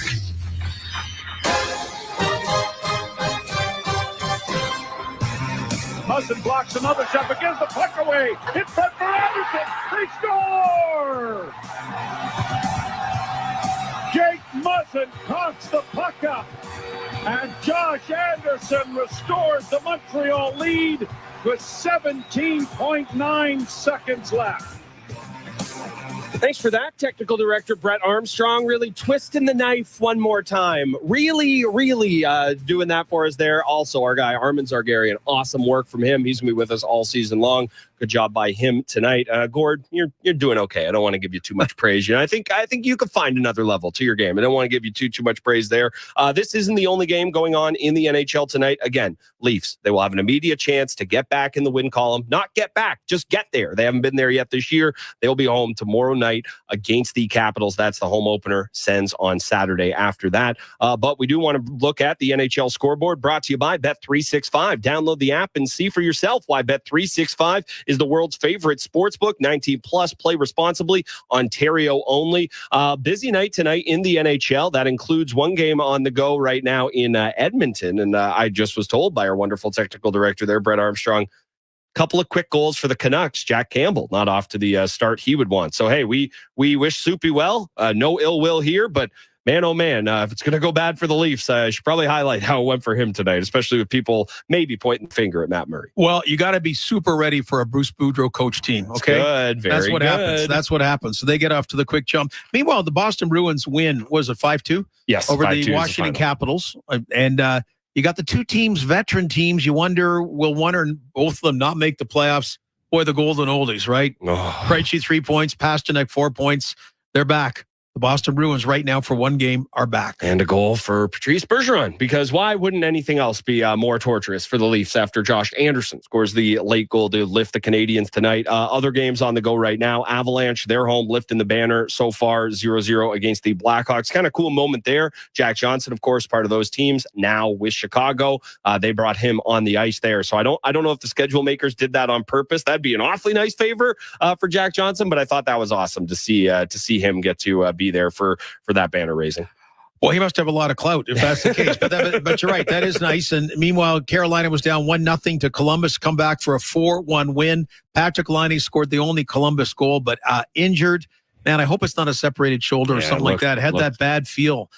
Muzzin blocks another shot, but gives the puck away. Hit front for Anderson. They score! Jake Muzzin cocks the puck up. And Josh Anderson restores the Montreal lead with 17.9 seconds left. Thanks for that, Technical Director Brett Armstrong. Really twisting the knife one more time. Really doing that for us there. Also, our guy, Armin Zargarian. Awesome work from him. He's going to be with us all season long. Good job by him tonight. Gord, you're doing okay. I don't want to give you too much praise. I think you could find another level to your game. I don't want to give you too much praise there. This isn't the only game going on in the NHL tonight. Again, Leafs, they will have an immediate chance to get back in the win column. Not get back, just get there. They haven't been there yet this year. They'll be home tomorrow night against the Capitals. That's the home opener. Sends on Saturday after that. But we do want to look at the NHL scoreboard, brought to you by Bet365. Download the app and see for yourself why Bet365 is the world's favorite sportsbook. 19 plus, play responsibly, Ontario only. Busy night tonight in the NHL. That includes one game on the go right now in Edmonton. And I just was told by our wonderful technical director there, Brett Armstrong, couple of quick goals for the Canucks. Jack Campbell not off to the start he would want. So, hey, we wish Soupy well. No ill will here, but man, oh man, if it's going to go bad for the Leafs, I should probably highlight how it went for him tonight, especially with people maybe pointing the finger at Matt Murray. Well, you got to be super ready for a Bruce Boudreau coach team, okay? Good, very That's what good. happens. That's what happens. So they get off to the quick jump. Meanwhile, the Boston Bruins win, was it 5-2? Yes, over 5-2 the Washington Capitals. And you got the two teams, veteran teams. You wonder, will one or both of them not make the playoffs? Boy, the golden oldies, right? Oh. Krejci 3 points, Pasternak 4 points. They're back. The Boston Bruins right now for one game are back. And a goal for Patrice Bergeron, because why wouldn't anything else be more torturous for the Leafs after Josh Anderson scores the late goal to lift the Canadiens tonight? Other games on the go right now. Avalanche, they're home, lifting the banner so far 0-0 against the Blackhawks. Kind of cool moment there. Jack Johnson, of course, part of those teams now with Chicago. They brought him on the ice there. So I don't know if the schedule makers did that on purpose. That'd be an awfully nice favor for Jack Johnson, but I thought that was awesome to see him get to be there for that banner raising. Well, he must have a lot of clout if that's the case. But you're right. That is nice. And meanwhile, Carolina was down 1-0 to Columbus, come back for a 4-1 win. Patrick Laine scored the only Columbus goal, but injured. Man, I hope it's not a separated shoulder or something like that. Had that bad feel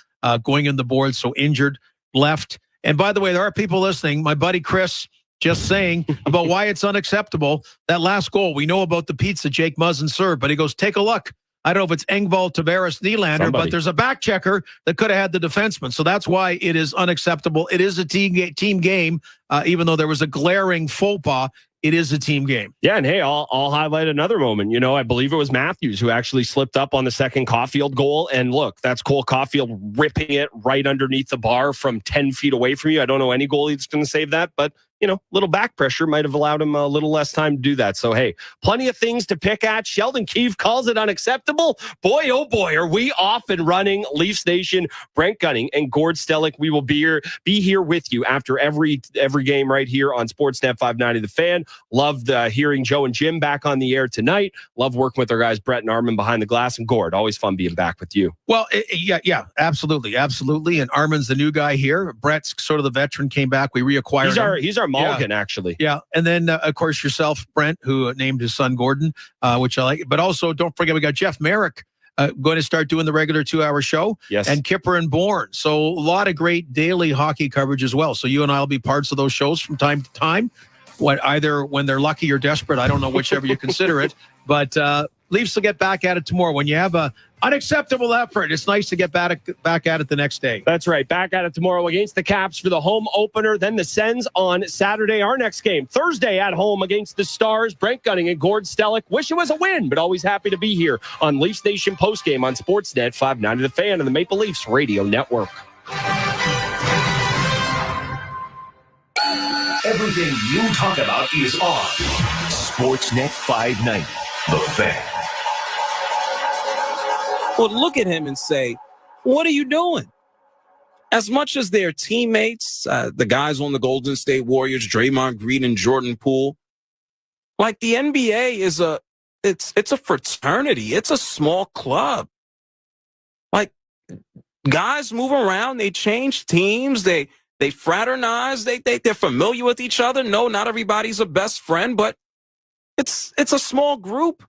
going in the board. So injured, left. And by the way, there are people listening. My buddy Chris just saying about why it's unacceptable. That last goal, we know about the pizza Jake Muzzin served, but he goes, take a look. I don't know if it's Engvall, Tavares, Nylander, but there's a back checker that could have had the defenseman. So that's why it is unacceptable. It is a team game, even though there was a glaring faux pas it is a team game. Yeah, and hey, I'll highlight another moment. You know, I believe it was Matthews who actually slipped up on the second Caulfield goal. And look, that's Cole Caulfield ripping it right underneath the bar from 10 feet away from you. I don't know any goalie that's going to save that, but you know, little back pressure might have allowed him a little less time to do that. So, hey, plenty of things to pick at. Sheldon Keefe calls it unacceptable. Boy, oh boy, are we off and running. Leafs Nation, Brent Gunning and Gord Stellick. We will be here with you after every game right here on Sportsnet 590 The Fan. Loved hearing Joe and Jim back on the air tonight. Love working with our guys, Brett and Armin behind the glass. And Gord, always fun being back with you. Well, yeah, absolutely. And Armin's the new guy here. Brett's sort of the veteran, came back. We reacquired him. He's our Mulligan, actually. Yeah. And then, of course, yourself, Brent, who named his son Gordon, which I like. But also, don't forget, we got Jeff Merrick going to start doing the regular 2-hour show. Yes. And Kipper and Bourne. So a lot of great daily hockey coverage as well. So you and I will be parts of those shows from time to time. Either when they're lucky or desperate. I don't know, whichever you consider it. But Leafs will get back at it tomorrow. When you have a unacceptable effort, it's nice to get back at it the next day. That's right. Back at it tomorrow against the Caps for the home opener. Then the Sens on Saturday. Our next game, Thursday at home against the Stars. Brent Gunning and Gord Stellick. Wish it was a win, but always happy to be here on Leafs Nation postgame on Sportsnet 590 The Fan and the Maple Leafs Radio Network. Everything you talk about is on Sportsnet 590, The Fan. Well, look at him and say, what are you doing? As much as their teammates, the guys on the Golden State Warriors, Draymond Green and Jordan Poole, like the NBA is it's a fraternity. It's a small club. Like guys move around, they change teams, they fraternize, they're familiar with each other. No, not everybody's a best friend, but it's a small group.